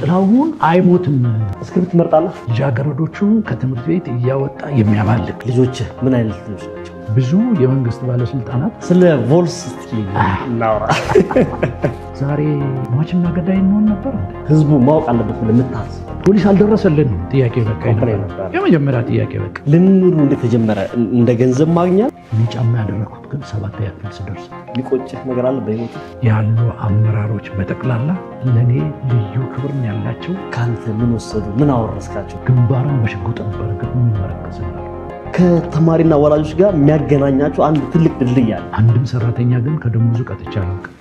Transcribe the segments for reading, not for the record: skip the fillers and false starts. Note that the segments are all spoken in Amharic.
ጥላሁን አይሞትም። እስክሪፕት መርጣለህ? ልጃገረዶቹን ከትምህርት ቤት እያወጣ የሚያባልቅ ልጆች ምን አይነት ልጆች ናቸው? ብዙ የመንግስት ባለስልጣናት። ስለ ቮልስ እስኪ እናውራ። ዛሬ ሟችና ገዳይ እንሆን ነበር። ህዝቡ ማወቅ አለበት ብለህ የምታስብ? ፖሊስ አልደረሰልንም። ጥያቄ በቃ የመጀመሪያ ጥያቄ በቃ ልምምዱ እንዴት ተጀመረ? እንደ ገንዘብ ማግኘት? እኔ ጫማ ያደረኩት ግን 7ኛ ክፍል ስደርስ። ሊቆጭህ ነገር አለ በህይወት ያሉ አመራሮች በጠቅላላ ለኔ ልዩ ክብር ያላቸው። ካንተ ምን ወሰዱ? ምን አወረስካቸው? ግንባርን በሽጉጥ ነበር ግን መረከስናል። ከተማሪና ወላጆች ጋር የሚያገናኛቸው አንድ ትልቅ ድልድይ አለ። አንድም ሰራተኛ ግን ከደሞዙ ቀጥቼ አላውቅም።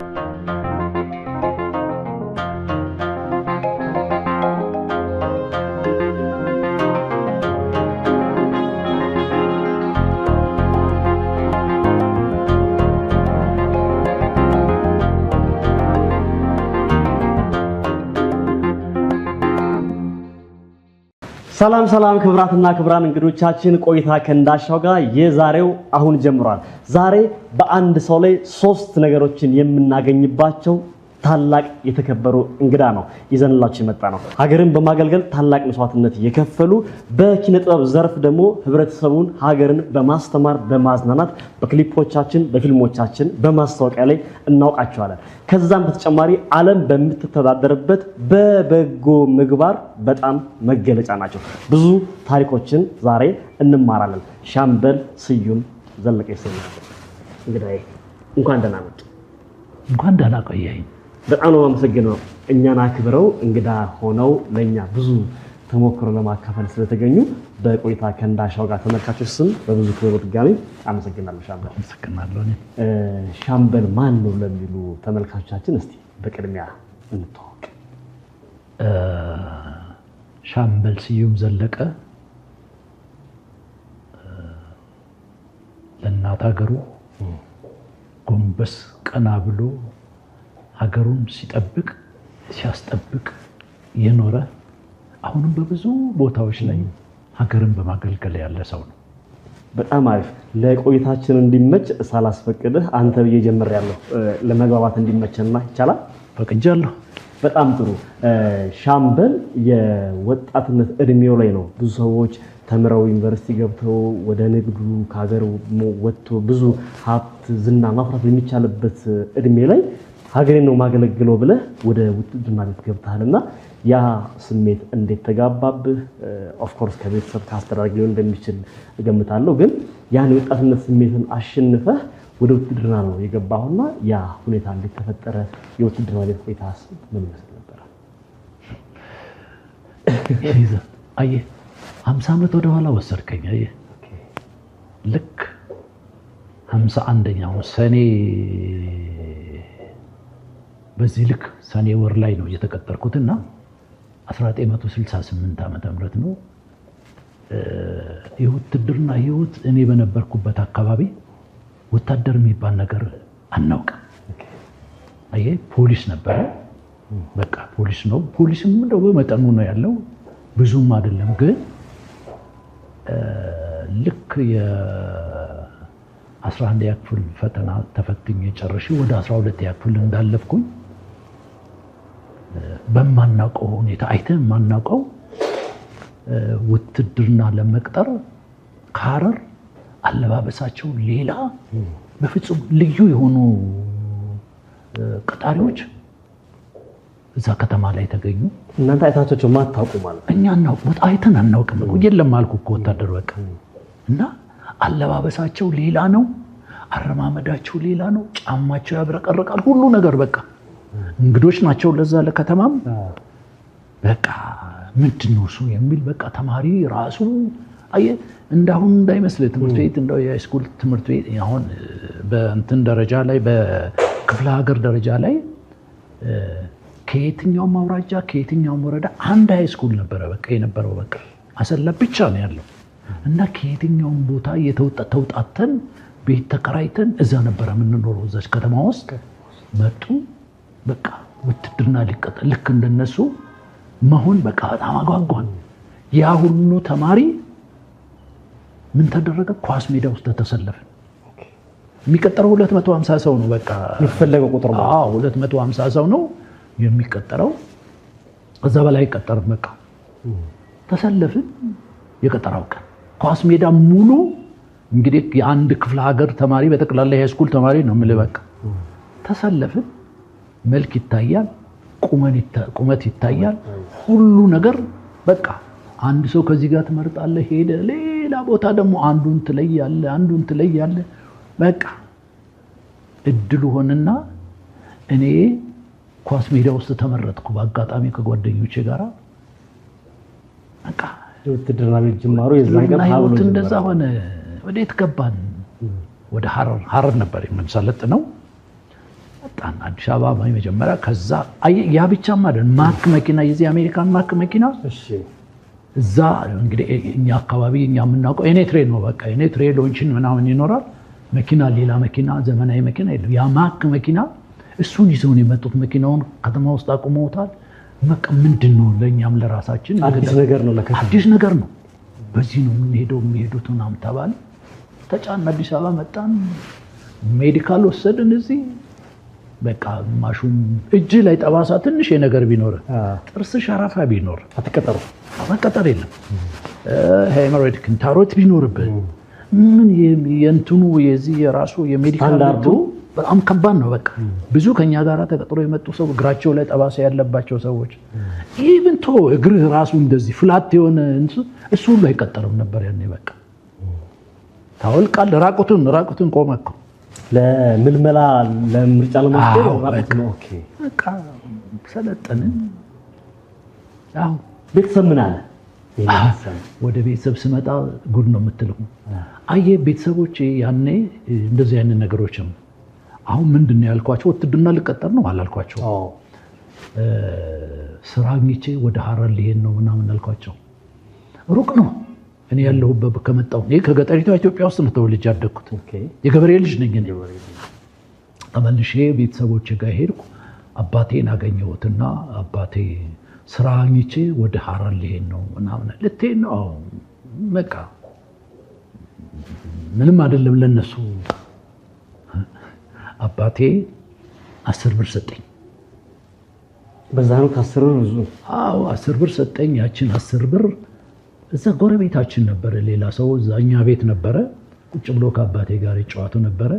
ሰላም ሰላም ክብራትና ክብራን እንግዶቻችን ቆይታ ከእንዳሻው ጋር የዛሬው አሁን ጀምሯል። ዛሬ በአንድ ሰው ላይ 3 ነገሮችን የምናገኝባቸው ታላቅ የተከበሩ እንግዳ ነው ይዘንላችሁ የመጣ ነው። ሀገርን በማገልገል ታላቅ መስዋዕትነት የከፈሉ በኪነ ጥበብ ዘርፍ ደግሞ ህብረተሰቡን ሀገርን በማስተማር በማዝናናት በክሊፖቻችን በፊልሞቻችን በማስታወቂያ ላይ እናውቃቸዋለን። ከዛም በተጨማሪ ዓለም በምትተዳደርበት በበጎ ምግባር በጣም መገለጫ ናቸው። ብዙ ታሪኮችን ዛሬ እንማራለን። ሻምበል ስዩም ዘለቀ ይሰኛል። እንግዳዬ እንኳን ደህና መጡ። እንኳን ደህና ቆየኝ። በጣም ነው የማመሰግነው እኛን አክብረው እንግዳ ሆነው ለኛ ብዙ ተሞክሮ ለማካፈል ስለተገኙ በቆይታ ከእንዳሻው ጋር ተመልካቾች ስም በብዙ ክብር ድጋሚ አመሰግናለሁ። ሻምበል አመሰግናለሁ። ሻምበል ማን ነው ለሚሉ ተመልካቾቻችን እስቲ በቅድሚያ እንተዋወቅ። ሻምበል ስዩም ዘለቀ ለእናት ሀገሩ ጎንበስ ቀና ብሎ ሀገሩን ሲጠብቅ ሲያስጠብቅ የኖረ አሁንም በብዙ ቦታዎች ላይ ሀገርን በማገልገል ያለ ሰው ነው። በጣም አሪፍ። ለቆይታችን እንዲመች ሳላስፈቅድህ አንተ ብዬ ጀምሬያለሁ። ለመግባባት እንዲመችና ይቻላል? ፈቅጃለሁ። በጣም ጥሩ። ሻምበል የወጣትነት እድሜው ላይ ነው ብዙ ሰዎች ተምረው ዩኒቨርሲቲ ገብተው ወደ ንግዱ ከሀገር ወጥቶ ብዙ ሀብት ዝና ማፍራት የሚቻልበት እድሜ ላይ ሀገሬን ነው ማገለግለው ብለህ ወደ ውትድርና ቤት ገብተሃልና ያ ስሜት እንዴት ተጋባብህ? ኦፍ ኮርስ ከቤተሰብ ካስተዳደግ ሊሆን እንደሚችል እገምታለሁ። ግን ያን የወጣትነት ስሜትን አሸንፈህ ወደ ውትድርና ነው የገባሁና ያ ሁኔታ እንዴት ተፈጠረ? የውትድርና ቤት ቆይታስ ምን ይመስል ነበር? አየህ 50 ዓመት ወደ ኋላ ወሰድከኝ። አየህ ልክ 51ኛው ሰኔ በዚህ ልክ ሰኔ ወር ላይ ነው የተቀጠርኩትና 1968 ዓመተ ምህረት ነው። የውትድርና ህይወት እኔ በነበርኩበት አካባቢ ወታደር የሚባል ነገር አናውቅም። አየህ ፖሊስ ነበረ። በቃ ፖሊስ ነው። ፖሊስም እንደው በመጠኑ ነው ያለው፣ ብዙም አይደለም። ግን ልክ የ11ኛ ክፍል ፈተና ተፈትኜ ጨርሼ ወደ 12ኛ ክፍል እንዳለፍኩኝ በማናውቀው ሁኔታ አይተን ማናውቀው ውትድርና ለመቅጠር ከሐረር አለባበሳቸው ሌላ በፍጹም ልዩ የሆኑ ቀጣሪዎች እዛ ከተማ ላይ ተገኙ። እናንተ አይታቸው ማታውቁ ማለት? እኛ እናውቅ አይተን አናውቅም እኮ የለም አልኩ እኮ ወታደር በቃ። እና አለባበሳቸው ሌላ ነው፣ አረማመዳቸው ሌላ ነው፣ ጫማቸው ያብረቀርቃል፣ ሁሉ ነገር በቃ እንግዶች ናቸው ለዛ ለከተማም። በቃ ምንድነው እሱ የሚል በቃ ተማሪ ራሱ አየህ እንዳሁን እንዳይመስልህ ትምህርት ቤት እንደው የሃይስኩል ትምህርት ቤት አሁን በእንትን ደረጃ ላይ በክፍለ ሀገር ደረጃ ላይ ከየትኛው አውራጃ ከየትኛው ወረዳ አንድ ሃይስኩል ነበረ በቃ የነበረው በቃ አሰላ ብቻ ነው ያለው። እና ከየትኛውም ቦታ ተውጣተን ቤት ተከራይተን እዛ ነበረ የምንኖረው እዛች ከተማ ውስጥ። መጡ በቃ ውትድርና ሊቀጠር ልክ እንደነሱ መሆን በቃ በጣም አጓጓን። ያ ሁሉ ተማሪ ምን ተደረገ? ኳስ ሜዳ ውስጥ ተሰለፈን። የሚቀጠረው 250 ሰው ነው በቃ የሚፈለገው ቁጥር ነው። አዎ 250 ሰው ነው የሚቀጠረው። እዛ በላይ አይቀጠርም። በቃ ተሰለፍን። የቀጠራው ቀን ኳስ ሜዳ ሙሉ እንግዲህ የአንድ ክፍለ ሀገር ተማሪ በጠቅላላ የሃይስኩል ተማሪ ነው የምልህ። በቃ ተሰለፍን። መልክ ይታያል፣ ቁመት ይታያል፣ ሁሉ ነገር በቃ አንድ ሰው ከዚህ ጋር ትመርጣለህ፣ ሄደ ሌላ ቦታ ደግሞ አንዱን ትለያለህ። በቃ እድሉ ሆነና እኔ ኳስ ሜዳ ውስጥ ተመረጥኩ በአጋጣሚ ከጓደኞቼ ጋራ። በቃ የውትድርና ቤት ጅማሮ የዛን ቀን ህይወት እንደዛ ሆነ። ወዴት ገባን? ወደ ሐረር ነበር የምንሰለጥነው። መጣን አዲስ አበባ መጀመሪያ። ከዛ ያ ብቻም አይደል፣ ማክ መኪና የዚህ አሜሪካን ማክ መኪና እዛ እንግዲህ እኛ አካባቢ እኛ የምናውቀው እኔ ትሬን ነው። በቃ እኔ ትሬሎችን ምናምን ይኖራል። መኪና ሌላ መኪና ዘመናዊ መኪና የለም። ያ ማክ መኪና እሱን ይዘውን የመጡት መኪናውን ከተማ ውስጥ አቁመውታል። በቃ ምንድነው ለኛም ለራሳችን አዲስ ነገር ነው፣ አዲስ ነገር ነው። በዚህ ነው የሚሄዱት ምናምን ተባለ። ተጫን አዲስ አበባ መጣን። ሜዲካል ወሰድን እዚህ። በቃ ማሹም እጅ ላይ ጠባሳ ትንሽ የነገር ቢኖር ጥርስ ሸራፋ ቢኖር አትቀጠሩ መቀጠር የለም። ሄሞሮይድ ክንታሮት ቢኖርብህ ምን የእንትኑ የዚህ የራሱ የሜዲካል በጣም ከባድ ነው። በቃ ብዙ ከኛ ጋር ተቀጥሮ የመጡ ሰው እግራቸው ላይ ጠባሳ ያለባቸው ሰዎች ኢቭን እግር ራሱ እንደዚህ ፍላት የሆነ እሱ ሁሉ አይቀጠርም ነበር ያኔ። በቃ ታወልቃል። ራቁትን ቆመ እኮ ለምልመላ ለምርጫ ለማስገር ራቁት ነው። ኦኬ በቃ ሰለጠንን። አዎ ቤተሰብ ምን አለ? ወደ ቤተሰብ ስመጣ ጉድ ነው የምትለው። አየህ ቤተሰቦቼ ያኔ እንደዚህ አይነት ነገሮችም አሁን ምንድነው ያልኳቸው? ውትድርና ልቀጠር ነው አላልኳቸው። ስራ አግኝቼ ወደ ሐረር ልሄድ ነው ምናምን አልኳቸው። ሩቅ ነው እኔ ያለሁበት ከመጣሁ እኔ ከገጠሪቷ ኢትዮጵያ ውስጥ ነው ተወልጄ ያደግኩት። የገበሬ ልጅ ነኝ እኔ። ተመልሼ ቤተሰቦቼ ጋር ሄድኩ። አባቴን አገኘሁትና አባቴ ስራ አግኝቼ ወደ ሐረር ልሄድ ነው ምናምን። ልትሄድ ነው? በቃ ምንም አይደለም ለነሱ። አባቴ 10 ብር ሰጠኝ። በዛ ነው 10 ብር ብዙ። አዎ 10 ብር ሰጠኝ። ያችን 10 ብር እዛ ጎረቤታችን ነበረ ሌላ ሰው እዛኛ ቤት ነበረ፣ ቁጭ ብሎ ከአባቴ ጋር ይጫወቱ ነበረ።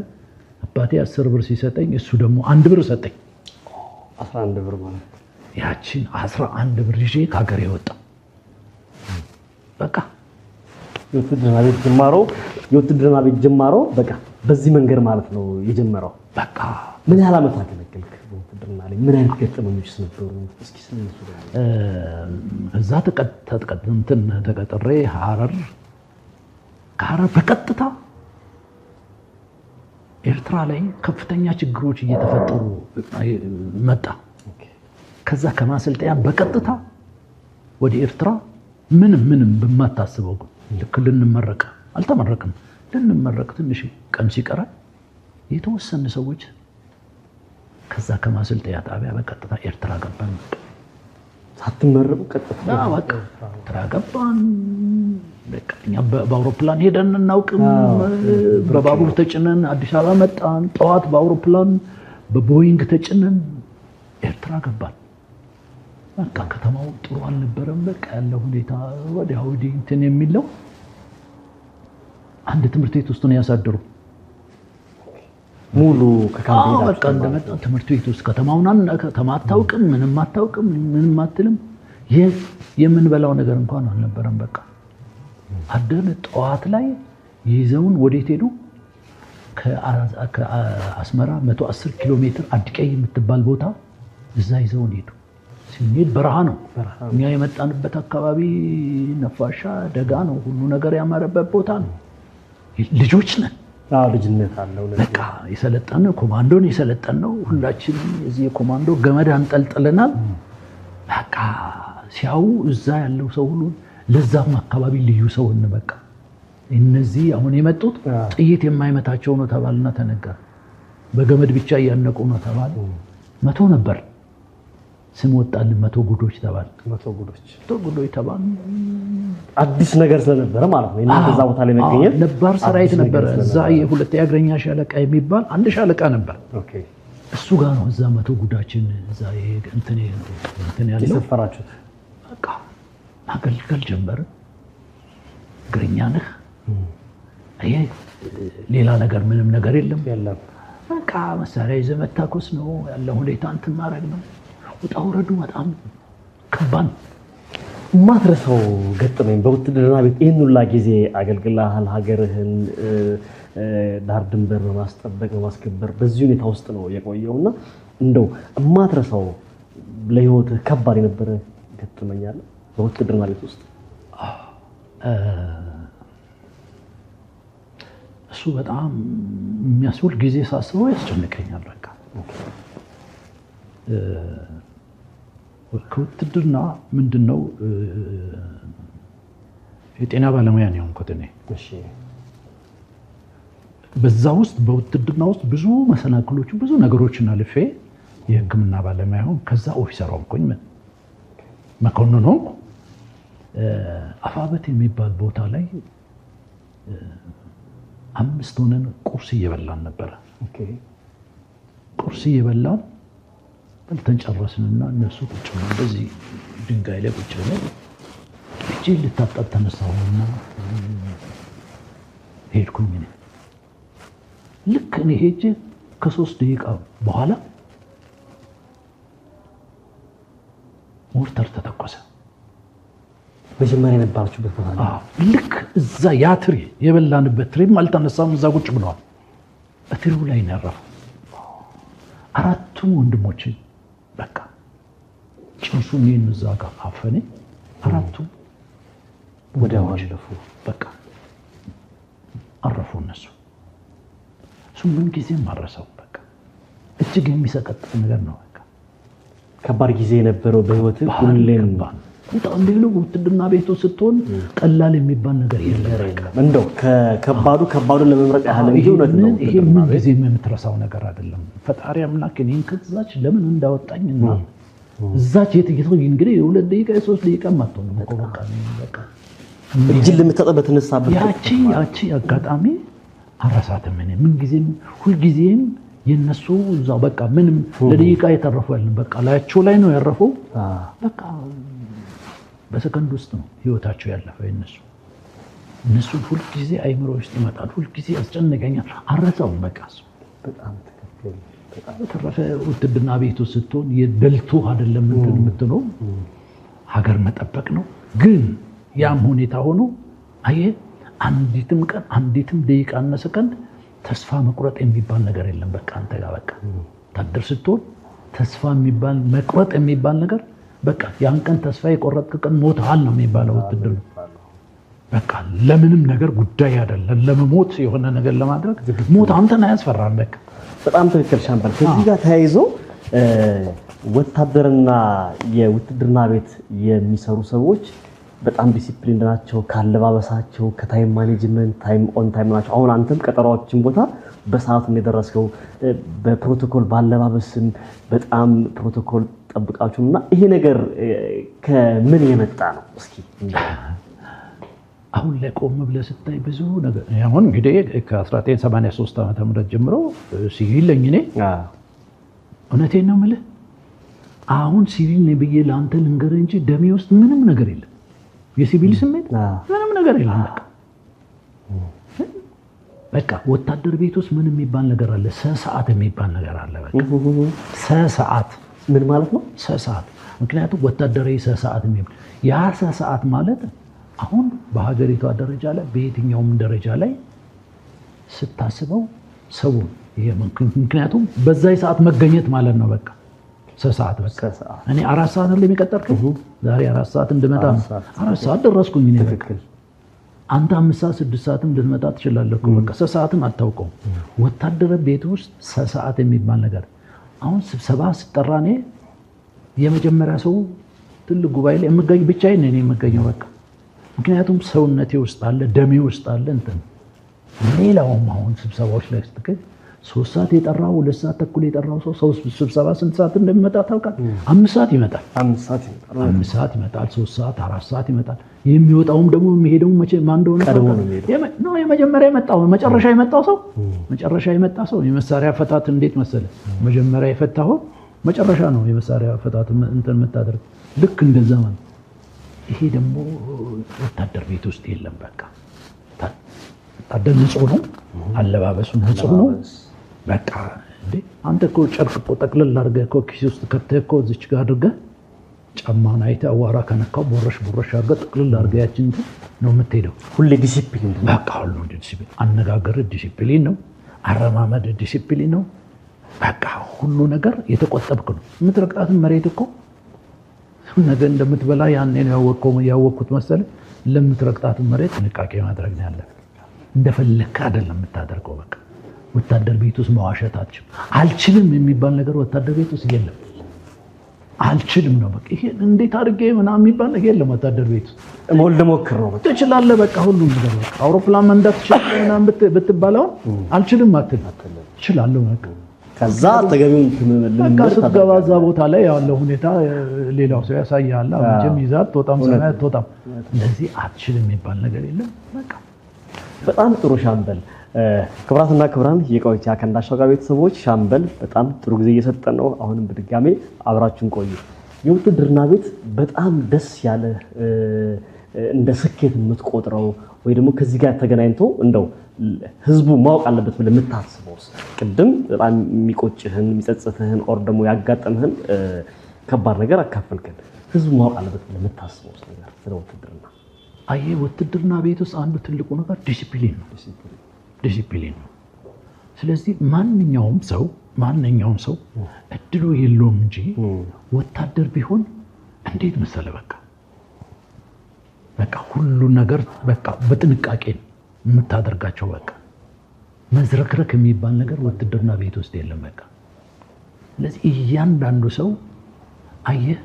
አባቴ 10 ብር ሲሰጠኝ እሱ ደግሞ 1 ብር ሰጠኝ። 11 ብር ማለት ያችን 11 ብር ይዤ ከሀገር የወጣ በቃ የውትድርና ቤት ጅማሮ በቃ በዚህ መንገድ ማለት ነው የጀመረው። በቃ ምን ያህል ዓመት አገለገልክ በውትድርና ላይ? ምን አይነት ገጠመኞች ነበሩ? እስኪ ስለነሱ እዛ ተቀጥሬ ከሐረር በቀጥታ ኤርትራ ላይ ከፍተኛ ችግሮች እየተፈጠሩ መጣ። ከዛ ከማሰልጠያ በቀጥታ ወደ ኤርትራ ምንም በማታስበው ልክ ልንመረቅ አልተመረቅም። ልንመረቅ ትንሽ ቀን ሲቀራ የተወሰኑ ሰዎች ከዛ ከማሰልጠያ ጣቢያ በቀጥታ ኤርትራ ገባን። ሳትመረቁ ቀጥታ በቃ ኤርትራ ገባን። በቃ እኛ በአውሮፕላን ሄደን እናውቅም። በባቡር ተጭነን አዲስ አበባ መጣን። ጠዋት በአውሮፕላን በቦይንግ ተጭነን ኤርትራ ገባን። በቃ ከተማው ጥሩ አልነበረም። በቃ ያለው ሁኔታ ወዲያ ወዲህ እንትን የሚለው አንድ ትምህርት ቤት ውስጥ ነው ያሳደሩ። ሙሉ ከካምፕ በቃ እንደመጣ ትምህርት ቤት ውስጥ ከተማ አታውቅም፣ ምንም አታውቅም፣ ምንም አትልም። የምንበላው ነገር እንኳን አልነበረም። በቃ አደን ጠዋት ላይ ይዘውን ወዴት ሄዱ? ከአስመራ 110 ኪሎ ሜትር አዲቀይ የምትባል ቦታ እዛ ይዘውን ሄዱ። ሲሄድ በረሃ ነው። እኛ የመጣንበት አካባቢ ነፋሻ ደጋ ነው። ሁሉ ነገር ያማረበት ቦታ ነው። ልጆች ነን። ልጅነት አለው። በቃ የሰለጠነው ኮማንዶን የሰለጠነው ሁላችንም የዚህ የኮማንዶ ገመድ አንጠልጥለናል። በቃ ሲያው እዛ ያለው ሰው ሁሉ ለዛም አካባቢ ልዩ ሰው በቃ እነዚህ አሁን የመጡት ጥይት የማይመታቸው ነው ተባልና ተነገረ። በገመድ ብቻ እያነቁ ነው ተባለ። 100 ነበር። ስም ወጣልን። 100 ጉዶች ተባለ። 100 ጉዶች ተባለ። አዲስ ነገር ስለነበረ ማለት ነው። እና በዛ ቦታ ላይ መገኘት ነባር ሰራዊት ነበረ። እዛ የሁለተኛ እግረኛ ሻለቃ የሚባል አንድ ሻለቃ ነበር። እሱ ጋር ነው እዛ መቶ ጉዳችን እዛ እንትን ያለው የሰፈራችሁት። በቃ ማገልገል ጀመርን። እግረኛ ነህ። ይሄ ሌላ ነገር ምንም ነገር የለም። በቃ መሳሪያ ይዘህ መታኮስ ነው ያለው ሁኔታ እንትን ማድረግ ነው። ውጣ ውረዱ በጣም ከባድ። ማትረሳው ገጠመኝ በውትድርና ቤት ይህን ሁላ ጊዜ አገልግለሃል። ሀገርህን ዳር ድንበር በማስጠበቅ በማስከበር በዚህ ሁኔታ ውስጥ ነው የቆየውና እንደው ማትረሳው ለህይወትህ ከባድ የነበረ ገጠመኝ አለ በውትድርና ቤት ውስጥ? እሱ በጣም የሚያስውል ጊዜ ሳስበው ያስጨንቀኛል። በቃ ከውትድርና ምንድነው የጤና ባለሙያ ነው የሆንኩት እኔ። በዛ ውስጥ በውትድርና ውስጥ ብዙ መሰናክሎች ብዙ ነገሮችን አልፌ የሕክምና ባለሙያ ሆንኩ። ከዛ ኦፊሰር ሆንኩኝ። መኮንን ሆንኩ። አፋበት የሚባል ቦታ ላይ 5 ሆነን ቁርስ እየበላን ነበረ። ቁርስ እየበላን በልተን ጨረስንና እነሱ ቁጭ ብለው እንደዚህ ድንጋይ ላይ ቁጭ ብለው እጄን ልታጠብ ተነሳሁና ሄድኩኝ። ልክ እኔ ሄጄ ከ3 ደቂቃ በኋላ ሞርተር ተተኮሰ። መጀመሪያ የነበራችሁበት ቦታ ነው? ልክ እዛ ያ ትሪ የበላንበት ትሪም አልተነሳም። እዛ ቁጭ ብለዋል። በትሪው ላይ ነው ያረፈው። 4ቱም ወንድሞቼ በቃ ጭንሱን ይህን እዛ ጋር አፈኔ። 4ቱም ወዲያው አለፉ። በቃ አረፉ እነሱ። እሱ ምን ጊዜም አረሰው። በቃ እጅግ የሚሰቀጥጥ ነገር ነው። በቃ ከባድ ጊዜ የነበረው በህይወት ሁሌም በጣም ሌላው ውትድርና ቤቱ ስትሆን ቀላል የሚባል ነገር የለም። እንደው ከባዱን ለመምረጥ ያህል እንጂ እውነት ነው። ይሄ ምን ጊዜም የምትረሳው ነገር አይደለም። ፈጣሪ አምላክ እኔን ከዛች ለምን እንዳወጣኝና እዛች የትይቶ እንግዲህ 2 ደቂቃ 3 ደቂቃ ማጥቶን በቃ እጅን ለምትጠጣ በተነሳበት ያቺ አጋጣሚ አረሳትም። እኔ ምን ጊዜም ሁልጊዜም የነሱ እዛው በቃ ምንም ለደቂቃ የተረፈው ያለን በቃ ላያቸው ላይ ነው ያረፈው። በቃ በሰከንድ ውስጥ ነው ህይወታቸው ያለፈው የነሱ። እነሱ ሁልጊዜ አይምሮ ውስጥ ይመጣል። ሁልጊዜ ያስጨንቀኛል። አረሳውም በቃ እሱ በጣም ተከፍል። በተረፈ ውትድርና ቤቱ ስትሆን የደልቶ አይደለም የምትለው ሀገር መጠበቅ ነው። ግን ያም ሁኔታ ሆኖ አየህ አንዲትም ቀን አንዲትም ደቂቃ እና ሰከንድ ተስፋ መቁረጥ የሚባል ነገር የለም። በቃ አንተ ጋር በቃ ታደር ስትሆን ተስፋ የሚባል መቁረጥ የሚባል ነገር በቃ ያን ቀን ተስፋ የቆረጥክ ቀን ሞትሃል ነው የሚባለው ውትድርና። በቃ ለምንም ነገር ጉዳይ አይደለም። ለመሞት የሆነ ነገር ለማድረግ ሞት አንተን አያስፈራም። በቃ በጣም ትክክል ሻምበል። ከዚህ ጋር ተያይዞ ወታደርና የውትድርና ቤት የሚሰሩ ሰዎች በጣም ዲሲፕሊን ናቸው። ካለባበሳቸው ከታይም ማኔጅመንት ታይም ኦን ታይም ናቸው። አሁን አንተም ቀጠሯዎችን ቦታ በሰዓቱ ነው የደረስከው። በፕሮቶኮል ባለባበስም በጣም ፕሮቶኮል ጠብቃችሁና ይሄ ነገር ከምን የመጣ ነው? እስኪ አሁን ላይ ቆም ብለህ ስታይ ብዙ ነገር አሁን እንግዲህ ከ1983 ዓመተ ምህረት ጀምሮ ሲቪል ነኝ እኔ። እውነቴን ነው የምልህ። አሁን ሲቪል ነኝ ብዬ ለአንተ ልንገርህ እንጂ ደሜ ውስጥ ምንም ነገር የለም። የሲቪል ስሜት ምንም ነገር የለም። በቃ ወታደር ቤት ውስጥ ምን የሚባል ነገር አለ? ሰዓት የሚባል ነገር አለ። በቃ ሰዓት ምን ማለት ነው? ሰዓት ምክንያቱም ወታደራዊ ሰዓት የሚባል ያ ሰዓት ማለት አሁን በሀገሪቷ ደረጃ ላይ በየትኛውም ደረጃ ላይ ስታስበው ሰው ምክንያቱም በዛ ሰዓት መገኘት ማለት ነው። በቃ ሰዓት በቃ እኔ 4 ሰዓት ነው የሚቀጠርኩት። ዛሬ 4 ሰዓት እንድመጣ 4 ሰዓት ደረስኩኝ እኔ። በቃ አንተ 5 ሰዓት 6 ሰዓትም ልትመጣ ትችላለህ። በቃ ሰዓትን አታውቀውም። ወታደር ቤት ውስጥ ሰዓት የሚባል ነገር አሁን ስብሰባ ስጠራ እኔ የመጀመሪያ ሰው ትልቅ ጉባኤ ላይ የምገኝ ብቻዬን ነኝ የምገኘው። በቃ ምክንያቱም ሰውነቴ ውስጥ አለ፣ ደሜ ውስጥ አለ እንትን። ሌላውም አሁን ስብሰባዎች ላይ ስትገኝ 3 ሰዓት የጠራው 2 ሰዓት ተኩል የጠራው ሰው ስብሰባ ስንት ሰዓት እንደሚመጣ ታውቃለህ? 5 ሰዓት ይመጣል። 5 ሰዓት ይመጣል። 3 ሰዓት 4 ሰዓት ይመጣል። የሚወጣውም ደግሞ የሚሄደው መቼ ማን እንደሆነ ነው። የመጀመሪያ የመጣው መጨረሻ የመጣ ሰው የመሳሪያ ፈታት እንዴት መሰለ? መጀመሪያ የፈታው መጨረሻ ነው የመሳሪያ ፈታት እንትን የምታደርግ ልክ እንደዛ ማለት። ይሄ ደግሞ ወታደር ቤት ውስጥ የለም። በቃ ወታደር ንጹህ ነው፣ አለባበሱ ንጹህ ነው። በቃ እንዴ አንተ እኮ ጨርቅ እኮ ጠቅልል አድርገህ እኮ ኪስ ውስጥ ከተህ እኮ እዚች ጋር አድርገህ ጫማን አይተህ አዋራ ከነካው ቦረሽ አድርገህ ጠቅልል አድርገህ ያችን ነው የምትሄደው። ሁሌ ዲሲፕሊን ነው። በቃ ሁሉ ዲሲፕሊን፣ አነጋገር ዲሲፕሊን ነው፣ አረማመድ ዲሲፕሊን ነው። በቃ ሁሉ ነገር የተቆጠብክ ነው። የምትረግጣትን መሬት እኮ ነገ እንደምትበላ ያኔ ነው ያወቅኩት መሰለህ። ለምትረግጣትን መሬት ጥንቃቄ ማድረግ ነው ያለብህ። እንደፈለግህ አይደለም የምታደርገው። በቃ ወታደር ቤት ውስጥ መዋሸት አልችልም የሚባል ነገር ወታደር ቤት ውስጥ የለም። አልችልም ነው በቃ። ይሄ እንዴት አድርጌ ምናምን የሚባል ነገር የለም ወታደር ቤት ውስጥ። ልሞክር ነው ትችላለህ። በቃ ሁሉም ነገር በቃ አውሮፕላን መንዳት ትችላለህ ምናምን ብትባለው አልችልም አትልም። እችላለሁ በቃ። ከዛ ተገቢውን በቃ ስትገባ እዛ ቦታ ላይ ያለው ሁኔታ ሌላው ሰው ያሳያል። አሁንም ይዛት ተወጣም ሰማያት ተወጣም። እንደዚህ አትችልም የሚባል ነገር የለም በቃ። በጣም ጥሩ ሻምበል። ክብራትና ክብራን የቆይታ ከእንዳሻው ጋር ቤተሰቦች ሻምበል በጣም ጥሩ ጊዜ እየሰጠን ነው። አሁንም በድጋሜ አብራችሁን ቆዩ። የውትድርና ቤት በጣም ደስ ያለ እንደ ስኬት የምትቆጥረው ወይ ደግሞ ከዚህ ጋር ተገናኝቶ እንደው ህዝቡ ማወቅ አለበት ብለህ የምታስበው ቅድም በጣም የሚቆጭህን የሚጸጽትህን ኦር ደግሞ ያጋጠምህን ከባድ ነገር አካፈልከን። ህዝቡ ማወቅ አለበት ብለህ የምታስበው ነገር ስለ ውትድርና። አየህ ውትድርና ቤት ውስጥ አንዱ ትልቁ ነገር ዲሲፕሊን ነው። ስለዚህ ማንኛውም ሰው እድሉ የለውም እንጂ ወታደር ቢሆን እንዴት መሰለ በቃ ሁሉ ነገር በቃ በጥንቃቄ የምታደርጋቸው በቃ መዝረክረክ የሚባል ነገር ውትድርና ቤት ውስጥ የለም በቃ። ስለዚህ እያንዳንዱ ሰው አየህ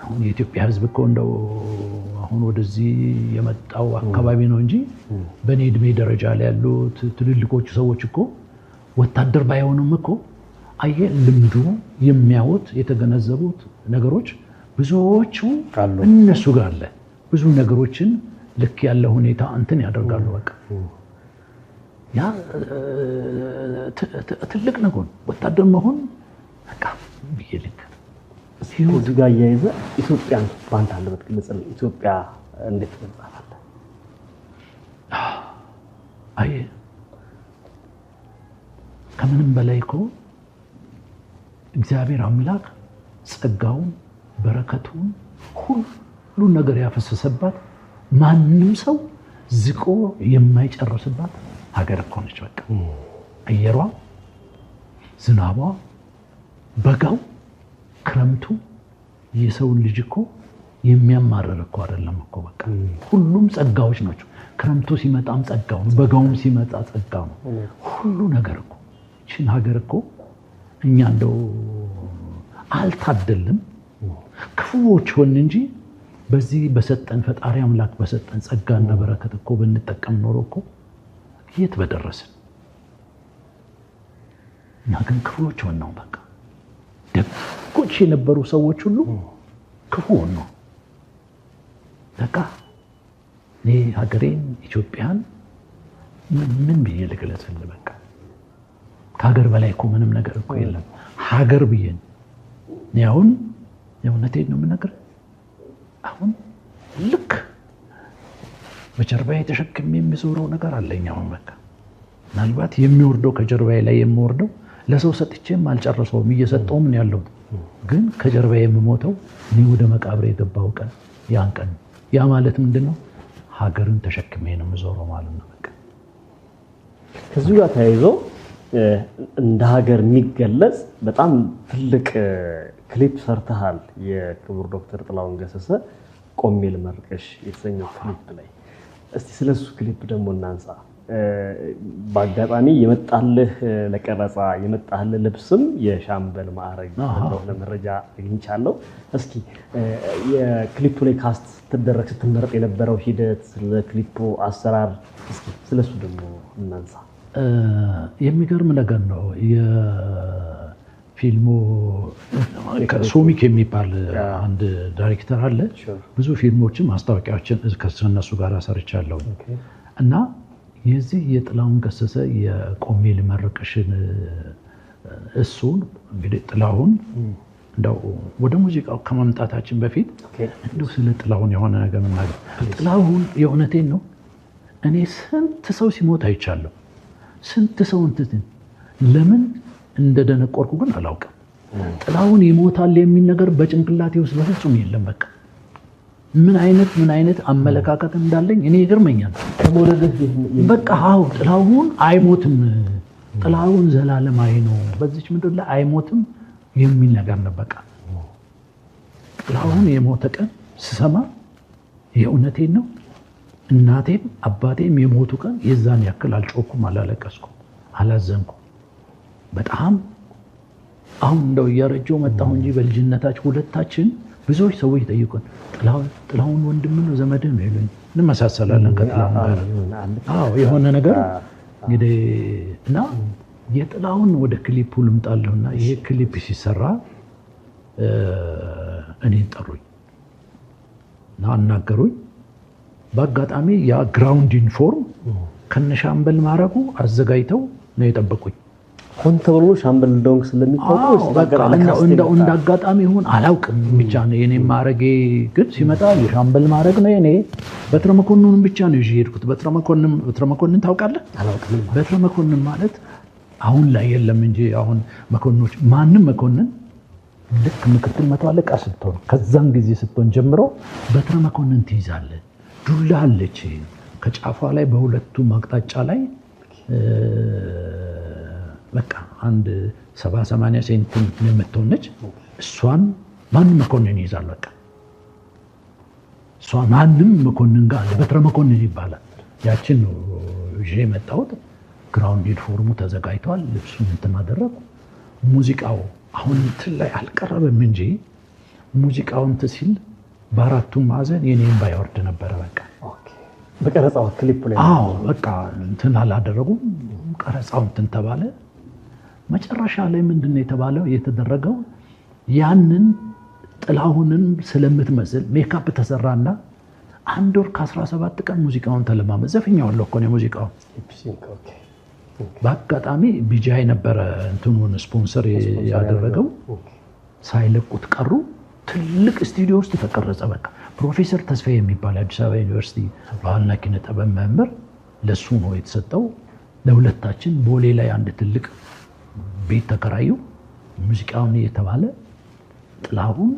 አሁን የኢትዮጵያ ህዝብ እኮ እንደው አሁን ወደዚህ የመጣው አካባቢ ነው እንጂ በኔ እድሜ ደረጃ ላይ ያሉት ትልልቆቹ ሰዎች እኮ ወታደር ባይሆኑም እኮ አየህ ልምዱ የሚያዩት የተገነዘቡት ነገሮች ብዙዎቹ እነሱ ጋር አለ። ብዙ ነገሮችን ልክ ያለ ሁኔታ እንትን ያደርጋሉ በቃ። ያ ትልቅ ነገር ወታደር መሆን በቃ ብዬልክ ሲሆን ጋር ያይዘ ኢትዮጵያን ባንተ አለበት ግለጽልኝ። ኢትዮጵያ እንዴት ትገልጻለህ? አይ ከምንም በላይ እኮ እግዚአብሔር አምላክ ጸጋውን በረከቱን ሁሉ ነገር ያፈሰሰባት ማንም ሰው ዝቆ የማይጨርስባት ሀገር እኮ ነች በቃ። አየሯ፣ ዝናቧ፣ በጋው፣ ክረምቱ የሰውን ልጅ እኮ የሚያማርር እኮ አይደለም እኮ በቃ። ሁሉም ጸጋዎች ናቸው። ክረምቱ ሲመጣም ጸጋው ነው፣ በጋውም ሲመጣ ጸጋው ነው። ሁሉ ነገር እኮ እቺን ሀገር እኮ እኛ እንደው አልታደልም ክፉዎች ሆን እንጂ በዚህ በሰጠን ፈጣሪ አምላክ በሰጠን ጸጋና በረከት እኮ ብንጠቀም ኖሮ እኮ የት በደረስን። እኛ ግን ክፉዎች ሆነው በቃ ደጎች የነበሩ ሰዎች ሁሉ ክፉ ሆነው በቃ። እኔ ሀገሬን ኢትዮጵያን ምን ብዬ ልግለጽልህ በቃ። ከሀገር በላይ እኮ ምንም ነገር እኮ የለም። ሀገር ብዬን እኔ አሁን የእውነቴን ነው የምነግርህ። አሁን ልክ በጀርባዬ ተሸክሜ የሚዞረው ነገር አለኝ አሁን በቃ። ምናልባት የሚወርደው ከጀርባዬ ላይ የሚወርደው ለሰው ሰጥቼም አልጨረሰውም፣ እየሰጠውም ነው ያለው። ግን ከጀርባዬ የምሞተው እኔ ወደ መቃብር የገባው ቀን ያን ቀን። ያ ማለት ምንድነው? ሀገርን ተሸክሜ ነው የምዞረው ማለት ነው በቃ። ከዚህ ጋር ተያይዞ እንደ ሀገር የሚገለጽ በጣም ትልቅ ክሊፕ ሰርተሃል። የክቡር ዶክተር ጥላሁን ገሰሰ ቆሜ ልመርቅሽ የተሰኘው ክሊፕ ላይ እስቲ ስለሱ ክሊፕ ደግሞ እናንሳ። በአጋጣሚ የመጣልህ ለቀረጻ የመጣልህ ልብስም የሻምበል ማዕረግ እንደሆነ መረጃ አግኝቻለሁ። እስኪ የክሊፑ ላይ ካስት ስትደረግ ስትመረጥ የነበረው ሂደት፣ ስለ ክሊፑ አሰራር እስኪ ስለሱ ደግሞ እናንሳ። የሚገርም ነገር ነው። ፊልሙ ሶሚክ የሚባል አንድ ዳይሬክተር አለ። ብዙ ፊልሞችን ማስታወቂያዎችን ከእነሱ ጋር ሰርቻለሁ እና የዚህ የጥላሁን ገሰሰ የቆሜ ልመርቅሽን እሱን እንግዲህ ጥላሁን እንደው ወደ ሙዚቃው ከመምጣታችን በፊት እንደው ስለ ጥላሁን የሆነ ነገር መናገር። ጥላሁን የእውነቴን ነው። እኔ ስንት ሰው ሲሞት አይቻለሁ። ስንት ሰው እንትን ለምን እንደደነቆርኩ ግን አላውቅም። ጥላሁን ይሞታል የሚል ነገር በጭንቅላቴ ውስጥ በፍጹም የለም። በቃ ምን አይነት አመለካከት እንዳለኝ እኔ ይገርመኛል። በቃ አዎ ጥላሁን አይሞትም፣ ጥላሁን ዘላለማዊ ነው፣ በዚች ምድር ላይ አይሞትም የሚል ነገር ነው። በቃ ጥላሁን የሞተ ቀን ስሰማ የእውነቴን ነው እናቴም አባቴም የሞቱ ቀን የዛን ያክል አልጮኩም፣ አላለቀስኩም፣ አላዘንኩም። በጣም አሁን እንደው እያረጀው መጣሁ እንጂ በልጅነታችን ሁለታችን ብዙዎች ሰዎች ጠይቁን ጥላሁን ወንድም ነው ዘመድህ ነው ይሉኝ። እንመሳሰላለን ከጥላሁን ጋር። አዎ የሆነ ነገር እንግዲህ እና የጥላሁን ወደ ክሊፑ ልምጣለሁና ይሄ ክሊፕ ሲሰራ እኔን ጠሩኝ እና አናገሩኝ። በአጋጣሚ ያ ግራውንድ ዩኒፎርም ከነሻምበል ማረጉ አዘጋጅተው ነው የጠበቁኝ። ሆን ተብሎ ሻምበል ዶንግ ስለሚታወቀው እንደ አጋጣሚ ይሁን አላውቅም፣ ብቻ ነው የኔ ማረጌ ግን ሲመጣ የሻምበል ማረግ ነው የኔ። በትረ መኮንኑን ብቻ ነው ይዤ ሄድኩት። በትረ መኮንን ታውቃለህ? አላውቅም። በትረ መኮንን ማለት አሁን ላይ የለም እንጂ አሁን መኮንኖች ማንም መኮንን ልክ ምክትል መቶ አለቃ ስትሆን ከዛን ጊዜ ስትሆን ጀምሮ በትረ መኮንን ትይዛለህ። ዱላ አለች ከጫፏ ላይ በሁለቱም አቅጣጫ ላይ በቃ አንድ 70-80 ሴንቲሜትር የምትሆነች እሷን ማንም መኮንን ይይዛል። በቃ እሷ ማንም መኮንን ጋር አለ፣ በትረ መኮንን ይባላል። ያችን ነው ይዤ የመጣሁት። ግራውንድ ዩኒፎርሙ ተዘጋጅቷል። ልብሱን እንትን አደረኩ። ሙዚቃው አሁን እንትን ላይ አልቀረበም እንጂ ሙዚቃው እንትን ሲል በአራቱም ማዕዘን የኔን ባይወርድ ነበረ። በቃ በቀረጻው ክሊፕ ላይ አዎ በቃ እንትን አላደረጉም። ቀረጻው እንትን ተባለ። መጨረሻ ላይ ምንድነው የተባለው የተደረገው? ያንን ጥላሁንን ስለምትመስል ሜካፕ ተሰራና 1 ወር ከ17 ቀን ሙዚቃውን ተለማመድ። ዘፍኛዋለሁ እኮ ነው ሙዚቃው። በአጋጣሚ ቢጂአይ ነበረ እንትኑን ስፖንሰር ያደረገው። ሳይለቁት ቀሩ። ትልቅ ስቱዲዮ ውስጥ ተቀረጸ። በቃ ፕሮፌሰር ተስፋዬ የሚባል አዲስ አበባ ዩኒቨርሲቲ ባህልና ኪነ ጥበብ መምህር ለሱ ነው የተሰጠው። ለሁለታችን ቦሌ ላይ አንድ ትልቅ ቤት ተከራዩ። ሙዚቃውን እየተባለ ጥላሁን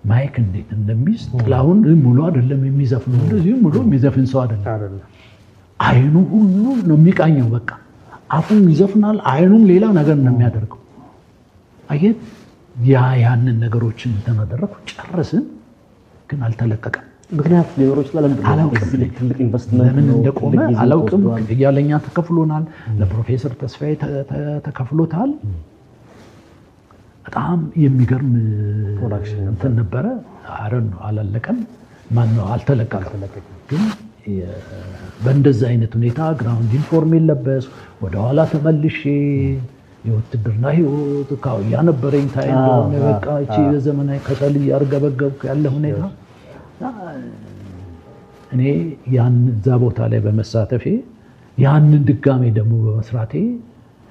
ማይክ እንዴት እንደሚይዝ ጥላሁን ሙሉ አይደለም የሚዘፍነው፣ እንደዚህ ሙሉ የሚዘፍን ሰው አይደለም። አይኑ ሁሉ ነው የሚቃኘው። በቃ አፉም ይዘፍናል፣ አይኑም ሌላ ነገር ነው የሚያደርገው። አየህ ያንን ነገሮችን ተናደረኩ። ጨረስን፣ ግን አልተለቀቀም። ምክንያት ሊኖሮች አላውቅም። ትልቅ ኢንቨስትመንት ለምን እንደቆመ አላውቅም። ያለኛ ተከፍሎናል፣ ለፕሮፌሰር ተስፋዬ ተከፍሎታል። በጣም የሚገርም ፕሮዳክሽን እንትን ነበረ። አረን አላለቀም፣ ማነው አልተለቀቀም። ግን በእንደዛ አይነት ሁኔታ ግራውንድ ዩኒፎርም የለበስ ወደኋላ ተመልሼ የውትድርና ህይወት ካውያ ነበረኝ። ታይ እንደሆነ በቃ እቺ በዘመናዊ ከሰል ያርገበገብኩ ያለ ሁኔታ እኔ ያን እዛ ቦታ ላይ በመሳተፌ ያንን ድጋሜ ደግሞ በመስራቴ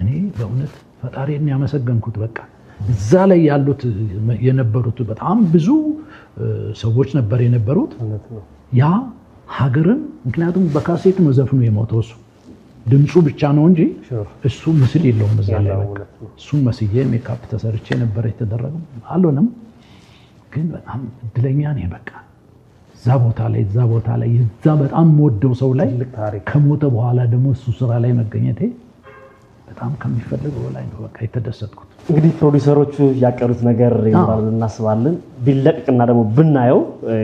እኔ በእውነት ፈጣሪን ያመሰገንኩት። በቃ እዛ ላይ ያሉት የነበሩት በጣም ብዙ ሰዎች ነበር የነበሩት። ያ ሀገርን ምክንያቱም በካሴት ነው ዘፍኖ የሞተው እሱ ድምፁ ብቻ ነው እንጂ እሱ ምስል የለውም እዛ ላይ። በቃ እሱም መስዬ ሜካፕ ተሰርቼ ነበር የተደረገው። አልሆነም፣ ግን በጣም እድለኛ ነኝ። በቃ እዛ ቦታ ላይ የዛ በጣም የምወደው ሰው ላይ ከሞተ በኋላ ደግሞ እሱ ስራ ላይ መገኘቴ በጣም ከሚፈልገው በላይ ነው በቃ የተደሰትኩት። እንግዲህ ፕሮዲውሰሮቹ ያቀሩት ነገር ይኖራል እናስባለን። ቢለቅቅና ደግሞ ብናየው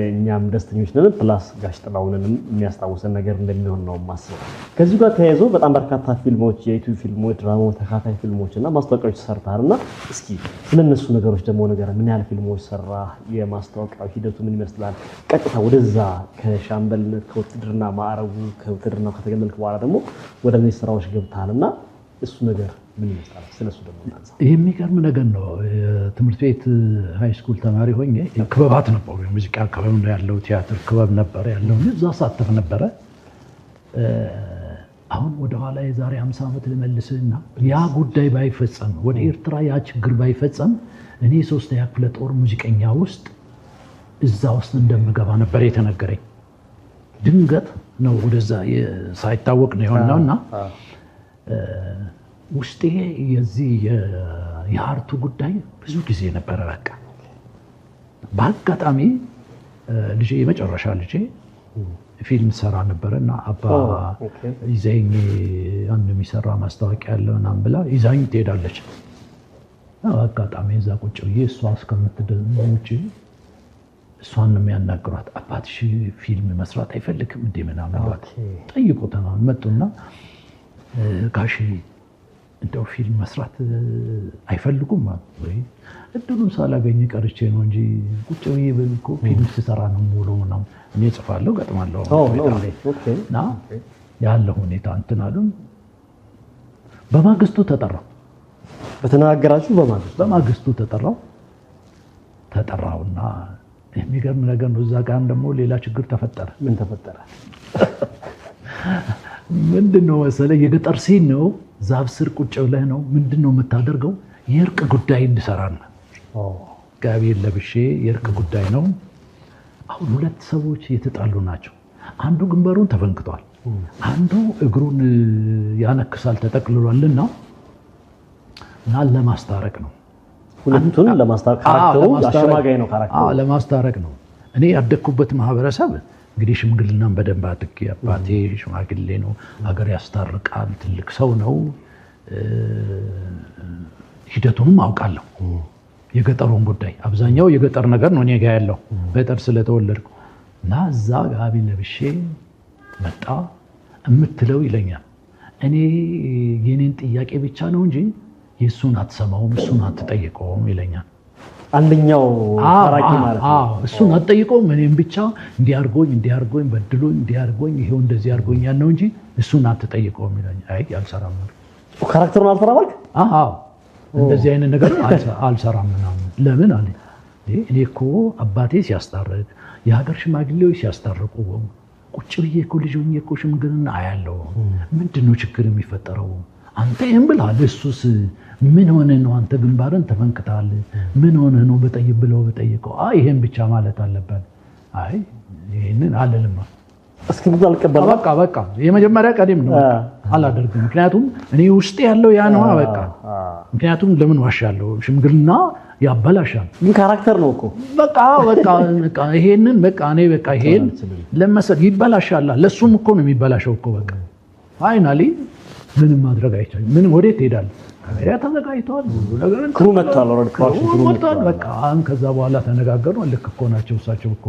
እኛም ደስተኞች ነን። ፕላስ ጋሽ ጥላሁንንም የሚያስታውሰን ነገር እንደሚሆን ነው የማስበው። ከዚህ ጋር ተያይዞ በጣም በርካታ ፊልሞች፣ የዩቲዩብ ፊልሞች፣ ድራማ ተካታይ ፊልሞች እና ማስታወቂያዎች ሰርተሃልና እስኪ ስለነሱ ነገሮች ደግሞ ነገር ምን ያህል ፊልሞች ሰራ? የማስታወቂያው ሂደቱ ምን ይመስላል? ቀጥታ ወደዛ ከሻምበልነት ከውትድርና ማዕረጉ ከውትድርናው ከተገለልክ በኋላ ደግሞ ወደ እነዚህ ስራዎች ገብተሃልና እሱ ነገር ምን ይመስላል? ስለሱ ደግሞ እናንሳ። የሚገርም ነገር ነው። ትምህርት ቤት ሃይ ስኩል ተማሪ ሆኜ ክበባት ነበሩ። የሙዚቃ ክበብ ነው ያለው፣ ቲያትር ክበብ ነበር ያለው። እዛ ሳተፍ ነበረ። አሁን ወደ ኋላ የዛሬ 50 ዓመት ልመልስና ያ ጉዳይ ባይፈጸም ወደ ኤርትራ ያ ችግር ባይፈጸም እኔ 3ኛ ክፍለ ጦር ሙዚቀኛ ውስጥ እዛ ውስጥ እንደምገባ ነበር የተነገረኝ። ድንገት ነው ወደዛ ሳይታወቅ ነው የሆነውና ውስጤ የዚህ የአርቱ ጉዳይ ብዙ ጊዜ ነበረ። በቃ በአጋጣሚ ልጄ የመጨረሻ ልጄ ፊልም ሰራ ነበረና አባ ይዘኝ አንድ የሚሰራ ማስታወቂያ ያለ ምናምን ብላ ይዛኝ ትሄዳለች። አጋጣሚ እዛ ቁጭ ብዬ እሷ እስከምትደውጭ እሷን ነው የሚያናግሯት። አባትሽ ፊልም መስራት አይፈልግም እንዴ ምናምን ጠይቁት ነው መጡና ጋሽ እንደው ፊልም መስራት አይፈልጉም ወይ? እድሉን ሳላገኝ ቀርቼ ነው እንጂ ቁጭ ብዬ እኮ ፊልም ስሰራ ነው ሙሉ ነው እኔ ጽፋለሁ ገጥማለሁ እና ያለው ሁኔታ እንትን አሉን። በማግስቱ ተጠራው። በተናገራችሁ በማግስቱ ተጠራውና የሚገርም ነገር ነው። እዛ ጋር ደግሞ ሌላ ችግር ተፈጠረ። ምን ተፈጠረ? ምንድነው መሰለህ? የገጠር ሲን ነው። ዛፍ ስር ቁጭ ብለህ ነው። ምንድነው የምታደርገው? የእርቅ ጉዳይ እንድሰራ ነው። ጋቢን ለብሼ የእርቅ ጉዳይ ነው። አሁን ሁለት ሰዎች የተጣሉ ናቸው። አንዱ ግንባሩን ተፈንክቷል፣ አንዱ እግሩን ያነክሳል ተጠቅልሏልና እና ለማስታረቅ ነው። ሁለቱን ለማስታረቅ ካራክተሩ አሸማጋይ ነው። ካራክተሩ ለማስታረቅ ነው። እኔ ያደግኩበት ማህበረሰብ እንግዲህ ሽምግልናን በደንብ አድርጌ አባቴ ሽማግሌ ነው፣ ሀገር ያስታርቃል፣ ትልቅ ሰው ነው። ሂደቱንም አውቃለሁ። የገጠሩን ጉዳይ አብዛኛው የገጠር ነገር ነው እኔ ጋ ያለው ገጠር ስለተወለድኩ እና እዛ ጋቢ ለብሼ መጣ። የምትለው ይለኛል። እኔ የኔን ጥያቄ ብቻ ነው እንጂ የእሱን አትሰማውም፣ እሱን አትጠይቀውም ይለኛል። አንደኛው ታራቂ ማለት ነው። እሱን አትጠይቀውም፣ እኔም ብቻ እንዲያርጎኝ በድሎኝ እንዲያርጎኝ ይሄው እንደዚህ አርጎኛል ነው እንጂ እሱን አትጠይቀውም ይለኛል። አይ አልሰራም ነው ካራክተሩን አልሰራም አልክ? እንደዚህ አይነት ነገር አልሰራም ምናምን። ለምን አለ እኔ እኮ አባቴ ሲያስታርቅ የሀገር ሽማግሌዎች ሲያስታርቁ ቁጭ ብዬ እኮ ልጅ ሆኜ እኮ ሽምግልና አያለው። ምንድነው ችግር የሚፈጠረው? አንተ ይሄን ብለሃል፣ እሱስ ምን ሆነ ነው? አንተ ግንባርን ተፈንክታል፣ ምን ሆነ ነው? ብለው በጠይቀው ይሄን ብቻ ማለት አለበት። አይ ይሄንን አለልማ እስኪ ብዙ አልቀበል በቃ የመጀመሪያ ቀደም ነው አላደርግም። ምክንያቱም እኔ ውስጥ ያለው ያ ነው። በቃ ምክንያቱም ለምን ዋሻለሁ? ሽምግልና ያበላሻል። ግን ካራክተር ነው እኮ በቃ ይሄንን እኔ ይሄን ለመሰል ይበላሻል። ለሱም እኮ ነው የሚበላሸው እኮ በቃ ፋይናሊ ምንም ማድረግ አይቻልም። ምን ወዴት ትሄዳለህ? ካሜራ ተዘጋጅቷል፣ ሁሉ ነገር ክሩ መጥቷል። በቃ ከዛ በኋላ ተነጋገሩ። ልክ እኮ ናቸው እሳቸው እኮ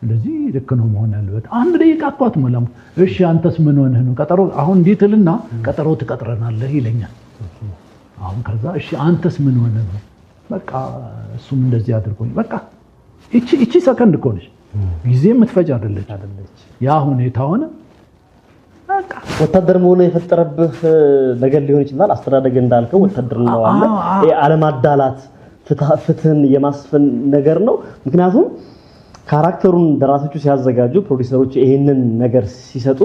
ስለዚህ ልክ ነው መሆን ያለበት። አንድ ደቂቃ እኮ አትሞላም። እሺ አንተስ ምን ሆነህ ነው? ቀጠሮ አሁን እንዲህ ትልና ቀጠሮ ትቀጥረናለህ ይለኛል። አሁን ከዛ እሺ አንተስ ምን ሆነህ ነው? በቃ እሱም እንደዚህ አድርጎኝ በቃ እቺ ሰከንድ እኮ ነች፣ ጊዜ የምትፈጅ አይደለች። ያ ሁኔታ ሆነ። በቃ ወታደር መሆኑ የፈጠረብህ ነገር ሊሆን ይችላል። አስተዳደግ እንዳልከው ወታደር ነው አለ። አለማዳላት፣ ፍትህን የማስፈን ነገር ነው። ምክንያቱም ካራክተሩን ደራሲዎቹ ሲያዘጋጁ ፕሮዲውሰሮች ይሄንን ነገር ሲሰጡ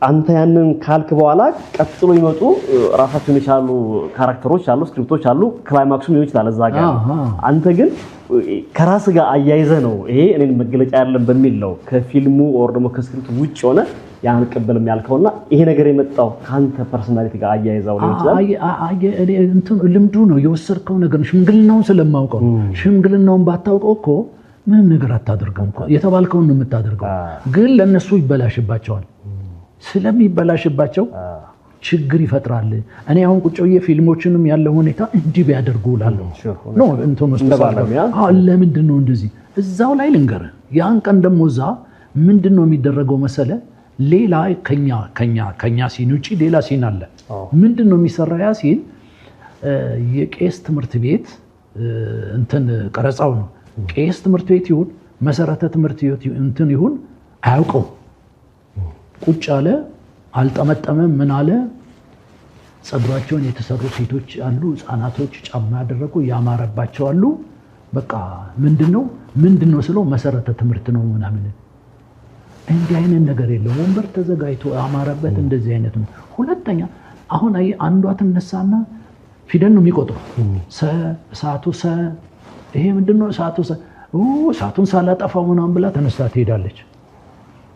አንተ ያንን ካልክ በኋላ ቀጥሎ ይመጡ ራሳቸውን የቻሉ ካራክተሮች አሉ፣ ስክሪፕቶች አሉ። ክላይማክሱም ሊሆን ይችላል እዛ ጋር። አንተ ግን ከራስ ጋር አያይዘህ ነው ይሄ እኔን መገለጫ ያለን በሚል ነው ከፊልሙ ኦር ደግሞ ከስክሪፕቱ ውጭ ሆነ ያን ቀበልም ያልከውና ይሄ ነገር የመጣው ካንተ ፐርሰናሊቲ ጋር አያይዘው ሊሆን ይችላል። ልምዱ ነው የወሰድከው ነገር ነው። ሽምግልናውን ስለማውቀው ሽምግልናውን ባታውቀው እኮ ምንም ነገር አታደርገም እኮ የተባልከውን ነው የምታደርገው። ግን ለነሱ ይበላሽባቸዋል። ስለሚበላሽባቸው ችግር ይፈጥራል። እኔ አሁን ቁጭ ብዬ ፊልሞችንም ያለው ሁኔታ እንዲህ ቢያደርጉ እላለሁ ነው እንትን ውስጥ ለምንድን ነው እንደዚህ እዛው ላይ ልንገርህ ያን ቀን ደግሞ እዛ ምንድን ነው የሚደረገው መሰለ ሌላ ከኛ ሲን ውጪ ሌላ ሲን አለ ምንድን ነው የሚሰራ ያ ሲን የቄስ ትምህርት ቤት እንትን ቀረጻው ነው ቄስ ትምህርት ቤት ይሁን መሰረተ ትምህርት ቤት እንትን ይሁን አያውቀው ቁጭ አለ አልጠመጠመም ምን አለ ጸጉራቸውን የተሰሩ ሴቶች አሉ ህፃናቶች ጫማ ያደረጉ ያማረባቸው አሉ በቃ ምንድነው ስለው መሰረተ ትምህርት ነው ምናምን እንዲህ አይነት ነገር የለም ወንበር ተዘጋጅቶ ያማረበት እንደዚህ አይነት ነው ሁለተኛ አሁን አንዷ ትነሳና ፊደል ነው የሚቆጥረው ሰዓቱ ይሄ ምንድነው ሰዓቱን ሳላጠፋው ምናምን ብላ ተነስታ ትሄዳለች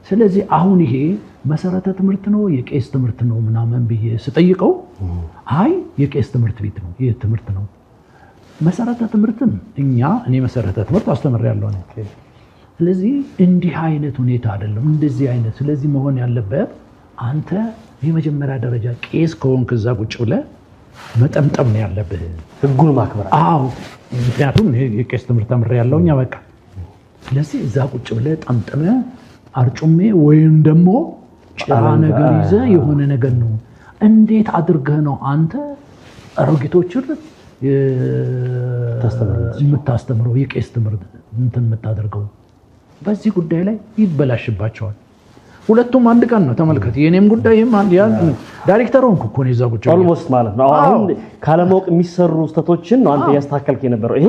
ስለዚህ አሁን ይሄ መሰረተ ትምህርት ነው የቄስ ትምህርት ነው ምናምን ብዬ ስጠይቀው አይ የቄስ ትምህርት ቤት ነው ይሄ ትምህርት ነው መሰረተ ትምህርትን እኔ መሰረተ ትምህርት አስተምሬያለሁ ነው ስለዚህ እንዲህ አይነት ሁኔታ አይደለም እንደዚህ አይነት ስለዚህ መሆን ያለበት አንተ የመጀመሪያ ደረጃ ቄስ ከሆንክ እዛ ቁጭ ብለህ መጠምጠም ነው ያለብህ ህጉን ማክበር አዎ ምክንያቱም የቄስ ትምህርት ተምሬያለሁኛ በቃ ስለዚህ እዛ ቁጭ ብለህ ጠምጥመህ አርጩሜ ወይም ደግሞ ጭራ ነገር ይዘህ የሆነ ነገር ነው እንዴት አድርገህ ነው አንተ አሮጊቶችን የምታስተምረው የቄስ ትምህርት እንትን የምታደርገው በዚህ ጉዳይ ላይ ይበላሽባቸዋል ሁለቱም አንድ ቀን ነው ተመልከት የኔም ጉዳይም አንድ ያ ዳይሬክተር ሆንኩ እኮ ነው እዛ ቁጭ ኦልሞስት ማለት ነው አሁን ካለማወቅ የሚሰሩ ስተቶችን ነው አንተ ያስተካከልክ የነበረው ይሄ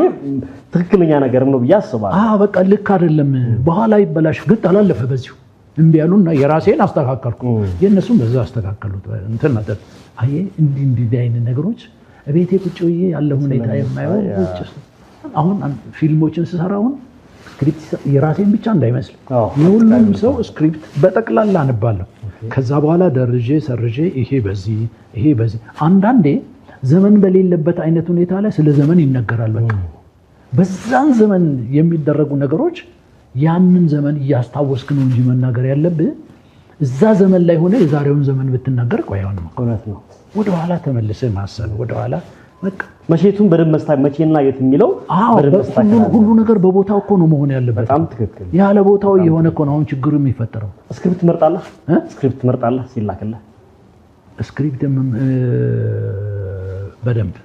ትክክለኛ ነገር ነው ብዬ አስባለሁ በቃ ልክ አይደለም በኋላ ይበላሽ ግን ተላለፈ በዚሁ እንዴ ያሉና የራሴን አስተካከልኩ የነሱም በዛ አስተካከሉት እንትን ማለት አይ እንዲህ አይነት ነገሮች እቤቴ ቁጭ ብዬ ያለ ሁኔታ የማየው አሁን ፊልሞችን ስሰራውን ስክሪፕት የራሴን ብቻ እንዳይመስል የሁሉም ሰው ስክሪፕት በጠቅላላ አንባለሁ ከዛ በኋላ ደረጃ ሰርጄ ይሄ በዚህ አንዳንዴ ዘመን በሌለበት አይነት ሁኔታ ላይ ስለ ዘመን ይነገራል በቃ በዛን ዘመን የሚደረጉ ነገሮች ያንን ዘመን እያስታወስክ ነው እንጂ መናገር ያለብህ እዛ ዘመን ላይ ሆነ የዛሬውን ዘመን ብትናገር ቆያውንም እውነት ነው ወደ ኋላ ተመልሰህ ማሰብ ወደ ኋላ በቃ መቼቱን በደም መቼና የት የሚለው ሁሉ ነገር በቦታው እኮ ነው መሆን ያለበት በጣም ትክክል ያለ ቦታው የሆነ እኮ ነው አሁን ችግሩ የሚፈጠረው ስክሪፕት መርጣለህ ሲላክልህ ስክሪፕት በደንብ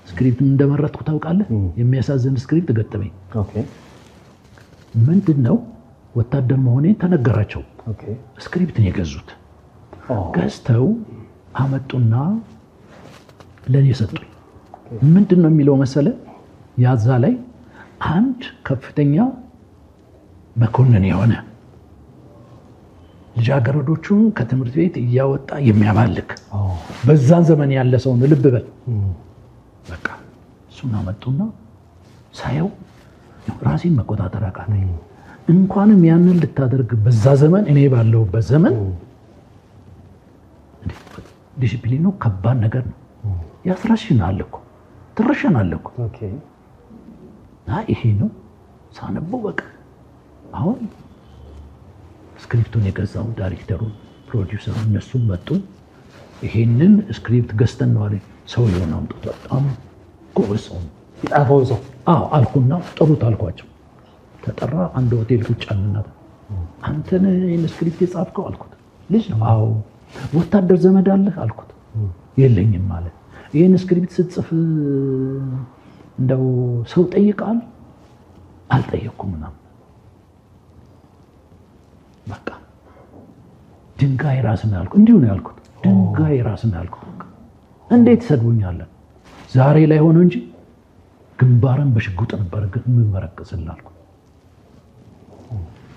ስክሪፕት እንደመረጥኩ ታውቃለህ የሚያሳዝን ስክሪፕት ገጠመኝ ኦኬ ምንድነው ወታደር መሆኔን ተነገራቸው ስክሪፕትን የገዙት ገዝተው አመጡና ለኔ ሰጡኝ ምንድነው የሚለው መሰለ ያዛ ላይ አንድ ከፍተኛ መኮንን የሆነ ልጃገረዶቹን ከትምህርት ቤት እያወጣ የሚያባልክ በዛን ዘመን ያለ ሰው ነው ልብ በል በቃ እሱን አመጡና ሳየው ራሴን መቆጣጠር አቃተኝ እንኳንም ያንን ልታደርግ በዛ ዘመን እኔ ባለውበት ዘመን ዲሲፕሊኑ ከባድ ነገር ነው ያስረሽናል እኮ ትረሽናል እኮ ኦኬ ይሄ ነው ሳነበው በቃ አሁን ስክሪፕቱን የገዛው ዳይሬክተሩ ፕሮዲውሰሩ እነሱም መጡ ይሄንን ስክሪፕት ገዝተን ነው አለኝ ሰውየውን አምጡት በጣም ጎበዝ ሰው ይጣፈው ሰው አልኩና ጥሩት አልኳቸው ተጠራ አንድ ሆቴል ቁጭ አለና አንተ ነህ ይሄን ስክሪፕት የጻፍከው አልኩት ልጅ ነው አዎ ወታደር ዘመድ አለህ አልኩት የለኝም ማለት ይሄን ስክሪፕት ስትጽፍ እንደው ሰው ጠይቃል አልጠየቅኩም ምናምን በቃ ድንጋይ ራስን ያልኩት እንዲሁ ነው ያልኩት ድንጋይ ራስን ያልኩት እንዴት ሰድቡኛል ዛሬ ላይ ሆኖ እንጂ ግንባርን በሽጉጥ ነበር የምመረቅስልህ አልኩት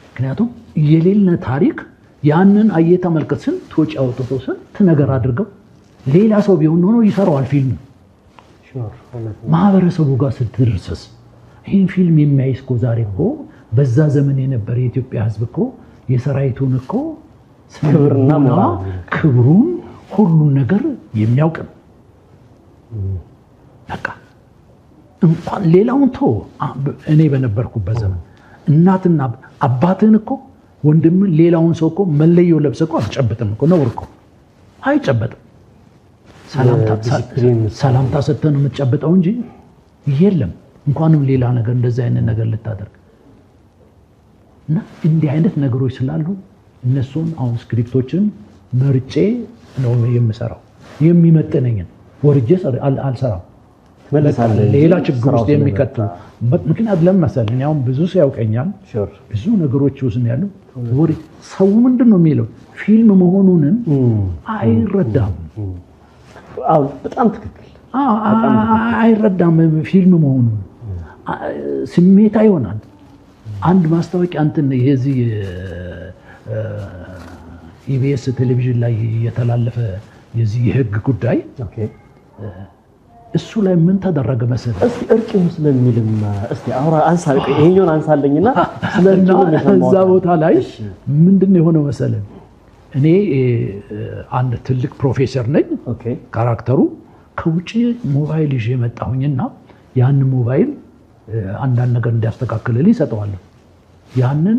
ምክንያቱም የሌለ ታሪክ ያንን አየህ ተመልከት ስንት ወጪ አውጥቶ ስንት ነገር አድርገው ሌላ ሰው ቢሆን ሆኖ ይሰራዋል ፊልም ማህበረሰቡ ጋር ስትደርሰስ ይህን ፊልም የሚያይስ እኮ ዛሬ እኮ በዛ ዘመን የነበረ የኢትዮጵያ ህዝብ እኮ የሰራዊቱን እኮ ክብሩን ሁሉን ነገር የሚያውቅ ነው በቃ እንኳን ሌላውን ተው እኔ በነበርኩበት ዘመን እናትና አባትህን እኮ ወንድምን ሌላውን ሰው እኮ መለየው ለብሰህ እኮ አትጨብጥም እኮ ነው እኮ አይጨበጥም ሰላምታ ሰጥተህ ነው የምትጨብጠው እንጂ የለም እንኳንም ሌላ ነገር እንደዚህ አይነት ነገር ልታደርግ እና እንዲህ አይነት ነገሮች ስላሉ እነሱን አሁን ስክሪፕቶችን መርጬ ነው የምሰራው። የሚመጥነኝን ወርጄ አልሰራም። ሌላ ችግር ውስጥ የሚከቱ ምክንያት ለምን መሰለኝ አሁን ብዙ ሰው ያውቀኛል ብዙ ነገሮች ውስጥ ያሉ ሰው ምንድን ነው የሚለው ፊልም መሆኑንም አይረዳም። በጣም ትክክል አይረዳም ፊልም መሆኑን ስሜታ ይሆናል። አንድ ማስታወቂያ እንትን የዚህ ኢቢኤስ ቴሌቪዥን ላይ የተላለፈ የዚህ የህግ ጉዳይ እሱ ላይ ምን ተደረገ መሰለህ? እስቲ እርቂው ስለሚልም እስቲ አውራ አንሳ ይሄኛውን አንሳለኝና እዛ ቦታ ላይ ምንድነው የሆነው መሰለህ? እኔ አንድ ትልቅ ፕሮፌሰር ነኝ። ካራክተሩ ከውጪ ሞባይል ይዤ መጣሁኝና ያን ሞባይል አንዳንድ ነገር እንዲያስተካክልልኝ ሰጠዋለሁ። ያንን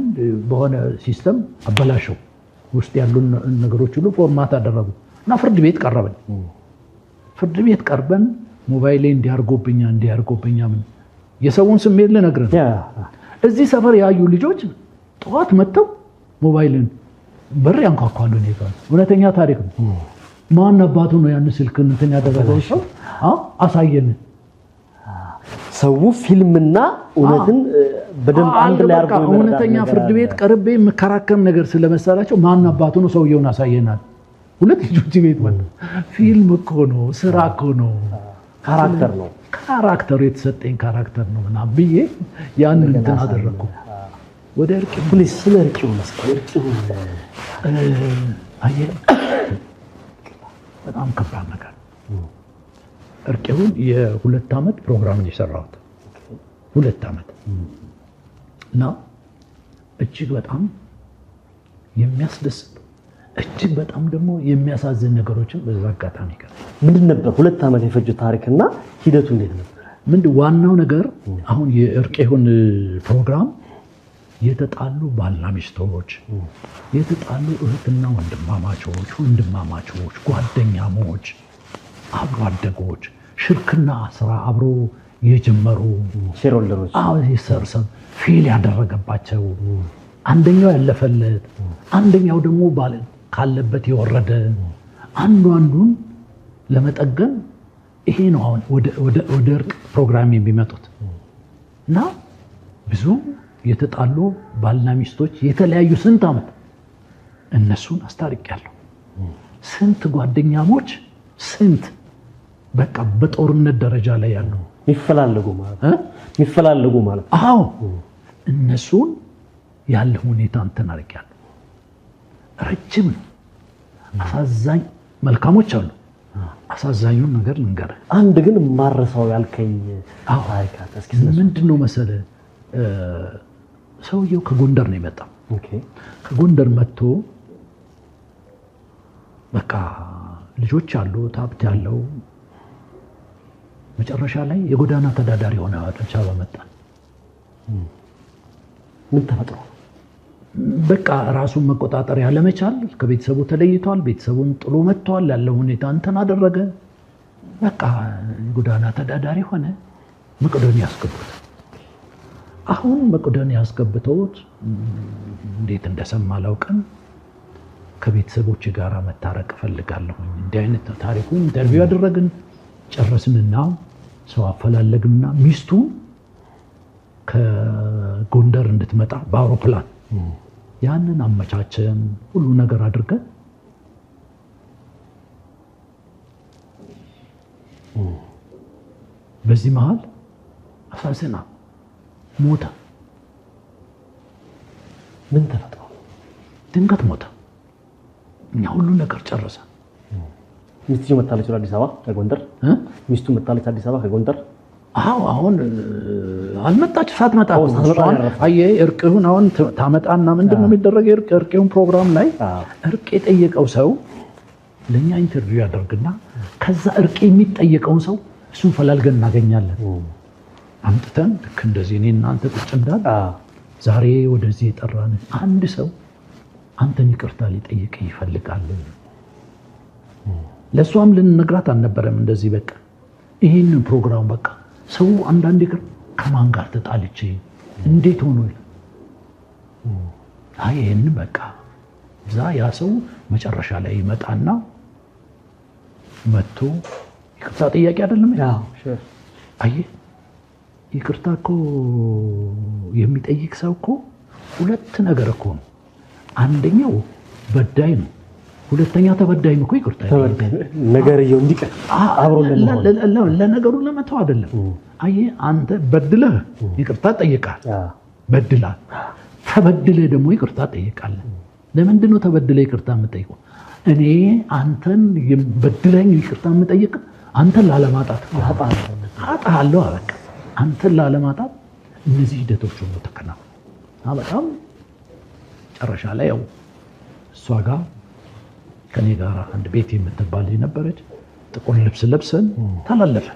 በሆነ ሲስተም አበላሸው። ውስጥ ያሉ ነገሮች ሁሉ ፎርማት አደረጉ እና ፍርድ ቤት ቀረበን። ፍርድ ቤት ቀርበን ሞባይሌ እንዲያርጎብኛ ምን የሰውን ስሜት ልነግርህ ነው። እዚህ ሰፈር ያዩ ልጆች ጠዋት መጥተው ሞባይልን በር ያንኳኳሉ። እኔ ጋር እውነተኛ ታሪክ ነው። ማን አባቱ ነው ያን ስልክ እንትን ያደረገው ሰው አሳየን። ሰው ፊልምና እውነትን በደንብ አንድ ላይ አርጎ እውነተኛ ፍርድ ቤት ቀርቤ መከራከም ነገር ስለመሰላቸው ማን አባቱ ነው ሰውየውን አሳየናል። ሁለት ልጆች ቤት ማለት ፊልም እኮ ነው፣ ስራ እኮ ነው፣ ካራክተሩ የተሰጠኝ ካራክተር ነው እና ብዬ ያንን እንትን አደረኩ። ወደ እርቅ ፕሊስ ስለ እርቂው መስቀል አየህ በጣም ከባድ ነገር እርቄውን የ2 ዓመት ፕሮግራም ነው የሰራሁት። 2 ዓመት እና እጅግ በጣም የሚያስደስት እጅግ በጣም ደግሞ የሚያሳዝን ነገሮችን በዛ አጋጣሚ ቀር ምንድን ነበር 2 ዓመት የፈጀው ታሪክና ሂደቱ እንዴት ነበር? ዋናው ነገር አሁን የእርቄውን ፕሮግራም የተጣሉ ባልና ሚስቶች፣ የተጣሉ እህትና ወንድማማቾች፣ ጓደኛሞች፣ አብሮ አደጎች፣ ሽርክና ስራ አብሮ የጀመሩ ሼርሆልደሮች ይሰርሰብ ፊል ያደረገባቸው አንደኛው ያለፈለት አንደኛው ደግሞ ካለበት የወረደ አንዱን ለመጠገን ይሄ ነው አሁን ወደ እርቅ ፕሮግራም የሚመጡት እና ብዙ የተጣሉ ባልና ሚስቶች የተለያዩ ስንት ዓመት እነሱን አስታርቂያለሁ። ስንት ጓደኛሞች ስንት በቃ በጦርነት ደረጃ ላይ ያሉ ይፈላለጉ ማለት አዎ እነሱን ያለ ሁኔታ እንትን አድርጊያለሁ። ረጅም ነው። አሳዛኝ መልካሞች አሉ። አሳዛኙን ነገር ልንገርህ። አንድ ግን ማረሳው ያልከኝ ታሪካት እስኪ ምንድነው መሰለህ? ሰውየው ከጎንደር ነው የመጣው። ከጎንደር መጥቶ በቃ ልጆች አሉት፣ ሀብት ያለው መጨረሻ ላይ የጎዳና ተዳዳሪ ሆነ። አዲስ አበባ መጣ። ምን ተፈጥሮ? በቃ ራሱን መቆጣጠር ያለመቻል፣ ከቤተሰቡ ተለይቷል። ቤተሰቡን ጥሎ መጥቷል። ያለው ሁኔታ እንትን አደረገ። በቃ የጎዳና ተዳዳሪ ሆነ። መቄዶንያ ያስገቡት። አሁን መቄዶንያ ያስገብተውት እንዴት እንደሰማ አላውቅም። ከቤተሰቦች ጋር መታረቅ ፈልጋለሁ እንዲህ አይነት ታሪኩ ኢንተርቪው ያደረግን ጨረስንና ሰው አፈላለግና ሚስቱ ከጎንደር እንድትመጣ በአውሮፕላን ያንን አመቻቸን። ሁሉ ነገር አድርገን በዚህ መሃል አሳዝና ሞተ። ምን ተፈጥሮ? ድንገት ሞተ። እኛ ሁሉ ነገር ጨረሰ። ሚስቱ መጣለች ወደ አዲስ አበባ ከጎንደር። ሚስቱ መጣለች አዲስ አበባ ከጎንደር። አዎ አሁን አልመጣች። ሳትመጣ አየህ እርቅሁን አሁን ታመጣና ምንድነው የሚደረገው? እርቅሁን ፕሮግራም ላይ እርቅ የጠየቀው ሰው ለኛ ኢንተርቪው ያደርግና ከዛ እርቅ የሚጠየቀው ሰው እሱን ፈላልገን እናገኛለን። አምጥተን ልክ እንደዚህ እኔ እናንተ ቁጭ እንዳል ዛሬ ወደዚህ የጠራን አንድ ሰው አንተን ይቅርታ ሊጠይቅ ይፈልጋል። ለሷም ልንነግራት አልነበረም እንደዚህ በቃ ይሄንን ፕሮግራም በቃ ሰው አንዳንዴ ከማን ጋር ተጣልቼ እንዴት ሆኖ ይሄን በቃ ያ ሰው መጨረሻ ላይ ይመጣና መጥቶ ይቅርታ ጥያቄ አይደለም ይቅርታ እኮ የሚጠይቅ ሰው እኮ ሁለት ነገር እኮ ነው። አንደኛው በዳይ ነው፣ ሁለተኛ ተበዳይ ነው እኮ ይቅርታ ነገርየው እንዲቀር አብሮ ለነገሩ ለመተው አይደለም። አንተ በድለህ ይቅርታ ጠይቃል፣ በድላል። ተበድለህ ደግሞ ይቅርታ ጠይቃለህ። ለምንድን ነው ተበድለህ ይቅርታ የምጠይቀው? እኔ አንተን በድለኝ ይቅርታ የምጠይቅ አንተን ላለማጣት አጣለሁ አበቃ አንተን ላለማጣት እነዚህ ሂደቶች ሁሉ ተከናወኑ። በጣም ጨረሻ ላይ ያው እሷ ጋር ከኔ ጋር አንድ ቤት የምትባል ነበረች። ጥቁር ልብስ ለብሰን ተላለፈ።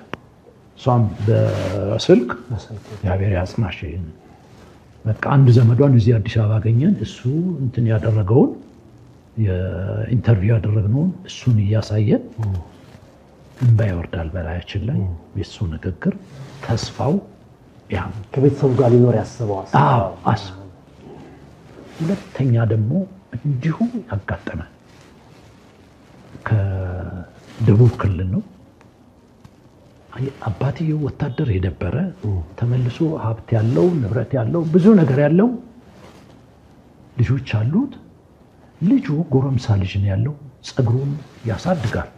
እሷም በስልክ እግዚአብሔር ያጽናሽ በቃ አንድ ዘመዷን እዚህ አዲስ አበባ አገኘን። እሱ እንትን ያደረገውን የኢንተርቪው ያደረግነውን እሱን እያሳየን እንባ ይወርዳል በላያችን ላይ የሱ ንግግር ተስፋው ያ ከቤተሰቡ ጋር ሊኖር ያስበው ሁለተኛ ደግሞ እንዲሁ ያጋጠመ ከደቡብ ክልል ነው። አባትየው ወታደር የነበረ ተመልሶ ሀብት ያለው ንብረት ያለው ብዙ ነገር ያለው ልጆች አሉት። ልጁ ጎረምሳ ልጅ ነው ያለው። ፀጉሩን ያሳድጋል።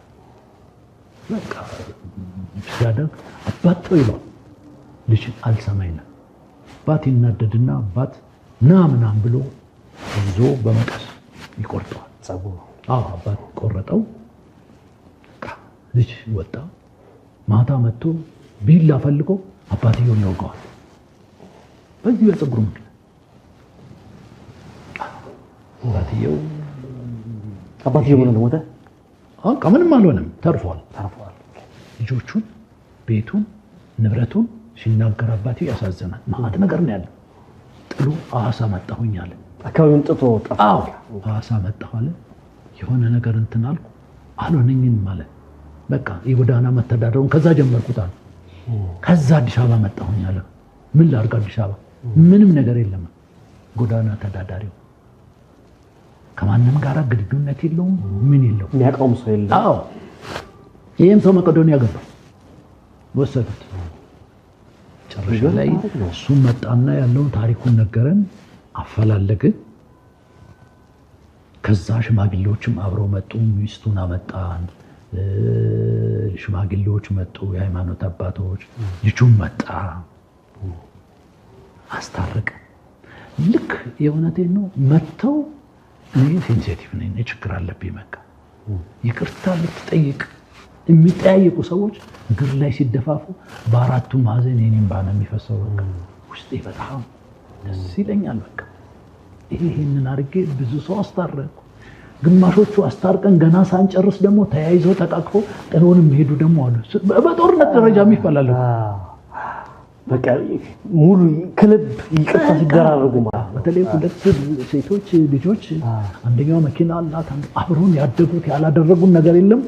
በቃ ሲያደግ አባት ይሏል። ልጅ አልሰማኝ ነው። አባት ይናደድና አባት ምናምን ብሎ ይዞ በመቀስ ይቆርጠዋል ፀጉሩ። አባት ቆረጠው። ልጅ ወጣ። ማታ መጥቶ ቢላ ፈልጎ አባትየውን ይወጋዋል። በዚህ በፀጉሩ ምክንያት አባትየው ምን ሞተ? ምንም አልሆነም፣ ተርፏል። ልጆቹን፣ ቤቱን፣ ንብረቱን ሲናገር አባትየው ያሳዝናል። ማለት ነገር ነው ያለው። ጥሎ ሐዋሳ መጣሁኝ አለ። አካባቢውን ጥቶ ጠፋ። ሐዋሳ መጣሁ አለ። የሆነ ነገር እንትን አልኩ አልሆነኝም ማለት በቃ የጎዳና መተዳደሩን ከዛ ጀመርኩት አለ። ከዛ አዲስ አበባ መጣሁኝ አለ። ምን ላድርግ አዲስ አበባ ምንም ነገር የለም። ጎዳና ተዳዳሪው ከማንም ጋር ግንኙነት የለውም፣ ምን የለውም፣ የሚያውቀውም ሰው የለም። ይሄም ሰው መቄዶንያ ገባ፣ ወሰዱት። ጨረሻ ላይ እሱ መጣና ያለውን ታሪኩን ነገረን፣ አፈላለግን። ከዛ ሽማግሌዎችም አብረው መጡ። ሚስቱን አመጣን፣ ሽማግሌዎች መጡ፣ የሃይማኖት አባቶች። ልጁም መጣ፣ አስታረቀ። ልክ የእውነቴን ነው መተው እኔ ሴንሲቲቭ ነኝ፣ ችግር አለብኝ። በቃ ይቅርታ ልትጠይቅ የሚጠያየቁ ሰዎች እግር ላይ ሲደፋፉ በአራቱ ማዕዘን የኔን ባነ የሚፈሰው በቃ ውስጤ በጣም ደስ ይለኛል። በቃ ይሄንን አድርጌ ብዙ ሰው አስታረቁ። ግማሾቹ አስታርቀን ገና ሳንጨርስ ደግሞ ተያይዘው ተቃቅፈው ጥሎን የሚሄዱ ደግሞ አሉ። በጦርነት ደረጃ የሚፈላለጉ በቃ ሙሉ ክለብ ይቅርታ ሲደራረጉ ማለት በተለይ ሁለት ሴቶች ልጆች አንደኛው መኪና አላት፣ አብረውን ያደጉት ያላደረጉን ነገር የለም።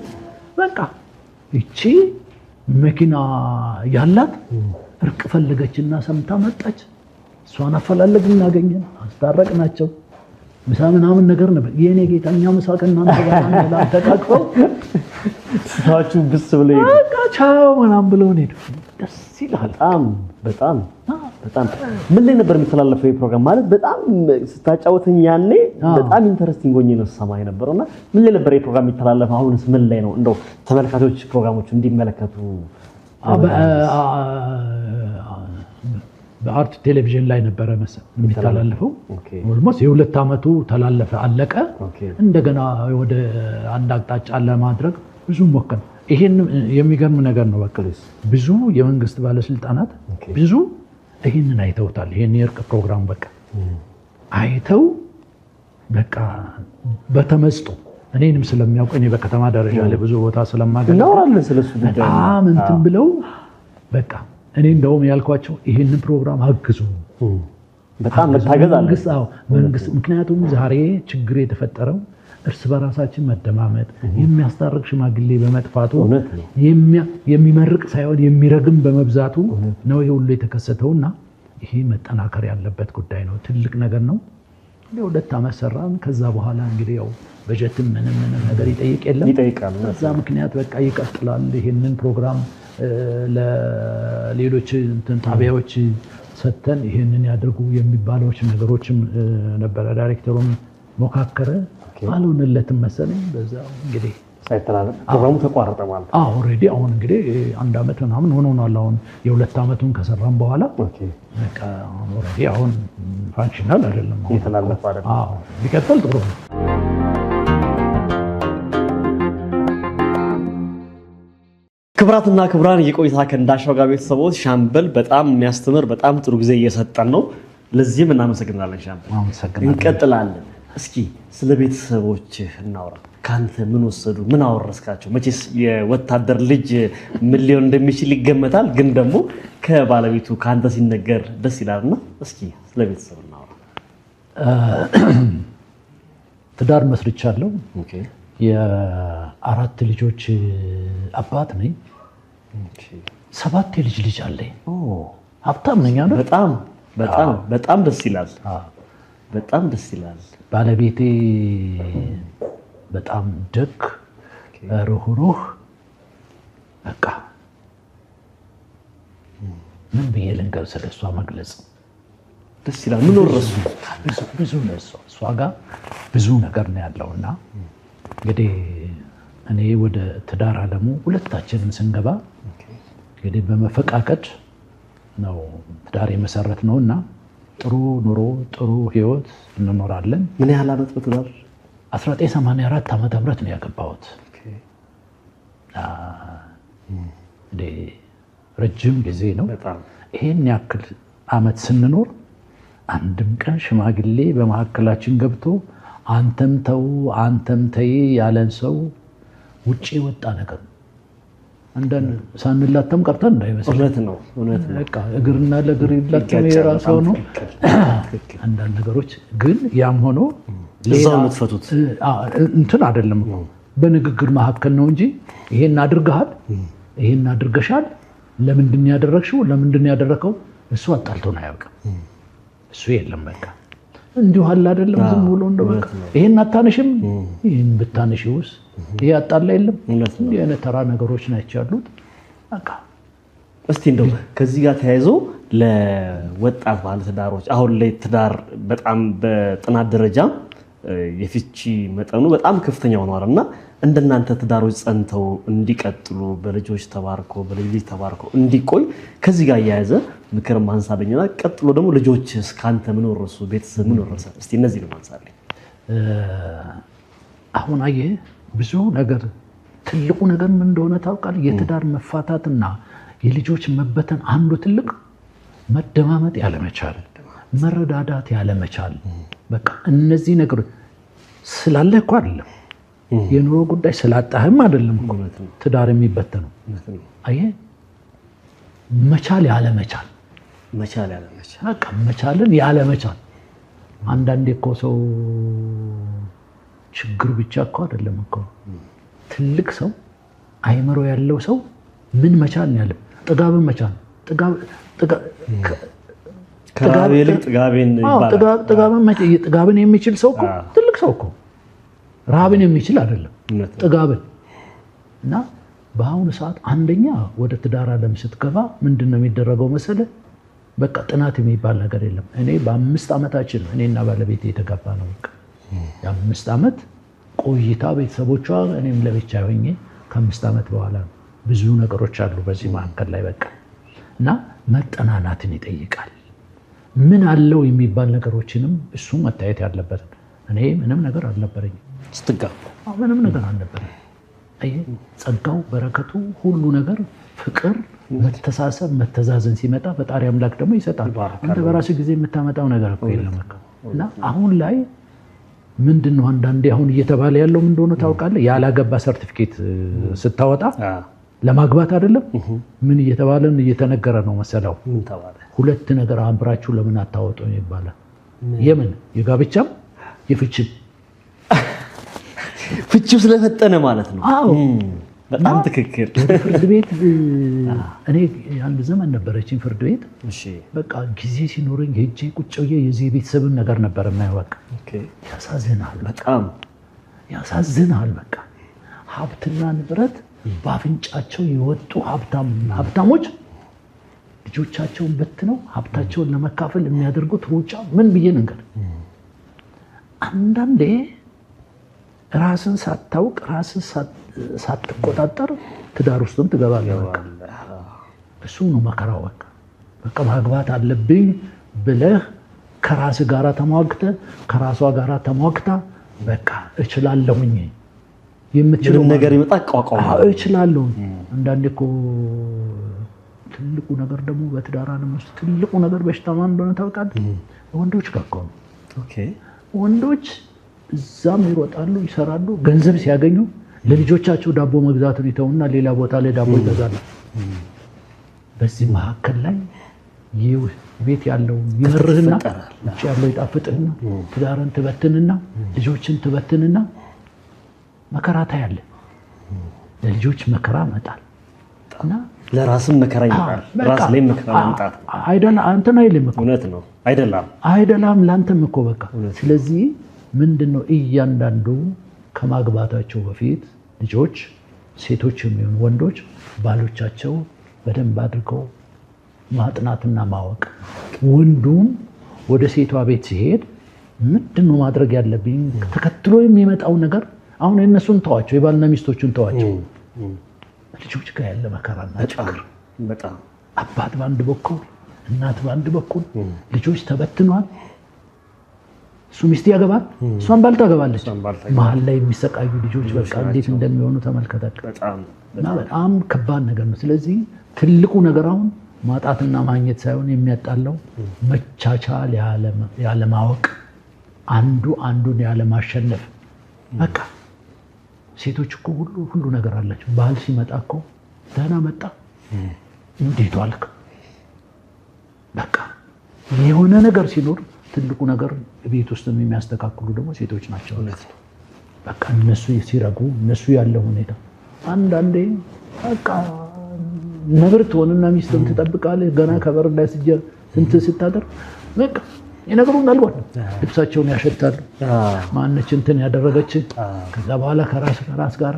በቃ እቺ መኪና ያላት እርቅ ፈለገችና ሰምታ መጣች። እሷን አፈላለግን፣ እናገኘን፣ አስታረቅናቸው። ምሳ ምናምን ነገር ነበር። የኔ ጌታኛ ምሳ ከእናንተ ጋር አንላ ተቃቅፈው ሰዎቹ ብስ ብለው በቃ ቻው ምናምን ብለው ሄዱ። ደስ ይላል። በጣም ምን ላይ ነበር የሚተላለፈው የፕሮግራም? ማለት በጣም ስታጫወተኝ ያኔ በጣም ኢንተረስቲንግ ሆኜ ነው ሰማይ ነበርና ምን ላይ ነበር የፕሮግራም የሚተላለፈው? አሁንስ ምን ላይ ነው? እንደው ተመልካቾች ፕሮግራሞቹ እንዲመለከቱ በአርት ቴሌቪዥን ላይ ነበረ መሰለኝ የሚተላለፈው። ኦልሞስት የሁለት ዓመቱ ተላለፈ፣ አለቀ። እንደገና ወደ አንድ አቅጣጫ ለማድረግ ብዙ ሞከረ። ይሄን የሚገርም ነገር ነው። በቃ ብዙ የመንግስት ባለስልጣናት ብዙ ይሄንን አይተውታል። ይሄን የእርቅ ፕሮግራም በቃ አይተው በቃ በተመስጦ እኔንም ስለሚያውቁ እኔ በከተማ ደረጃ ላይ ብዙ ቦታ ስለማገኝ እናወራለን ስለሱ በጣም እንትን ብለው በቃ እኔ እንደውም ያልኳቸው ይሄንን ፕሮግራም አግዙ፣ በጣም መታገዝ አለ መንግስት። ምክንያቱም ዛሬ ችግር የተፈጠረው እርስ በራሳችን መደማመጥ የሚያስታርቅ ሽማግሌ በመጥፋቱ የሚመርቅ ሳይሆን የሚረግም በመብዛቱ ነው ይሄ ሁሉ የተከሰተውና ይሄ መጠናከር ያለበት ጉዳይ ነው። ትልቅ ነገር ነው። ለሁለት ዓመት ሰራን። ከዛ በኋላ እንግዲህ ያው በጀትም ምንም ነገር ይጠይቅ የለም በዛ ምክንያት በቃ ይቀጥላል። ይሄንን ፕሮግራም ለሌሎች ጣቢያዎች ሰተን ይሄንን ያድርጉ የሚባሉት ነገሮችም ነበረ። ዳይሬክተሩም ሞካከረ አልሆነለትም መሰለኝ። በዛ እንግዲህ ሳይተላለፍ ፕሮግራሙ ተቋረጠ ማለት ነው። ኦልሬዲ አሁን እንግዲህ 1 ዓመት ምናምን ሆኖናል። አሁን የ2 ዓመቱን ከሰራን በኋላ በቃ ኦልሬዲ አሁን ፋንክሽናል አይደለም። እየተላለፈ አይደለም። ቢቀጥል ጥሩ ነው። ክብራትና ክብራን የቆይታ ከእንዳሻው ጋር ቤተሰቦች ሻምበል በጣም የሚያስተምር በጣም ጥሩ ጊዜ እየሰጠን ነው። ለዚህም እናመሰግናለን ሻምበል። እንቀጥላለን። እስኪ ስለ ቤተሰቦች እናውራ። ካንተ ምን ወሰዱ? ምን አወረስካቸው? መቼስ የወታደር ልጅ ምን ሊሆን እንደሚችል ይገመታል። ግን ደግሞ ከባለቤቱ ካንተ ሲነገር ደስ ይላልና እስኪ ስለ ቤተሰብ እናውራ። ትዳር መስርቻለሁ። የ4 ልጆች አባት ነኝ። 7 የልጅ ልጅ አለኝ። ሀብታም ነኝ አይደል? በጣም ደስ ይላል። በጣም ደስ ይላል። ባለቤቴ በጣም ደግ ሩህሩህ በቃ ምን ብዬ ልንገር ስለሷ መግለጽ ደስ ይላል። ምን ወረሱ? ብዙ ነው እሷ ጋር ብዙ ነገር ነው ያለውና እንግዲህ እኔ ወደ ትዳር ዓለሙ ሁለታችንም ስንገባ እንግዲህ በመፈቃቀድ ነው ትዳር የመሰረት ነውና ጥሩ ኑሮ ጥሩ ህይወት እንኖራለን። ምን ያህል ዓመት በትዳር? 1984 ዓመተ ምህረት ነው ያገባሁት። ረጅም ጊዜ ነው። ይሄን ያክል ዓመት ስንኖር አንድም ቀን ሽማግሌ በመካከላችን ገብቶ አንተም ተው አንተም ተይ ያለን ሰው ውጪ ወጣ ነገር ነው። አንዳንድ ሳንላተም ቀርተን እንዳይመስል እውነት ነው። በቃ እግርና ለእግር ይላተም የራስዎ ነው። አንዳንድ ነገሮች ግን ያም ሆኖ ለዛው የምትፈቱት እንትን አይደለም እኮ በንግግር መካከል ነው እንጂ ይሄን አድርገሃል ይሄን አድርገሻል ለምንድን ያደረግሽው ለምንድን ያደረከው እሱ አጣልቶን አያውቅም። እሱ የለም በቃ እንዲሁ አለ አይደለም ዝም ብሎ እንደው በቃ ይሄን አታነሽም ይሄን ብታነሽውስ ይሄ አጣላ የለም። እንዲህ አይነት ተራ ነገሮች ናቸው ያሉት። በቃ እስቲ እንደው ከዚህ ጋር ተያይዞ ለወጣት ባለትዳሮች አሁን ላይ ትዳር በጣም በጥናት ደረጃ የፍቺ መጠኑ በጣም ከፍተኛ ሆኗልና እንደናንተ ትዳሮች ጸንተው እንዲቀጥሉ በልጆች ተባርኮ በልጅ ተባርኮ እንዲቆይ ከዚህ ጋር ያያዘ ምክር ማንሳለኝና ቀጥሎ ደግሞ ልጆች እስካንተ ምን ወረሱ? ቤተሰብ ምን ወረሰ? እስቲ እነዚህ ነው ማንሳለኝ። አሁን አየህ ብዙ ነገር ትልቁ ነገር ምን እንደሆነ ታውቃለህ? የትዳር መፋታትና የልጆች መበተን አንዱ ትልቅ መደማመጥ ያለመቻል፣ መረዳዳት ያለመቻል። በቃ እነዚህ ነገሮች ስላለ እኮ አይደለም የኑሮ ጉዳይ ስላጣህም አይደለም እኮ ትዳር የሚበተነው። አየህ መቻል ያለመቻል በቃ መቻልን ያለመቻል። አንዳንዴ እኮ ሰው ችግር ብቻ እኮ አይደለም እኮ ትልቅ ሰው አይምሮ ያለው ሰው ምን መቻል ነው ያለው? ጥጋብን መቻል ጥጋብን የሚችል ሰው እኮ ትልቅ ሰው እኮ ረሃብን የሚችል አይደለም ጥጋብን። እና በአሁኑ ሰዓት አንደኛ ወደ ትዳር ዓለም ስትገባ ምንድነው የሚደረገው መሰለህ? በቃ ጥናት የሚባል ነገር የለም። እኔ በ5 ዓመታችን እኔና ባለቤቴ የተጋባ ነው። በቃ የ5 ዓመት ቆይታ ቤተሰቦቿ እኔም ለብቻ ሆኜ ከ5 ዓመት በኋላ ብዙ ነገሮች አሉ በዚህ መካከል ላይ በቃ እና መጠናናትን ይጠይቃል። ምን አለው የሚባል ነገሮችንም እሱ መታየት ያለበት። እኔ ምንም ነገር አልነበረኝም ስትጋባ ምንም ነገር አልነበረኝ። አየህ ጸጋው በረከቱ ሁሉ ነገር ፍቅር መተሳሰብ መተዛዘን ሲመጣ ፈጣሪ አምላክ ደግሞ ይሰጣል። አንተ በራስህ ጊዜ የምታመጣው ነገር እኮ የለም። እና አሁን ላይ ምንድነው አንዳንዴ አሁን እየተባለ ያለው ምን እንደሆነ ታውቃለህ? ያላገባ ሰርቲፊኬት ስታወጣ ለማግባት አይደለም ምን እየተባለን እየተነገረ ነው መሰለው? ምን ተባለ? 2 ነገር አብራችሁ ለምን አታወጡ ይባላል። የምን የጋብቻም የፍቺም ፍቺው ስለፈጠነ ማለት ነው። አዎ በጣም ትክክል። ፍርድ ቤት እኔ አንድ ዘመን ነበረችኝ ፍርድ ቤት። እሺ በቃ ጊዜ ሲኖረኝ ሄጄ ቁጭ ብዬ የዚህ ቤተሰብን ነገር ነበር የማየው። በቃ ያሳዝናል፣ በጣም ያሳዝናል። በቃ ሀብትና ንብረት በአፍንጫቸው የወጡ ሀብታሞች ልጆቻቸውን በትነው ሀብታቸውን ለመካፈል የሚያደርጉት ሩጫ ምን ብዬ ነገር። አንዳንዴ ራስን ሳታውቅ ራስን ሳትቆጣጠር ትዳር ውስጥም ትገባለህ። በቃ እሱ ነው መከራው። በቃ ማግባት አለብኝ ብለህ ከራስ ጋራ ተሟግተህ ከራሷ ጋራ ተሟግታ በቃ እችላለሁኝ የምትችለው ነገር ይመጣ ቋቋም እችላለሁ። አንዳንዴ እኮ ትልቁ ነገር ደግሞ በትዳር ዓለም ውስጥ ትልቁ ነገር በሽታ ማን እንደሆነ ታውቃለህ? ወንዶች ጋር እኮ ነው። ኦኬ ወንዶች እዛም ይሮጣሉ፣ ይሰራሉ፣ ገንዘብ ሲያገኙ ለልጆቻቸው ዳቦ መግዛትን ይተውና ሌላ ቦታ ላይ ዳቦ ይገዛሉ። በዚህ መካከል ላይ ቤት ያለው ይመርህና ውጭ ያለው ይጣፍጥህና ትዳርን ትበትንና ልጆችን ትበትንና መከራ ታያለህ። ለልጆች መከራ መጣል እና ለራስም መከራ ይመጣል። ራስ ላይ መከራ ይመጣል። አይደለም አንተን አይልም እኮ እውነት ነው። አይደለም ላንተም እኮ በቃ። ስለዚህ ምንድነው እያንዳንዱ ከማግባታቸው በፊት ልጆች ሴቶች የሚሆኑ ወንዶች ባሎቻቸው በደንብ አድርገው ማጥናትና ማወቅ። ወንዱም ወደ ሴቷ ቤት ሲሄድ ምንድነው ማድረግ ያለብኝ? ተከትሎ የሚመጣው ነገር አሁን የእነሱን ተዋቸው፣ የባልና ሚስቶቹን ተዋቸው። ልጆች ጋር ያለ መከራና ችግር በጣም አባት በአንድ በኩል እናት በአንድ በኩል ልጆች ተበትኗል። እሱ ሚስት ያገባል፣ እሷን ባል ታገባለች። መሀል ላይ የሚሰቃዩ ልጆች በቃ እንዴት እንደሚሆኑ ተመልከተክ። በጣም ከባድ ነገር ነው። ስለዚህ ትልቁ ነገር አሁን ማጣትና ማግኘት ሳይሆን የሚያጣላው መቻቻል፣ ያለማወቅ፣ አንዱ አንዱን ያለማሸነፍ። በቃ ሴቶች እኮ ሁሉ ነገር አላቸው። ባህል ሲመጣ እኮ ደህና መጣ እንዴት ዋልክ፣ በቃ የሆነ ነገር ሲኖር ትልቁ ነገር ቤት ውስጥ የሚያስተካክሉ ደግሞ ሴቶች ናቸው። በቃ እነሱ ሲረጉ እነሱ ያለው ሁኔታ አንዳንዴ በቃ ነብር ትሆንና ሚስትም ትጠብቃለህ። ገና ከበር ላይ ስንት ስታደር በቃ የነገሩን አልጓል ልብሳቸውን ያሸታሉ። ማነች እንትን ያደረገች። ከዛ በኋላ ከራስ ጋር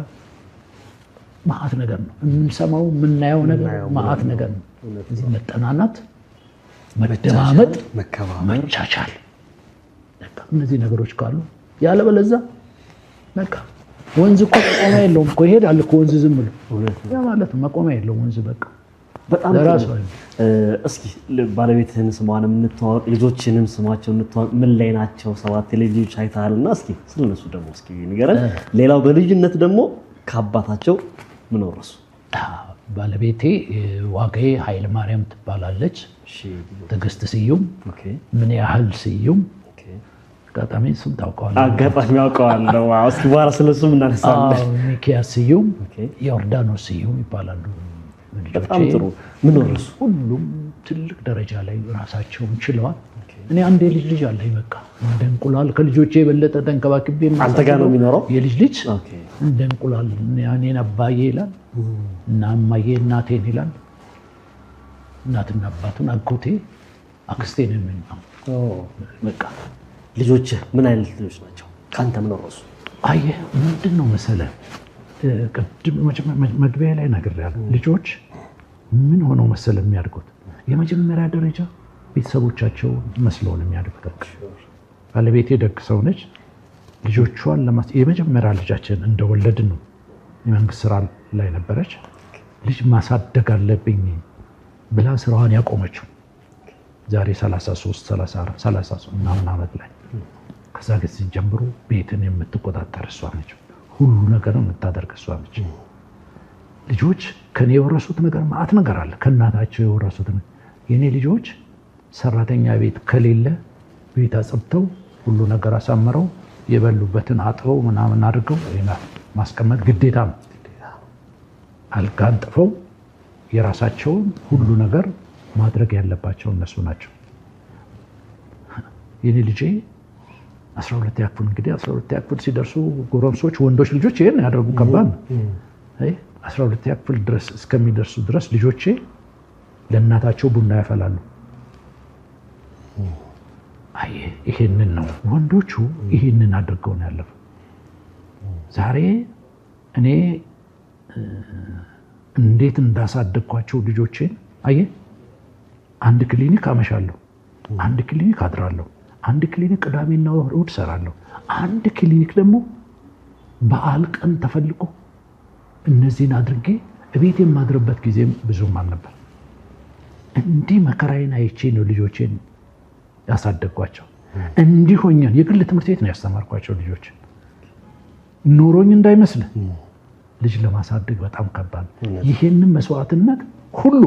ማአት ነገር ነው የምንሰማው የምናየው ነገር ማአት ነገር ነው። እዚህ መጠናናት፣ መደማመጥ፣ መቻቻል በቃ እነዚህ ነገሮች ካሉ ያለበለዚያ በቃ ወንዝ እኮ መቆሚያ የለውም እኮ ይሄዳል እኮ ወንዝ ዝም ብሎ ያ ማለት መቆሚያ የለውም ወንዝ በቃ በጣም እስኪ ባለቤትህን ስሟን የምትተዋወቅ ልጆችንም ስማቸው የምትተዋወቅ ምን ላይ ናቸው? 7 ልጆች አይተሃልና እስኪ ስለነሱ ደግሞ እስኪ ንገረን። ሌላው በልጅነት ደግሞ ከአባታቸው ምን ወረሱ? ባለቤቴ ዋጋዬ ኃይለ ማርያም ትባላለች። ትዕግስት ስዩም፣ ምን ያህል ስዩም አጋጣሚ እሱን ታውቀዋለህ? አጋጣሚ አውቀዋለሁ። እስኪ በኋላ ስለሱም እናነሳለን። ሚኪያስ ስዩም፣ ዮርዳኖስ ስዩም ይባላሉ። በጣም ጥሩ። ምን ወረሱ? ሁሉም ትልቅ ደረጃ ላይ ራሳቸውን ችለዋል። እኔ አንድ የልጅ ልጅ አለኝ። በቃ እንደ እንቁላል ከልጆቼ የበለጠ ተንከባክቤ አንተ ጋር ነው የሚኖረው። የልጅ ልጅ እንደ እንቁላል እኔን አባዬ ይላል እና እማዬ እናቴን ይላል። እናትና አባቱን አጎቴ አክስቴን የሚለው በቃ ልጆች ምን አይነት ልጆች ናቸው? ካንተ ምን ወረሱ? አየህ ምንድን ነው መሰለህ ቅድም መግቢያ ላይ ነግሬያለሁ። ልጆች ምን ሆነው መሰለህ የሚያድጉት? የመጀመሪያ ደረጃ ቤተሰቦቻቸው መስለው ነው የሚያድጉት። ባለቤቴ ደግ ሰው ነች። ልጆቿን የመጀመሪያ ልጃችን እንደወለድን ነው የመንግስት ስራ ላይ ነበረች። ልጅ ማሳደግ አለብኝ ብላ ስራዋን ያቆመችው ዛሬ 33 ምናምን ዓመት ላይ። ከዛ ጊዜ ጀምሮ ቤትን የምትቆጣጠር እሷ ነች። ሁሉ ነገር የምታደርግ እሷ ነች። ልጆች ከኔ የወረሱት ነገር ማአት ነገር አለ። ከእናታቸው የወረሱት የኔ ልጆች ሰራተኛ ቤት ከሌለ ቤት አጽድተው ሁሉ ነገር አሳምረው የበሉበትን አጥበው ምናምን አድርገው ማስቀመጥ ግዴታ ነው። አልጋ አንጥፈው የራሳቸውን ሁሉ ነገር ማድረግ ያለባቸው እነሱ ናቸው። የኔ ልጄ 12 ያክፍል እንግዲህ 12 ያክፍል ሲደርሱ ጎረምሶች ወንዶች ልጆች ይሄን ያደርጉ ከባድ አይ 12 ያክፍል ድረስ እስከሚደርሱ ድረስ ልጆቼ ለእናታቸው ቡና ያፈላሉ። አይ ይሄንን ነው ወንዶቹ ይሄንን አድርገው ነው ያለፈው። ዛሬ እኔ እንዴት እንዳሳደግኳቸው ልጆቼን አይ አንድ ክሊኒክ አመሻለሁ፣ አንድ ክሊኒክ አድራለሁ፣ አንድ ክሊኒክ ቅዳሜና እሑድ እሰራለሁ፣ አንድ ክሊኒክ ደግሞ በዓል ቀን ተፈልጎ እነዚህን አድርጌ እቤት የማድርበት ጊዜም ብዙም አልነበር። እንዲህ መከራዬን አይቼ ነው ልጆቼን ያሳደግኳቸው። እንዲህ ሆኛል። የግል ትምህርት ቤት ነው ያስተማርኳቸው ልጆች ኖሮኝ እንዳይመስል። ልጅ ለማሳደግ በጣም ከባድ። ይሄንን መስዋዕትነት ሁሉ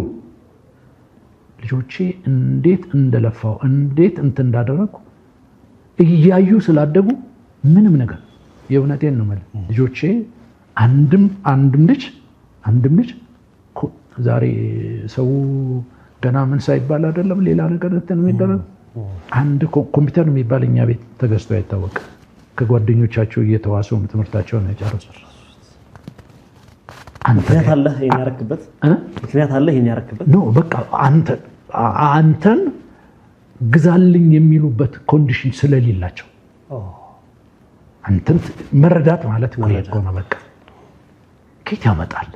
ልጆቼ እንዴት እንደለፋው እንዴት እንዳደረኩ እያዩ ስላደጉ ምንም ነገር የእውነቴን ነው ማለት ልጆቼ አንድም ልጅ ዛሬ ሰው ገና ምን ሳይባል አይደለም ሌላ ነገር እንትን የሚደረግ አንድ ኮምፒውተር የሚባል እኛ ቤት ተገዝቶ አይታወቅም። ከጓደኞቻቸው እየተዋሱ ትምህርታቸውን ያጨረሱት። ምክንያት አለ ይሄን ያረክበት ነው። በቃ አንተን ግዛልኝ የሚሉበት ኮንዲሽን ስለሌላቸው አንተን መረዳት ማለት እኮ ነው። በቃ ከየት ያመጣል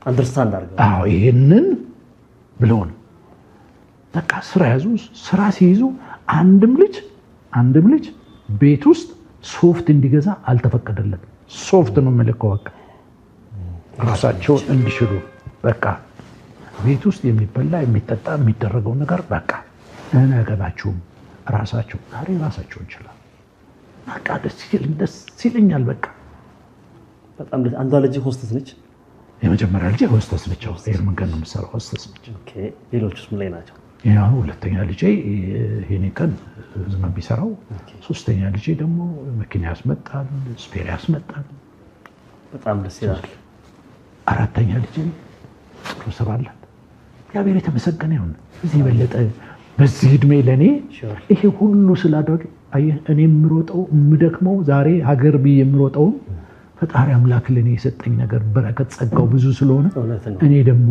አንደርስታንድ አድርገው። አዎ ይሄንን ብለው ነው በቃ ስራ ያዙ። ስራ ሲይዙ አንድም ልጅ ቤት ውስጥ ሶፍት እንዲገዛ አልተፈቀደለትም። ሶፍት ነው የምልከው በቃ ራሳቸውን እንዲችሉ በቃ ቤት ውስጥ የሚበላ የሚጠጣ የሚደረገው ነገር በቃ እነገባችሁም ራሳቸው ዛሬ ራሳቸው ይችላል። በቃ ደስ ይለኛል። በቃ በጣም አንዷ ልጅ ሆስተስ ነች። የመጀመሪያ ልጅ ሆስተስ ነች። አየር መንገድ ነው የምትሰራው ሆስተስ ነች። ኦኬ ሌሎቹስ ምን ላይ ናቸው? ያው ሁለተኛ ልጄ ይሄኔ ቀን ዝም ቢሰራው፣ ሶስተኛ ልጄ ደግሞ መኪና ያስመጣል፣ ስፔር ያስመጣል። በጣም ደስ ይላል። አራተኛ ልጄ ጥሩ ስራ አላት። እግዚአብሔር የተመሰገነ ይሁን። እዚህ የበለጠ በዚህ እድሜ ለኔ ይሄ ሁሉ ስላደረገ አየህ እኔ የምሮጠው የምደክመው ዛሬ ሀገር ብዬ የምሮጠው ፈጣሪ አምላክ ለኔ የሰጠኝ ነገር በረከት ጸጋው ብዙ ስለሆነ እኔ ደግሞ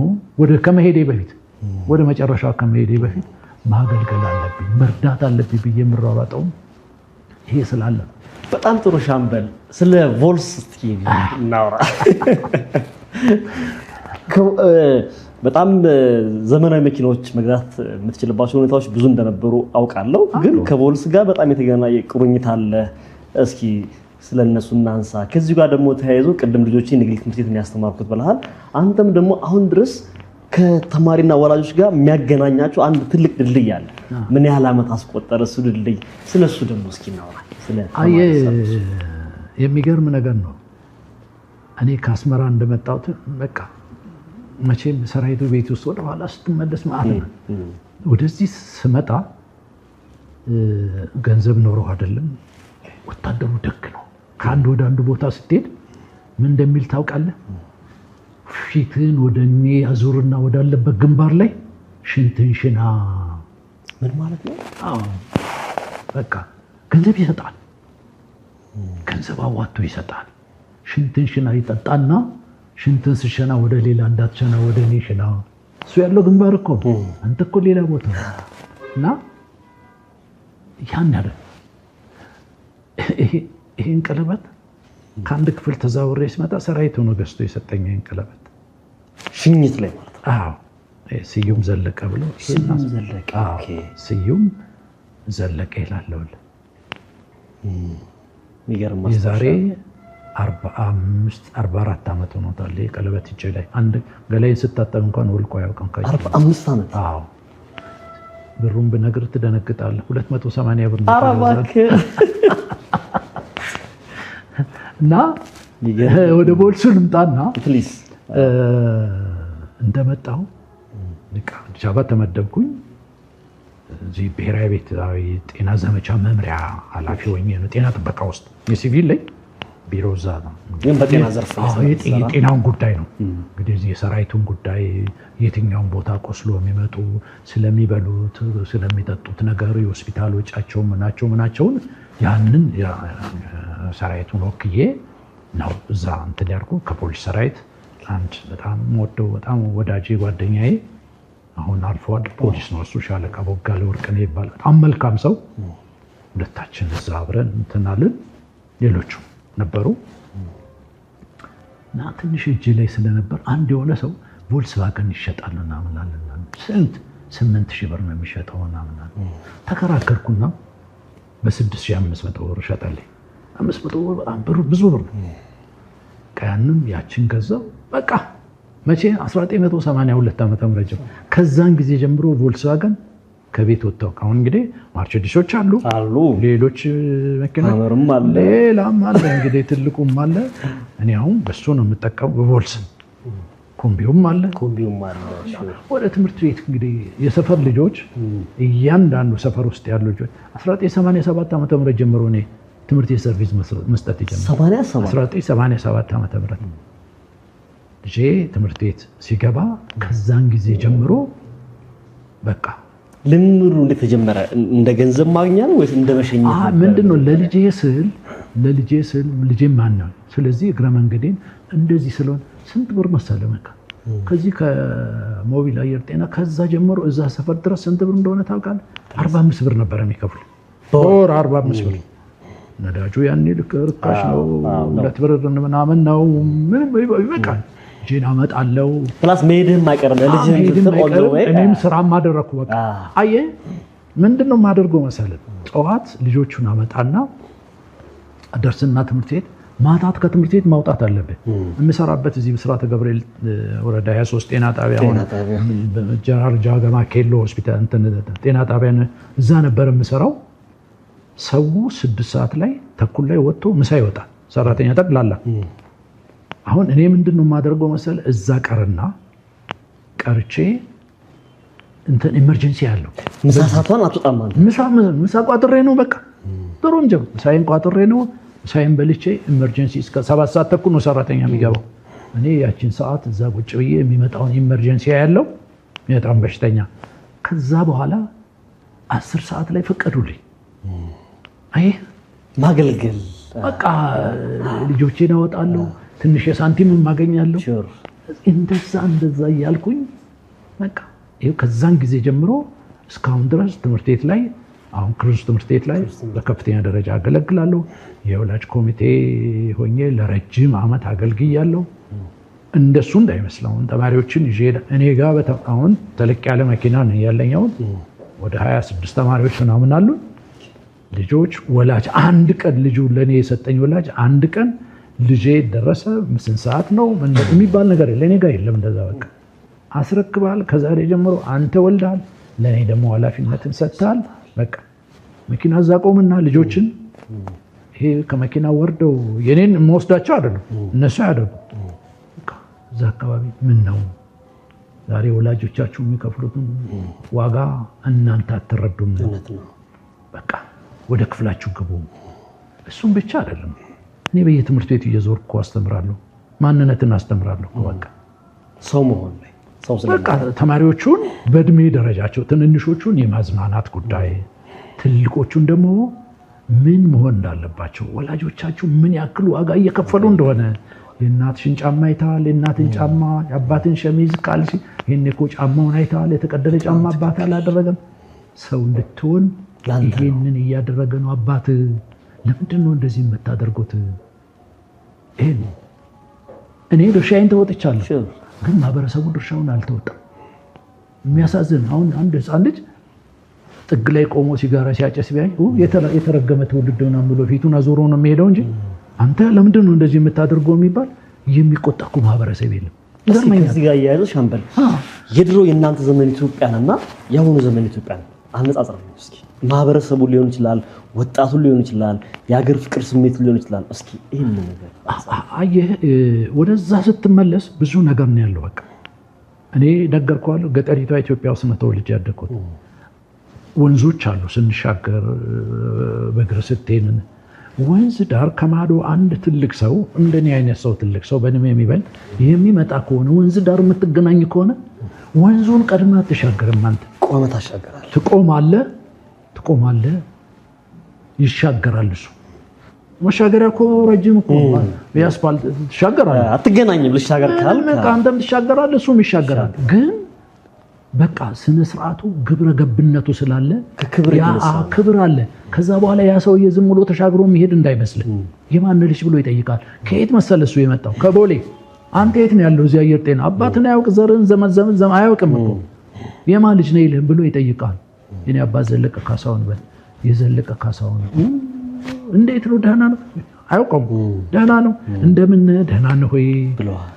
ወደ መጨረሻው ከመሄዴ በፊት ማገልገል አለብኝ፣ መርዳት አለብኝ ብዬ የምሯሯጠው ይሄ ስላለ። በጣም ጥሩ ሻምበል፣ ስለ ቮልስ እስኪ እናውራ። በጣም ዘመናዊ መኪናዎች መግዛት የምትችልባቸው ሁኔታዎች ብዙ እንደነበሩ አውቃለሁ። ግን ከቮልስ ጋር በጣም የተገናኘ ቁርኝት አለ። እስኪ ስለነሱ እናንሳ። ከዚህ ጋር ደግሞ ተያይዞ ቅድም ልጆቼ ንግድ ትምህርት ቤት ያስተማርኩት ብለሃል። አንተም ደግሞ አሁን ድረስ ከተማሪና ወላጆች ጋር የሚያገናኛቸው አንድ ትልቅ ድልድይ አለ። ምን ያህል ዓመት አስቆጠረ እሱ ድልድይ? ስለሱ ደግሞ እስኪ እናውራ። የሚገርም ነገር ነው። እኔ ከአስመራ እንደመጣሁት በቃ መቼም ሰራዊቱ ቤት ውስጥ ወደ ኋላ ስትመለስ ማለት ነው። ወደዚህ ስመጣ ገንዘብ ኖሮ አይደለም፣ ወታደሩ ደግ ነው። ከአንድ ወደ አንድ ቦታ ስትሄድ ምን እንደሚል ታውቃለህ? ፊትን ወደ እኔ አዙርና ወዳለበት ግንባር ላይ ሽንትን ሽና። ምን ማለት ነው? አዎ በቃ ገንዘብ ይሰጣል። ገንዘብ አዋጥቶ ይሰጣል። ሽንትን ሽና ይጠጣና ሽንትን ስሸና ወደ ሌላ እንዳትሸና ወደ እኔ ሽና። እሱ ያለው ግንባር እኮ አንተ እኮ ሌላ ቦታ እና ያን ያለ ይሄን ቀለበት ከአንድ ክፍል ተዛውሬ ሲመጣ ሰራዊቱ ነው ገዝቶ የሰጠኝ ይሄን ቀለበት ሽኝት ላይ ማለት ነው። አዎ ስዩም ዘለቀ ብሎ ስዩም ዘለቀ ይላል። የሚገርም የዛሬ 44 ዓመት ሆኖታል። ቀለበት እጄ ላይ አንድ ገላዬን ስታጠብ እንኳን ወልቆ አያውቅም። 45 ዓመት? አዎ ብሩን ብነግርህ ትደነግጣለህ። 280 ብር ኧረ እባክህ። እና ወደ ቦልሱ ልምጣና ፕሊዝ እንደመጣሁ አዲስ አበባ ተመደብኩኝ። እዚህ ብሔራዊ ቤታዊ ጤና ዘመቻ መምሪያ ኃላፊ ሆኜ ነው ጤና ጥበቃ ውስጥ የሲቪል ላይ ቢሮ እዛ ነው። ግን በጤና ዘርፍ የጤናውን ጉዳይ ነው እንግዲህ የሰራዊቱን ጉዳይ የትኛውን ቦታ ቆስሎ የሚመጡ ስለሚበሉት ስለሚጠጡት ነገር የሆስፒታል ወጪያቸው ምናቸውን ያንን ሰራዊቱን ወክዬ ነው እዛ እንትን ያልኩ ከፖሊስ ሰራዊት አንድ በጣም ወደው በጣም ወዳጄ ጓደኛዬ አሁን አልፏል ፖሊስ ነው እሱ ሻለቃ ቦጋለ ወርቅኔ ይባላል በጣም መልካም ሰው ሁለታችን እዛ አብረን እንትናልን ሌሎቹ ነበሩ እና ትንሽ እጅ ላይ ስለነበር አንድ የሆነ ሰው ቮልክስዋገን ይሸጣልና ምናልና ስንት 8000 ብር ነው የሚሸጠውና ምናምን ተከራከርኩና በ6500 ብር ሸጠልኝ 500 ብር በጣም ብዙ ብር ቀንም ያችን ገዛው በቃ መቼ 1982 ዓመተ ምህረት ከዛን ጊዜ ጀምሮ ቮልክስዋገን ከቤት ወጣው አሁን እንግዲህ ማርቸዲሶች አሉ ሌሎች መኪናም አለ ሌላም አለ እንግዲህ ትልቁም አለ እኔ አሁን በሱ ነው የምጠቀመው በቮልክስ ኮምቢውም አለ ወደ ትምህርት ቤት እንግዲህ የሰፈር ልጆች እያንዳንዱ ሰፈር ውስጥ ያሉ ልጆች 1987 ዓመተ ምህረት ጀምሮ ነው ትምህርት ሰርቪስ መስጠት ይጀምራል 1987 ዓመተ ምህረት ልጄ ትምህርት ቤት ሲገባ ከዛን ጊዜ ጀምሮ በቃ ልምሩ እንደተጀመረ እንደ ገንዘብ ማግኛ ነው ወይስ እንደ መሸኘት ምንድነው ለልጄ ስል ልጄ ማን ነው ስለዚህ እግረ መንገዴን እንደዚህ ስለሆነ ስንት ብር መሰለህ መካ ከዚህ ከሞቢል አየር ጤና ከዛ ጀምሮ እዛ ሰፈር ድረስ ስንት ብር እንደሆነ ታውቃለህ 45 ብር ነበር የሚከፍሉ ዶር 45 ብር ነዳጁ ያኔ ልክርካሽ ነው ሁለት ብር ምናምን ነው ምን ይበቃል ጄና መጣለው ፕላስ መሄድም አይቀርም ለልጅህ እኔም ስራ ማደረኩ በቃ አየ ምንድነው ማደርገው መሰለህ ጠዋት ልጆቹን አመጣና ደርስና ትምህርት ቤት ማታት ከትምህርት ቤት ማውጣት አለበት የምሰራበት እዚህ ብስራተ ገብርኤል ወረዳ 23 ጤና ጣቢያ ጀነራል ጃገማ ኬሎ ሆስፒታል እንትን ጤና ጣቢያ እዛ ነበር የምሰራው ሰው 6 ሰዓት ላይ ተኩል ላይ ወጥቶ ምሳ ይወጣል ሰራተኛ ጠቅላላ አሁን እኔ ምንድነው ማደርገው መሰለ እዛ ቀርቼ እንትን ኢመርጀንሲ ያለው ምሳ ሰዓቷን አትጣም ምሳ ቋጥሬ ነው በቃ ጥሩም ጀም ሳይን ቋጥሬ ነው ሳይን በልቼ ኢመርጀንሲ እስከ 7 ሰዓት ተኩል ነው ሰራተኛ የሚገባው እኔ ያቺን ሰዓት እዛ ቁጭ ብዬ የሚመጣውን ኢመርጀንሲ ያለው በጣም በሽተኛ ከዛ በኋላ 10 ሰዓት ላይ ፈቀዱልኝ አይ ማገልገል በቃ ልጆቼን አወጣለሁ ትንሽ የሳንቲም ማገኛለሁ እንደዛ ያልኩኝ በቃ ይሄው ከዛን ጊዜ ጀምሮ እስካሁን ድረስ ትምህርት ቤት ላይ አሁን ክሩዝ ትምህርት ቤት ላይ በከፍተኛ ደረጃ አገለግላለሁ የወላጅ ኮሚቴ ሆኜ ለረጅም ዓመት አገልግያለሁ እንደሱ እንዳይመስለው ተማሪዎችን ይዤ እኔ ጋር በጣም ተለቅ ያለ መኪና ነው ያለኛው ወደ 26 ተማሪዎች ምናምን አሉ ልጆች ወላጅ አንድ ቀን ልጁ ለኔ የሰጠኝ ወላጅ አንድ ቀን ልጄ ደረሰ ስንት ሰዓት ነው የሚባል ነገር ለኔ ጋር የለም እንደዛ በቃ አስረክባል ከዛሬ ጀምሮ አንተ ወልዳል ለኔ ደግሞ ኃላፊነትን ሰጥታል በቃ መኪና አዛቆምና ልጆችን ይሄ ከመኪና ወርደው የኔን መወስዳቸው አይደለም እነሱ ያደርጉ እዛ አካባቢ ምን ነው ዛሬ ወላጆቻችሁ የሚከፍሉትን ዋጋ እናንተ አትረዱም በቃ ወደ ክፍላችሁ ግቡ እሱም ብቻ አይደለም እኔ በየትምህርት ቤቱ እየዞርኩ አስተምራለሁ ማንነትን አስተምራለሁ በቃ ሰው መሆን ላይ ሰው በቃ ተማሪዎቹን በእድሜ ደረጃቸው ትንንሾቹን የማዝናናት ጉዳይ ትልቆቹን ደግሞ ምን መሆን እንዳለባቸው ወላጆቻችሁ ምን ያክሉ ዋጋ እየከፈሉ እንደሆነ የእናትሽን ጫማ አይተሃል የእናትን ጫማ የአባትን ሸሚዝ ካልሲ ይሄን እኮ ጫማውን አይተሃል የተቀደደ ጫማ አባት አላደረገም ሰው እንድትሆን ይሄንን እያደረገ ነው አባት ለምንድን ነው እንደዚህ የምታደርጉት ይሄን እኔ ድርሻዬን ተወጥቻለሁ ግን ማህበረሰቡ ድርሻውን አልተወጣም የሚያሳዝን አሁን አንድ ህፃን ልጅ ጥግ ላይ ቆሞ ሲጋራ ሲያጨስ ቢያይ የተረገመ ትውልድ ነው ብሎ ፊቱን አዞሮ ነው የሚሄደው እንጂ አንተ ለምንድን ነው እንደዚህ የምታደርገው የሚባል የሚቆጣኩ ማህበረሰብ የለም እዚህ ጋር ያያለው ሻምበል የድሮ የእናንተ ዘመን ኢትዮጵያና የአሁኑ ዘመን ኢትዮጵያ አነጻጽረው እስኪ ማህበረሰቡ ሊሆን ይችላል ወጣቱ ሊሆን ይችላል የሀገር ፍቅር ስሜት ሊሆን ይችላል እስኪ ይሄን ነገር አየህ ወደዛ ስትመለስ ብዙ ነገር ነው ያለው በቃ እኔ ነገርኳለሁ ገጠሪቷ ኢትዮጵያ ውስጥ ነው ተወልጄ ያደግኩት ወንዞች አሉ ስንሻገር በእግር ስትሄድ ወንዝ ዳር ከማዶ አንድ ትልቅ ሰው እንደኔ አይነት ሰው ትልቅ ሰው በእድሜ የሚበልጥ የሚመጣ ከሆነ ወንዝ ዳር የምትገናኝ ከሆነ ወንዙን ቀድመህ አትሻገርም አንተ ቆመህ ታሻገራለህ ይሻገራል እሱ መሻገሪያ እኮ ረጅም እኮ ያስፋልት ትሻገራለህ አትገናኝም ልሻገር ካልክ አንተም ትሻገራለህ እሱም ይሻገራል ግን በቃ ስነ ስርዓቱ ግብረ ገብነቱ ስላለ ክብር አለ ከዛ በኋላ ያ ሰውዬ ዝም ብሎ ተሻግሮ የሚሄድ እንዳይመስል የማን ልጅ ብሎ ይጠይቃል ከየት መሰለ እሱ የመጣው ከቦሌ አንተ የት ነው ያለው እዚህ አየር ጤና አባትን ያውቅ ዘርን ዘመን አያውቅም እኮ የማን ልጅ ነው ይልህ ብሎ ይጠይቃል የኔ አባት ዘለቀ ካሳውን በል የዘለቀ ካሳውን እንዴት ነው ደህና ነው አያውቅም ደህና ነው እንደምን ደህና ነው ሆይ ብለዋል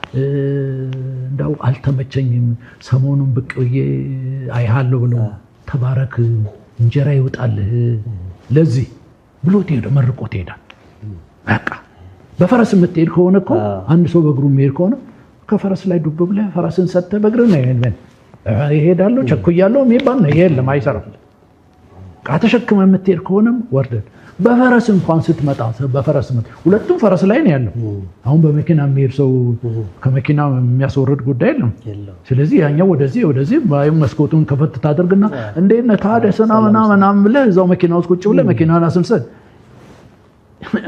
እንዳው አልተመቸኝም ሰሞኑን ብቅ ብዬ አይሃለሁ ብሎ ተባረክ እንጀራ ይወጣልህ ለዚህ ብሎ ተሄደ መርቆት ይሄዳል በቃ በፈረስ የምትሄድ ከሆነ እኮ አንድ ሰው በእግሩ የሚሄድ ከሆነ ከፈረስ ላይ ዱብ ብለህ ፈረስን ሰጥተህ በእግርህ ነው ይሄዳለሁ ቸኩያለሁ የሚባል ነው የለም አይሰራም ተሸክመህ የምትሄድ ከሆነም ወርደህ በፈረስ እንኳን ስትመጣ በፈረስ ሁለቱም ፈረስ ላይ ነው ያለው አሁን በመኪና የሚሄድ ሰው ከመኪና የሚያስወርድ ጉዳይ የለም ስለዚህ ያኛው ወደዚህ መስኮቱን ከፈት ታደርግና እንዴት ነህ ታደሰና ምናምን ብለህ እዛው መኪና ውስጥ ቁጭ ብለህ መኪናን አስንሰድ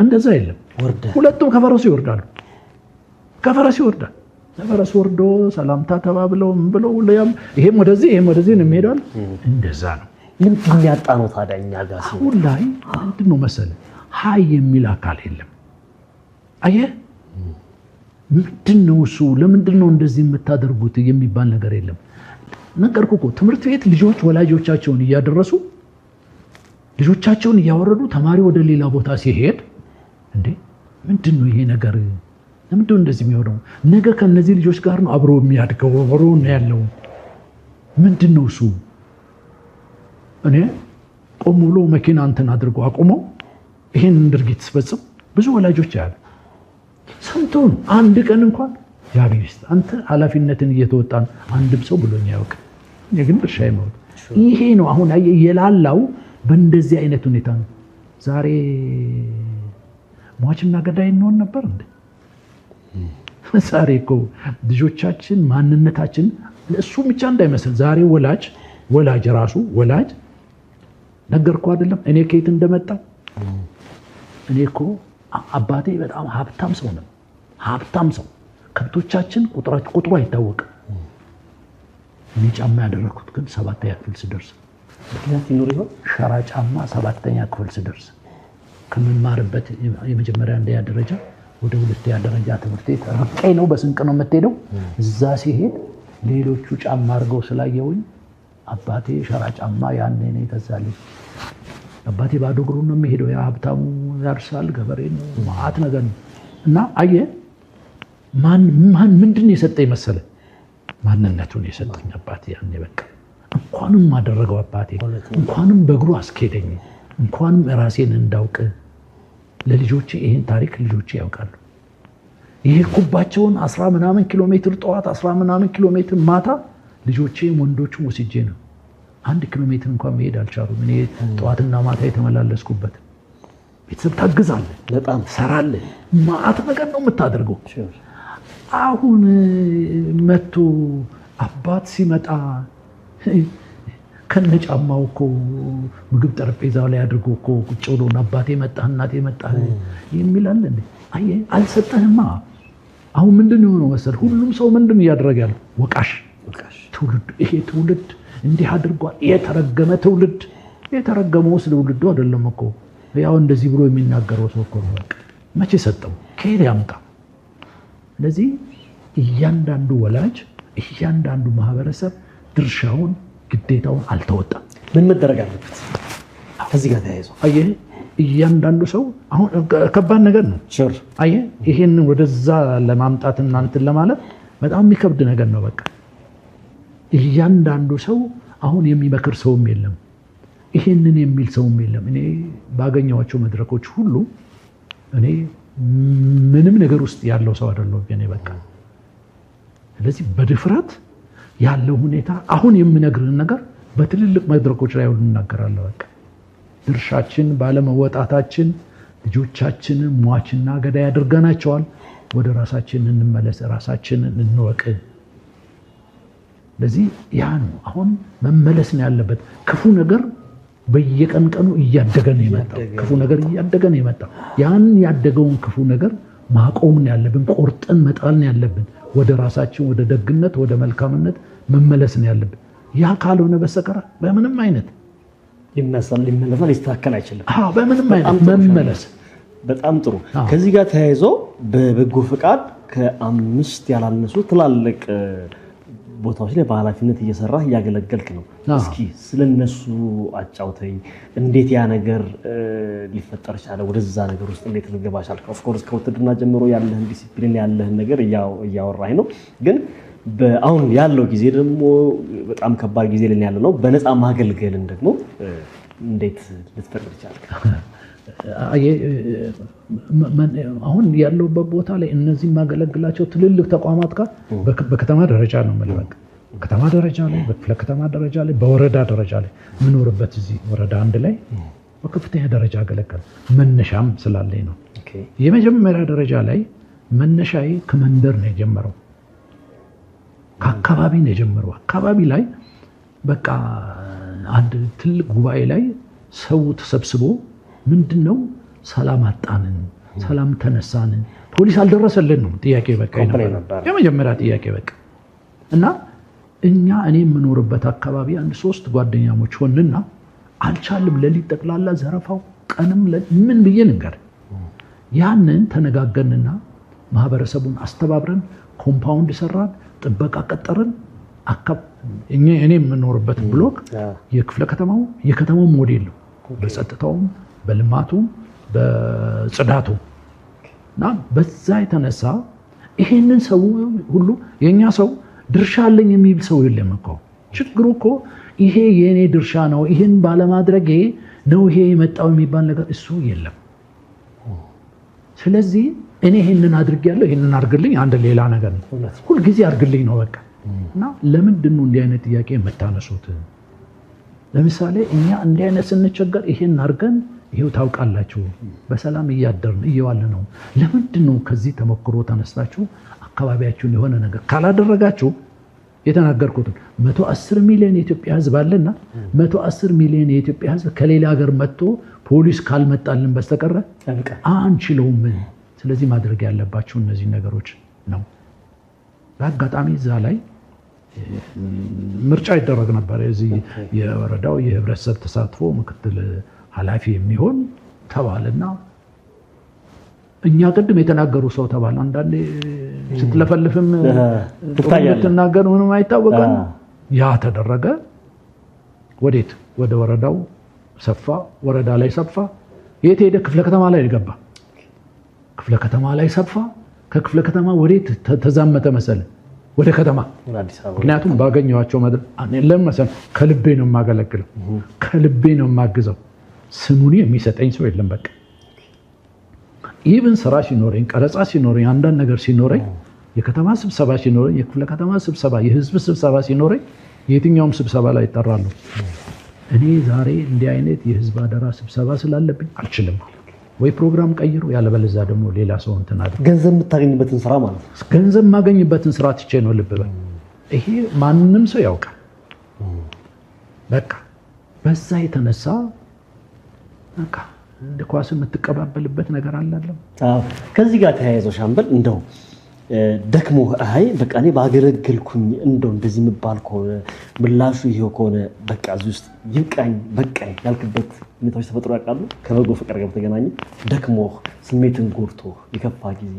እንደዛ የለም ሁለቱም ከፈረሱ ይወርዳሉ ከፈረሱ ይወርዳል ከፈረሱ ወርዶ ሰላምታ ተባብለው ምን ብለው ይሄም ወደዚህ ነው የሚሄዳል እንደዛ ነው ምንድን ያጣነው ታዲያኛ ጋር አሁን ላይ ምንድነው መሰለ ሃይ የሚል አካል የለም አየህ ምንድነው እሱ ለምንድነው እንደዚህ የምታደርጉት የሚባል ነገር የለም ነገርኩ እኮ ትምህርት ቤት ልጆች ወላጆቻቸውን እያደረሱ ልጆቻቸውን እያወረዱ ተማሪ ወደ ሌላ ቦታ ሲሄድ እንዴ ምንድነው ይሄ ነገር ለምንድነው እንደዚህ የሚሆነው ነገ ከነዚህ ልጆች ጋር ነው አብሮ የሚያድገው አብሮ ነው ያለው ምንድነው እሱ እኔ ቆም ብሎ መኪና እንትን አድርጎ አቁመው ይሄን ድርጊት ሲፈጽም ብዙ ወላጆች ያለ ሰምቶን አንድ ቀን እንኳን ያቢስት አንተ ኃላፊነትን እየተወጣን አንድም ሰው ብሎኝ ያውቅ የግን ድርሻዬ ነው ይሄ ነው አሁን የላላው በእንደዚህ አይነት ሁኔታ ነው ዛሬ ሟችና ገዳይ እንሆን ነበር እንዴ ዛሬ እኮ ልጆቻችን ማንነታችን እሱ ብቻ እንዳይመስል ዛሬ ወላጅ ራሱ ወላጅ ነገርኩ አይደለም እኔ ከየት እንደመጣው እኔ እኮ አባቴ በጣም ሀብታም ሰው ነው ሀብታም ሰው ከብቶቻችን ቁጥሩ አይታወቅም እኔ ጫማ ያደረኩት ግን 7ኛ ክፍል ስደርስ ምክንያት ይኖር ይሆን ሸራ ጫማ 7ኛ ክፍል ስደርስ ከመማርበት የመጀመሪያ አንደኛ ደረጃ ወደ ሁለተኛ ደረጃ ትምህርት ቤት ርቄ ነው በስንቅ ነው የምትሄደው እዛ ሲሄድ ሌሎቹ ጫማ አድርገው ስላየውኝ አባቴ ሸራ ጫማ ያኔ ነው ተዛለኝ አባቴ ባዶ እግሩን ነው የሚሄደው ያ ሀብታሙ ያርሳል ገበሬ ነው ማአት ነገር ነው እና አየህ ማን ምንድነው የሰጠኝ መሰለ ማንነቱን የሰጠኝ አባቴ ያኔ በቃ እንኳንም አደረገው አባቴ እንኳንም በእግሩ አስኬደኝ እንኳንም ራሴን እንዳውቅ ለልጆቼ ይሄን ታሪክ ልጆቼ ያውቃሉ ይሄ ኩባቸውን 10 ምናምን ኪሎ ሜትር ጠዋት 10 ምናምን ኪሎ ሜትር ማታ ልጆቼ ወንዶቹም ወስጄ ነው 1 ኪሎ ሜትር እንኳን መሄድ አልቻሉም እኔ ጠዋትና ማታ የተመላለስኩበት ቤተሰብ ታግዛለህ በጣም ሰራለህ ማአት ነገር ነው የምታደርገው አሁን መጥቶ አባት ሲመጣ ከነጫማው እኮ ምግብ ጠረጴዛው ላይ አድርጎ እኮ ቁጭ ብሎ አባቴ መጣ እናቴ መጣ የሚላል እንዴ አየህ አልሰጠህማ አሁን ምንድነው ነው መሰል ሁሉም ሰው ምንድነው ያደረገ ያለው ወቃሽ ትውልድ ይሄ ትውልድ እንዲህ አድርጓል የተረገመ ትውልድ የተረገመው ትውልዱ አይደለም እኮ ያው እንደዚህ ብሎ የሚናገረው ሰው እኮ ነው በቃ መቼ ሰጠው ከየት ያምጣ ስለዚህ እያንዳንዱ ወላጅ እያንዳንዱ ማህበረሰብ ድርሻውን ግዴታውን አልተወጣም ምን መደረግ አለበት ከዚህ ጋር ተያይዞ አየህ እያንዳንዱ ሰው አሁን ከባድ ነገር ነው አየህ ይሄንን ወደዛ ለማምጣት እናንተን ለማለት በጣም የሚከብድ ነገር ነው በቃ እያንዳንዱ ሰው አሁን የሚመክር ሰውም የለም ይሄንን የሚል ሰውም የለም እኔ ባገኘዋቸው መድረኮች ሁሉ እኔ ምንም ነገር ውስጥ ያለው ሰው አይደለም እኔ በቃ ስለዚህ በድፍረት ያለው ሁኔታ አሁን የምነግርህ ነገር በትልልቅ መድረኮች ላይ ሁሉ እናገራለሁ በቃ ድርሻችን ባለመወጣታችን ልጆቻችንን ሟችና ገዳይ አድርገናቸዋል ወደ ራሳችን እንመለስ ራሳችንን እንወቅ ለዚህ ያ ነው አሁን መመለስ ነው ያለበት ክፉ ነገር በየቀኑ እያደገ ነው የመጣው። ክፉ ነገር እያደገ ነው የመጣው። ያን ያደገውን ክፉ ነገር ማቆም ነው ያለብን። ቆርጠን መጣል ነው ያለብን። ወደ ራሳችን ወደ ደግነት ወደ መልካምነት መመለስ ነው ያለብን። ያ ካልሆነ በስተቀር በምንም አይነት ሊመለሳል ሊስተካከል አይችልም። በምንም አይነት መመለስ። በጣም ጥሩ። ከዚህ ጋር ተያይዞ በበጎ ፈቃድ ከ5 ያላነሱ ትላልቅ ቦታዎች ላይ በኃላፊነት እየሰራህ እያገለገልክ ነው። እስኪ ስለነሱ አጫውተኝ። እንዴት ያ ነገር ሊፈጠር ቻለ? ወደዛ ነገር ውስጥ እንዴት ልገባ ቻልክ? ኦፍ ኮርስ ከውትድርና ጀምሮ ያለህን ዲሲፕሊን ያለህን ነገር እያወራኝ ነው። ግን አሁን ያለው ጊዜ ደግሞ በጣም ከባድ ጊዜ ላይ ያለ ነው። በነፃ ማገልገልን ደግሞ እንዴት ልትፈቅድ ቻልክ? አሁን ያለውበት ቦታ ላይ እነዚህ የማገለግላቸው ትልልቅ ተቋማት ጋር በከተማ ደረጃ ነው መልበቅ ከተማ ደረጃ ላይ በክፍለ ከተማ ደረጃ ላይ በወረዳ ደረጃ ላይ ምኖርበት እዚህ ወረዳ 1 ላይ በከፍተኛ ደረጃ አገለግል። መነሻም ስላለኝ ነው። የመጀመሪያ ደረጃ ላይ መነሻዬ ከመንደር ነው የጀመረው። ከአካባቢ ነው የጀመረው። አካባቢ ላይ በቃ አንድ ትልቅ ጉባኤ ላይ ሰው ተሰብስቦ ምንድነው ሰላም አጣንን፣ ሰላም ተነሳንን፣ ፖሊስ አልደረሰልን ነው ጥያቄ። በቃ የመጀመሪያ ጥያቄ በቃ እና እኔ የምኖርበት አካባቢ 3 ጓደኛሞች ሆንና አልቻልም። ለሊት ጠቅላላ ዘረፋው፣ ቀንም ምን ብዬ ልንገር። ያንን ተነጋገርንና ማህበረሰቡን አስተባብረን ኮምፓውንድ ሰራን፣ ጥበቃ ቀጠርን። እኔ የምኖርበት ብሎክ የክፍለ ከተማው የከተማው ሞዴል ነው በጸጥታውም በልማቱም በጽዳቱ እና በዛ የተነሳ ይሄንን ሰው ሁሉ የኛ ሰው ድርሻ አለኝ የሚል ሰው የለም እኮ። ችግሩ እኮ ይሄ የኔ ድርሻ ነው፣ ይሄን ባለማድረጌ ነው ይሄ የመጣው የሚባል ነገር እሱ የለም። ስለዚህ እኔ ይሄንን አድርጌያለሁ፣ ይሄንን አድርግልኝ አንድ ሌላ ነገር ነው። ሁሉ ጊዜ አድርግልኝ ነው በቃ። እና ለምንድን ነው እንዲህ አይነት ጥያቄ የምታነሱት? ለምሳሌ እኛ እንዲህ አይነት ስንቸገር ይሄን አድርገን ይሄው ታውቃላችሁ በሰላም እያደርን እየዋለ ነው። ለምንድን ነው ከዚህ ተሞክሮ ተነስታችሁ አካባቢያችሁን የሆነ ነገር ካላደረጋችሁ? የተናገርኩት 110 ሚሊዮን የኢትዮጵያ ሕዝብ አለና 110 ሚሊዮን የኢትዮጵያ ሕዝብ ከሌላ ሀገር መጥቶ ፖሊስ ካልመጣልን በስተቀር አንችለውም። ስለዚህ ማድረግ ያለባችሁ እነዚህ ነገሮች ነው። በአጋጣሚ እዛ ላይ ምርጫ ይደረግ ነበር። እዚህ የወረዳው የህብረተሰብ ተሳትፎ ምክትል ኃላፊ የሚሆን ተባለና እኛ ቅድም የተናገሩ ሰው ተባለ። አንዳንዴ ስትለፈልፍም ትናገር ምንም አይታወቅም። ያ ተደረገ። ወዴት? ወደ ወረዳው ሰፋ። ወረዳ ላይ ሰፋ። የት ሄደ? ክፍለ ከተማ ላይ ገባ። ክፍለ ከተማ ላይ ሰፋ። ከክፍለ ከተማ ወዴት ተዛመተ መሰለ? ወደ ከተማ። ምክንያቱም ባገኘኋቸው ለመሰል ከልቤ ነው የማገለግለው፣ ከልቤ ነው የማግዘው። ስሙኒ የሚሰጠኝ ሰው የለም። በቃ ኢቭን ስራ ሲኖረኝ፣ ቀረጻ ሲኖረኝ፣ አንዳንድ ነገር ሲኖረኝ፣ የከተማ ስብሰባ ሲኖረኝ፣ የክፍለ ከተማ ስብሰባ፣ የህዝብ ስብሰባ ሲኖረኝ የትኛውም ስብሰባ ላይ ይጠራለሁ። እኔ ዛሬ እንዲህ አይነት የህዝብ አደራ ስብሰባ ስላለብኝ አልችልም። ወይ ፕሮግራም ቀይሩ፣ ያለበለዚያ ደግሞ ሌላ ሰው እንትን አድርግ። ገንዘብ የምታገኝበትን ስራ ማለት ነው። ገንዘብ የማገኝበትን ስራ ትቼ ነው። ልብ በል። ይሄ ማንም ሰው ያውቃል። በቃ በዛ የተነሳ በቃ እንደ ኳስ የምትቀባበልበት ነገር አላለም። ከዚህ ጋር ተያይዘው ሻምበል እንደው ደክሞ አይ በቃ እኔ ባገለገልኩኝ እንደው እንደዚህ የምባል ከሆነ ምላሹ ይሄው ከሆነ በቃ እዚህ ውስጥ ይብቃኝ በቃኝ ያልክበት ሁኔታዎች ተፈጥሮ ያውቃሉ? ከበጎ ፍቅር ጋር በተገናኘ ደክሞ ስሜትን ጎድቶ የከፋ ጊዜ?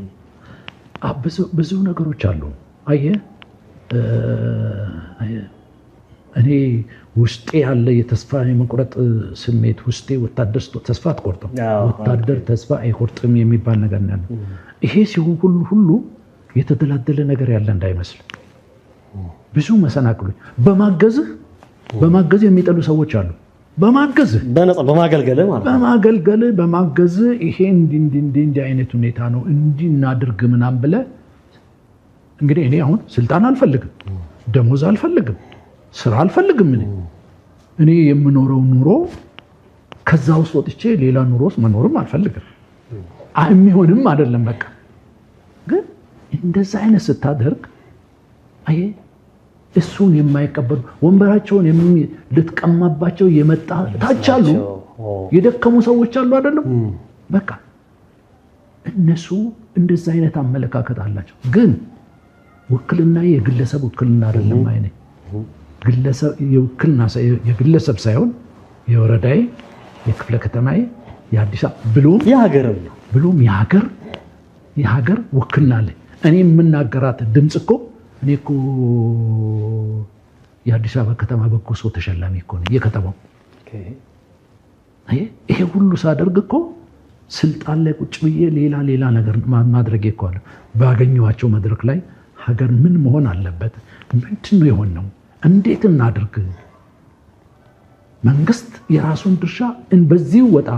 ብዙ ነገሮች አሉ። አየህ እኔ ውስጤ ያለ የተስፋ የመቁረጥ ስሜት ውስጤ ወታደር ተስፋ አትቆርጥም፣ ወታደር ተስፋ አይቆርጥም የሚባል ነገር ነው ያለው። ይሄ ሲሆን ሁሉ የተደላደለ ነገር ያለ እንዳይመስል ብዙ መሰናክሎች በማገዝ የሚጠሉ ሰዎች አሉ። በማገዝ በማገዝ ይሄ እንዲህ አይነት ሁኔታ ነው እንዲህ እናድርግ ምናምን ብለህ እንግዲህ እኔ አሁን ስልጣን አልፈልግም፣ ደሞዝ አልፈልግም፣ ስራ አልፈልግም። እኔ የምኖረው ኑሮ ከዛ ውስጥ ወጥቼ ሌላ ኑሮ ውስጥ መኖርም አልፈልግም። የሚሆንም አይደለም። በቃ ግን እንደዛ አይነት ስታደርግ አይ እሱን የማይቀበሉ ወንበራቸውን ልትቀማባቸው የመጣ ታቻሉ የደከሙ ሰዎች አሉ አይደለም። በቃ እነሱ እንደዛ አይነት አመለካከት አላቸው። ግን ውክልና የግለሰብ ውክልና አይደለም። አይኔ ግለሰብ የውክልና የግለሰብ ሳይሆን የወረዳዬ፣ የክፍለ ከተማዬ፣ የአዲስ አበባ ብሎም የሀገር ውክልና አለ። እኔ የምናገራት ድምፅ እኮ እኔ እኮ የአዲስ አበባ ከተማ በጎ ሰው ተሸላሚ እኮ ነኝ። የከተማው ይሄ ሁሉ ሳደርግ እኮ ስልጣን ላይ ቁጭ ብዬ ሌላ ነገር ማድረግ እኮ አለ። ባገኘኋቸው መድረክ ላይ ሀገር ምን መሆን አለበት፣ ምንድን ነው የሆነው፣ እንዴት እናድርግ፣ መንግስት የራሱን ድርሻ በዚህ ወጣ፣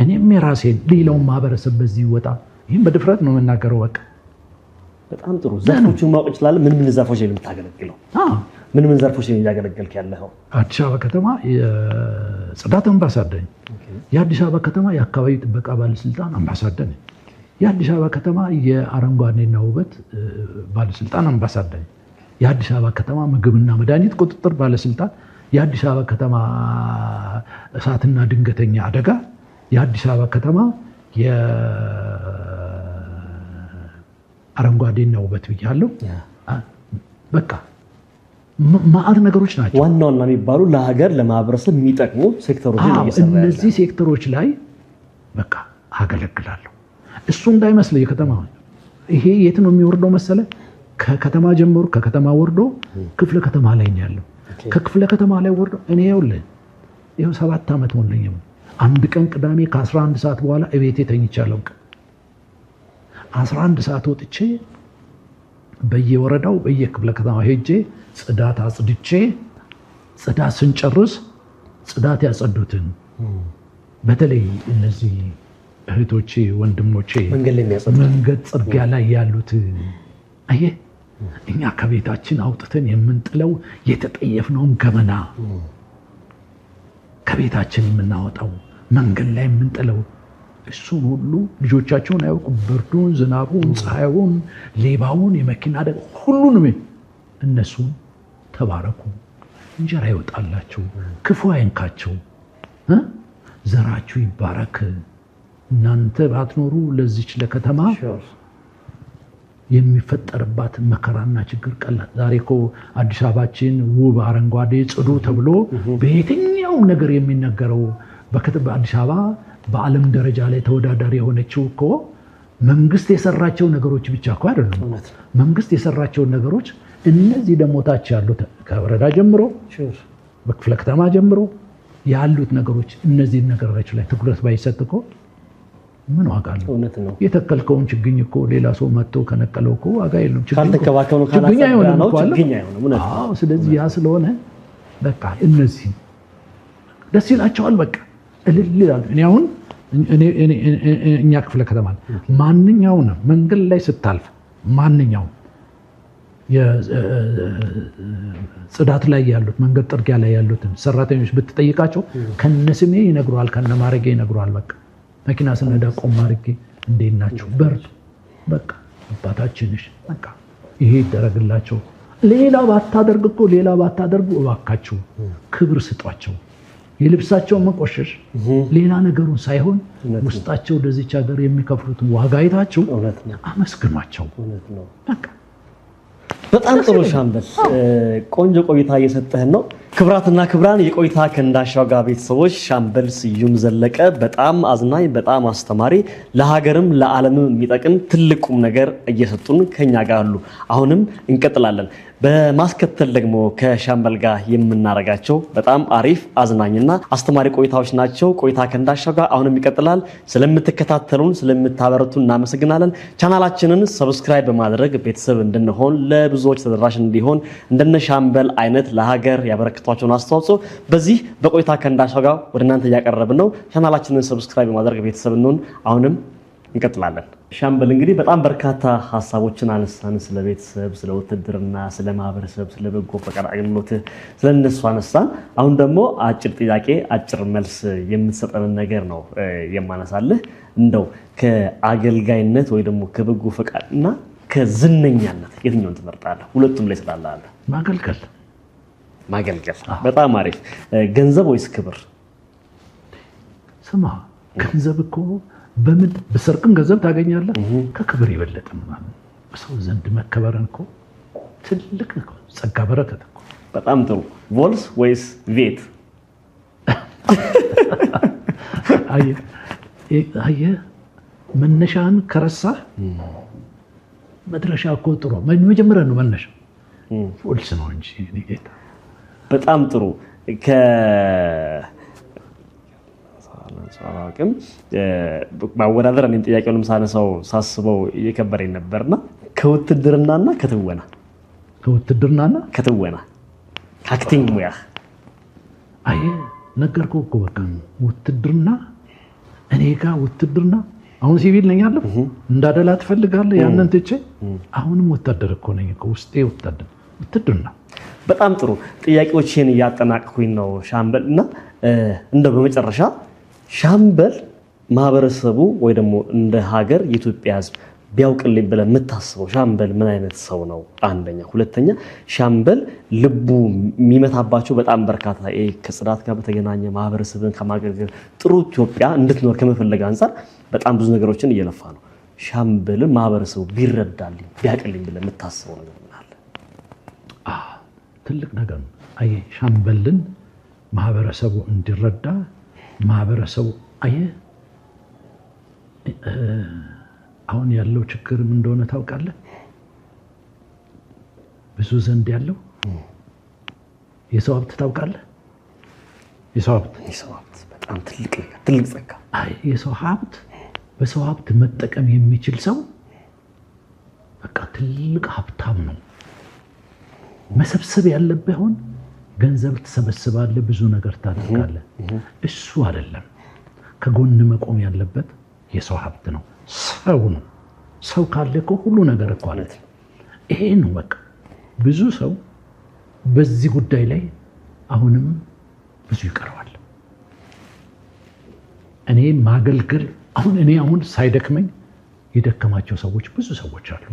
እኔም የራሴን፣ ሌላውን ማህበረሰብ በዚህ ወጣ። ይህም በድፍረት ነው የምናገረው። በቃ በጣም ጥሩ። ዘርፎቹን ማወቅ እንችላለን። ምን ዘርፎች ላይ የምታገለግለው? ምን ዘርፎች ላይ እያገለገልክ ያለኸው? አዲስ አበባ ከተማ የጽዳት አምባሳደር፣ የአዲስ አበባ ከተማ የአካባቢ ጥበቃ ባለስልጣን አምባሳደር፣ የአዲስ አበባ ከተማ የአረንጓዴና ውበት ባለስልጣን አምባሳደር፣ የአዲስ አበባ ከተማ ምግብና መድኃኒት ቁጥጥር ባለስልጣን፣ የአዲስ አበባ ከተማ እሳትና ድንገተኛ አደጋ፣ የአዲስ አበባ ከተማ የአረንጓዴና ውበት ብያለሁ። በቃ ማዕት ነገሮች ናቸው። ዋና የሚባሉ ለሀገር ለማህበረሰብ የሚጠቅሙ ሴክተሮች ነው። እነዚህ ሴክተሮች ላይ በቃ አገለግላለሁ። እሱ እንዳይመስለው የከተማ ይሄ የት ነው የሚወርደው መሰለ? ከከተማ ጀምሮ ከከተማ ወርዶ ክፍለ ከተማ ላይ ነው ያለው። ከክፍለ ከተማ ላይ ወርዶ እኔ ይኸው 7 ዓመት ሞላኝ። አንድ ቀን ቅዳሜ ከ11 ሰዓት በኋላ እቤቴ ተኝቻለሁ። 11 ሰዓት ወጥቼ በየወረዳው በየክፍለ ከተማ ሄጄ ጽዳት አጽድቼ፣ ጽዳት ስንጨርስ ጽዳት ያጸዱትን በተለይ እነዚህ እህቶቼ ወንድሞቼ መንገድ ጽርጊያ ላይ ያሉት አየህ፣ እኛ ከቤታችን አውጥተን የምንጥለው የተጠየፍነውን ገመና ከቤታችን የምናወጣው መንገድ ላይ የምንጥለው እሱን ሁሉ ልጆቻቸውን አያውቁም። ብርዱን፣ ዝናቡን፣ ፀሐዩን፣ ሌባውን፣ የመኪና አደጋ ሁሉንም እነሱን ተባረኩ፣ እንጀራ ይወጣላችሁ፣ ክፉ አይንካቸው፣ ዘራችሁ ይባረክ። እናንተ ባትኖሩ ለዚች ለከተማ የሚፈጠርባት መከራና ችግር ቀላል። ዛሬ እኮ አዲስ አበባችን ውብ፣ አረንጓዴ፣ ጽዱ ተብሎ በየትኛውም ነገር የሚነገረው በአዲስ አበባ በዓለም ደረጃ ላይ ተወዳዳሪ የሆነችው እኮ መንግስት የሰራቸው ነገሮች ብቻ እኮ አይደሉም። መንግስት የሰራቸውን ነገሮች እነዚህ ደግሞ ታች ያሉት ከወረዳ ጀምሮ በክፍለ ከተማ ጀምሮ ያሉት ነገሮች እነዚህ ነገሮች ላይ ትኩረት ባይሰጥ እኮ ምን ዋጋ አለው? የተከልከውን ችግኝ እኮ ሌላ ሰው መጥቶ ከነቀለው እኮ ዋጋ የለውም። ችግኝ አይሆንም። ስለዚህ ያ ስለሆነ በቃ እነዚህ ደስ ይላቸዋል። በቃ እልል ይላሉ። እኔ አሁን እኛ ክፍለ ከተማ ማንኛውም መንገድ ላይ ስታልፍ ማንኛውም ጽዳት ላይ ያሉት መንገድ ጥርጊያ ላይ ያሉትን ሰራተኞች ብትጠይቃቸው ከነስሜ ይነግሯል፣ ከነማረጌ ይነግሯል። በቃ መኪና ስነዳ ቆም አድርጌ እንዴት ናቸው በርቱ፣ በቃ አባታችንሽ፣ በቃ ይሄ ይደረግላቸው። ሌላ ባታደርጉ እባካችሁ ክብር ስጧቸው። የልብሳቸውን መቆሸሽ ሌላ ነገሩን ሳይሆን ውስጣቸው ለዚች ሀገር የሚከፍሉት ዋጋ አይታችሁ አመስግኗቸው። በቃ በጣም ጥሩ ሻምበል፣ ቆንጆ ቆይታ እየሰጠህን ነው። ክብራትና ክብራን የቆይታ ከእንዳሻው ጋር ቤተሰቦች፣ ሻምበል ስዩም ዘለቀ በጣም አዝናኝ፣ በጣም አስተማሪ፣ ለሀገርም ለዓለምም የሚጠቅም ትልቅ ቁም ነገር እየሰጡን ከኛ ጋር አሉ። አሁንም እንቀጥላለን። በማስከተል ደግሞ ከሻምበል ጋር የምናረጋቸው በጣም አሪፍ አዝናኝና አስተማሪ ቆይታዎች ናቸው። ቆይታ ከእንዳሻው ጋር አሁንም ይቀጥላል። ስለምትከታተሉን ስለምታበረቱን እናመሰግናለን። ቻናላችንን ሰብስክራይብ በማድረግ ቤተሰብ እንድንሆን ለብዙዎች ተደራሽ እንዲሆን እንደነ ሻምበል አይነት ለሀገር ያበረክቷቸውን አስተዋጽኦ በዚህ በቆይታ ከእንዳሻው ጋር ወደ እናንተ እያቀረብን ነው። ቻናላችንን ሰብስክራይብ በማድረግ ቤተሰብ እንሆን። አሁንም እንቀጥላለን። ሻምበል እንግዲህ በጣም በርካታ ሀሳቦችን አነሳን። ስለ ቤተሰብ፣ ስለ ውትድርና፣ ስለ ማህበረሰብ፣ ስለ በጎ ፈቃድ አገልግሎት ስለነሱ አነሳን። አሁን ደግሞ አጭር ጥያቄ አጭር መልስ የምትሰጠንን ነገር ነው የማነሳልህ። እንደው ከአገልጋይነት ወይ ደግሞ ከበጎ ፈቃድና ከዝነኛነት የትኛውን ትመርጣለህ? ሁለቱም ላይ ስላለ ማገልገል። በጣም አሪፍ። ገንዘብ ወይስ ክብር? ስማ ገንዘብ እኮ በምን በሰርቅም ገንዘብ ታገኛለህ። ከክብር የበለጠ ማለት በሰው ዘንድ መከበርን እኮ ትልቅ ጸጋ በረከት እኮ። በጣም ጥሩ። ቮልስ ወይስ ቬት? አየህ መነሻን ከረሳህ መድረሻ እኮ ጥሩ መጀመሪያ ነው መነሻ። ቮልስ ነው እንጂ ጌታ። በጣም ጥሩ። ሳላውቅም ማወዳደር እኔም ጥያቄውንም ሳነሳው ሳስበው እየከበረኝ ነበርና ከውትድርናና ከትወና ከአክቲንግ ሙያ ነገርኩህ እኮ በቃ ውትድርና እኔ ጋር ውትድርና አሁን ሲቪል ነኝ አለ እንዳደላ ትፈልጋለህ ያንን ትቼ አሁንም ወታደር እኮ ነኝ እኮ ውስጤ ውትድርና። በጣም ጥሩ። ጥያቄዎችን እያጠናቀኩኝ ነው ሻምበል እና እንደው በመጨረሻ ሻምበል ማህበረሰቡ ወይ ደግሞ እንደ ሀገር የኢትዮጵያ ሕዝብ ቢያውቅልኝ ብለህ የምታስበው ሻምበል ምን አይነት ሰው ነው? አንደኛ። ሁለተኛ ሻምበል ልቡ የሚመታባቸው በጣም በርካታ ከጽዳት ጋር በተገናኘ ማህበረሰብን ከማገልገል ጥሩ ኢትዮጵያ እንድትኖር ከመፈለግ አንጻር በጣም ብዙ ነገሮችን እየለፋ ነው። ሻምበልን ማህበረሰቡ ቢረዳልኝ ቢያውቅልኝ ብለህ የምታስበው ነገር ምን አለ? ትልቅ ነገር ነው። አየህ ሻምበልን ማህበረሰቡ እንዲረዳ ማህበረሰቡ አየህ አሁን ያለው ችግር ምን እንደሆነ ታውቃለህ? ብዙ ዘንድ ያለው የሰው ሀብት ታውቃለህ? የሰው ሀብት በጣም ትልቅ ጸጋ። የሰው ሀብት በሰው ሀብት መጠቀም የሚችል ሰው በቃ ትልቅ ሀብታም ነው። መሰብሰብ ያለብህ አሁን ገንዘብ ትሰበስባለህ፣ ብዙ ነገር ታደርጋለህ። እሱ አይደለም። ከጎን መቆም ያለበት የሰው ሀብት ነው፣ ሰው ነው። ሰው ካለ እኮ ሁሉ ነገር እኮ አለ። ይሄ ነው በቃ። ብዙ ሰው በዚህ ጉዳይ ላይ አሁንም ብዙ ይቀረዋል። እኔ ማገልገል አሁን ሳይደክመኝ የደከማቸው ሰዎች ብዙ ሰዎች አሉ።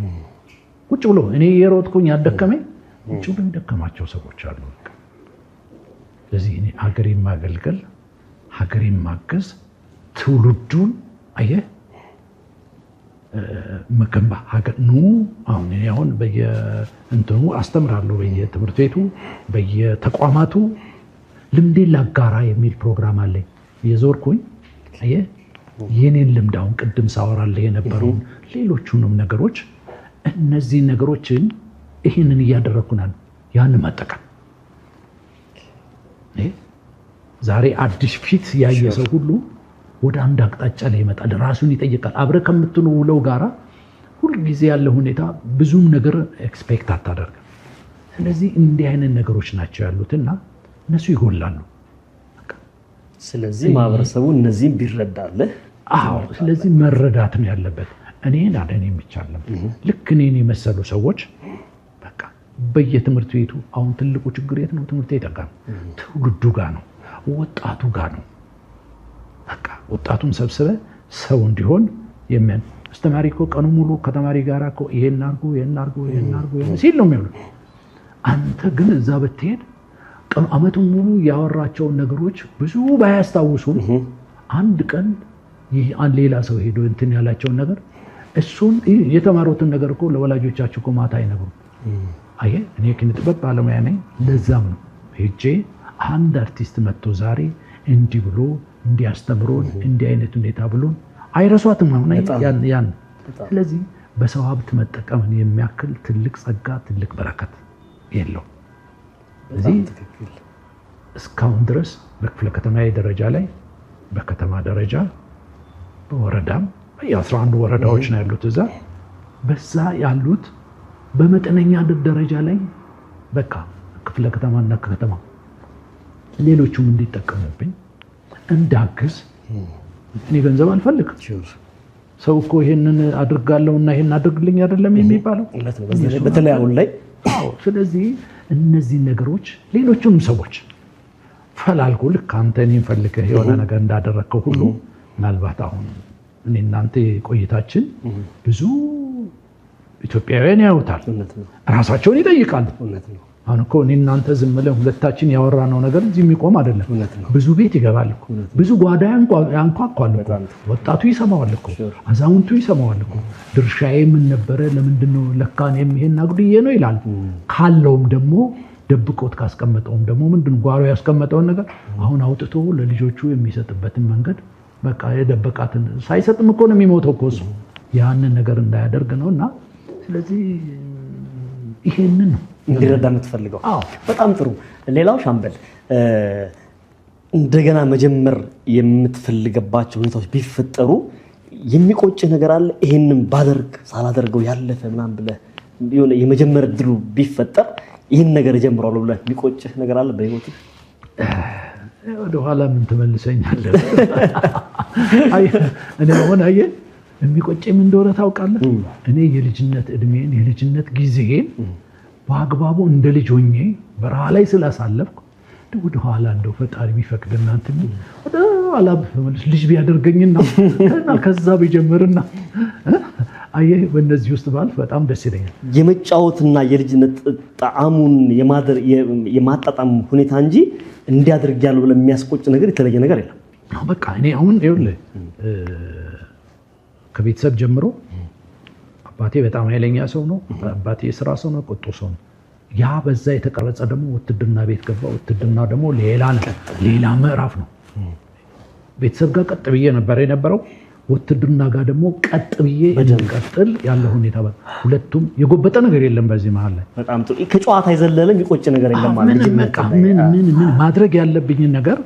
ቁጭ ብሎ እኔ የሮጥኩኝ ያደከመኝ ቁጭ ብሎ የደከማቸው ሰዎች አሉ። ስለዚህ እኔ ሀገሬን ማገልገል፣ ሀገሬን ማገዝ፣ ትውልዱን አየህ መገንባ ሀገር ኑ አሁን በየእንትኑ አስተምራለሁ፣ በየትምህርት ቤቱ በየተቋማቱ ልምዴን ላጋራ የሚል ፕሮግራም አለኝ። የዞርኩኝ አየህ የኔን ልምድ አሁን ቅድም ሳወራለህ የነበረውን ሌሎቹንም ነገሮች እነዚህ ነገሮችን ይህንን እያደረኩናል ያን መጠቀም ዛሬ አዲስ ፊት ያየ ሰው ሁሉ ወደ አንድ አቅጣጫ ላይ ይመጣል፣ ራሱን ይጠይቃል። አብረህ ከምትውለው ጋራ ሁልጊዜ ያለ ሁኔታ ብዙም ነገር ኤክስፔክት አታደርግም። ስለዚህ እንዲህ አይነት ነገሮች ናቸው ያሉትና እነሱ ይጎላሉ። ስለዚህ ማህበረሰቡ እነዚህም ቢረዳልህ። ስለዚህ መረዳት ነው ያለበት። እኔን የሚቻለም ልክ እኔን የመሰሉ ሰዎች በቃ በየትምህርት ቤቱ አሁን ትልቁ ችግር የት ነው? ትምህርት ቤት ጋር ነው፣ ትውልዱ ጋር ነው፣ ወጣቱ ጋር ነው። በቃ ወጣቱን ሰብስበ ሰው እንዲሆን የሚያን አስተማሪ እኮ ቀኑ ሙሉ ከተማሪ ጋር እኮ ይሄን አድርጉ ሲል ነው የሚውለው። አንተ ግን እዛ ብትሄድ ቀኑ አመቱን ሙሉ ያወራቸውን ነገሮች ብዙ ባያስታውሱም አንድ ቀን ሌላ ሰው ሄዶ እንትን ያላቸውን ነገር እሱን የተማሩትን ነገር እኮ ለወላጆቻቸው እኮ ማታ አይነግሩም። አየህ እኔ ኪነ ጥበብ ባለሙያ ነኝ። ለዛም ነው ሄጄ አንድ አርቲስት መጥቶ ዛሬ እንዲህ ብሎ እንዲያስተምሮን እንዲህ አይነት ሁኔታ ብሎን አይረሷትም። አሁን ያን ስለዚህ በሰው ሀብት መጠቀምን የሚያክል ትልቅ ጸጋ ትልቅ በረከት የለውም። እዚህ እስካሁን ድረስ በክፍለ ከተማ ደረጃ ላይ በከተማ ደረጃ በወረዳም የ11 ወረዳዎች ነው ያሉት። እዛ በዛ ያሉት በመጠነኛ ደረጃ ላይ በቃ ክፍለ ከተማና ከተማ ሌሎቹም እንዲጠቀሙብኝ እንዳግዝ። እኔ ገንዘብ አልፈልግም። ሰው እኮ ይሄንን አድርጋለሁና ይሄን አድርግልኝ አይደለም የሚባለው በተለይ አሁን ላይ። ስለዚህ እነዚህ ነገሮች ሌሎቹንም ሰዎች ፈላልጎ ልክ አንተ እኔን ፈልገህ የሆነ ነገር እንዳደረግከው ሁሉ ምናልባት አሁን እኔ እናንተ ቆይታችን ብዙ ኢትዮጵያውያን ያዩታል፣ ራሳቸውን ይጠይቃሉ። አሁን እኮ እኔ እናንተ ዝም ብለን ሁለታችን ያወራነው ነገር እዚህ የሚቆም አይደለም። ብዙ ቤት ይገባል እኮ፣ ብዙ ጓዳ ያንኳኳል እኮ፣ ወጣቱ ይሰማዋል እኮ፣ አዛውንቱ ይሰማዋል እኮ። ድርሻዬ ምን ነበረ? ለምንድነው ለካ እኔም ይሄን አጉድዬ ነው ይላል። ካለውም ደግሞ ደብቆት ካስቀመጠውም ደግሞ ምንድን ጓሮ ያስቀመጠውን ነገር አሁን አውጥቶ ለልጆቹ የሚሰጥበትን መንገድ በቃ የደበቃትን ሳይሰጥም እኮ ነው የሚሞተው እኮ እሱ። ያንን ነገር እንዳያደርግ ነውና ስለዚህ ይሄንን ነው እንዲረዳ የምትፈልገው። በጣም ጥሩ። ሌላው ሻምበል እንደገና መጀመር የምትፈልገባቸው ሁኔታዎች ቢፈጠሩ የሚቆጭህ ነገር አለ? ይሄንን ባደርግ ሳላደርገው ያለፈ ምናምን ብለህ የሆነ የመጀመር እድሉ ቢፈጠር ይህን ነገር እጀምራለሁ ብለህ የሚቆጭህ ነገር አለ በህይወትህ? ወደኋላ ምን ትመልሰኛለህ? እኔ አሁን አየህ የሚቆጨኝ ምን እንደሆነ ታውቃለህ? እኔ የልጅነት እድሜን የልጅነት ጊዜን በአግባቡ እንደ ልጅ ሆኜ በረሃ ላይ ስላሳለፍኩ ወደኋላ እንደው ፈጣሪ ቢፈቅድ እናንተ ወደ ኋላ ብመለስ ልጅ ቢያደርገኝና ከዛ ቢጀምርና አየህ በእነዚህ ውስጥ ባልፍ በጣም ደስ ይለኛል። የመጫወትና የልጅነት ጣዕሙን የማጣጣም ሁኔታ እንጂ እንዲያደርጋለሁ ብለህ የሚያስቆጭ ነገር የተለየ ነገር የለም። በቃ እኔ አሁን ይኸውልህ ከቤተሰብ ጀምሮ አባቴ በጣም ኃይለኛ ሰው ነው። አባቴ የስራ ሰው ነው፣ ቁጡ ሰው ነው። ያ በዛ የተቀረጸ ደግሞ ውትድርና ቤት ገባ። ውትድርና ደግሞ ሌላ ምዕራፍ ነው። ቤተሰብ ጋር ቀጥ ብዬ ነበር የነበረው። ውትድርና ጋር ደግሞ ቀጥ ብዬ እንቀጥል ያለ ሁኔታ ሁለቱም የጎበጠ ነገር የለም በዚህ መሀል ላይ። በጣም ጥሩ። ከጨዋታ የዘለለ የሚቆጭ ነገር የለም ማለት ነው። ምን ማድረግ ያለብኝን ነገር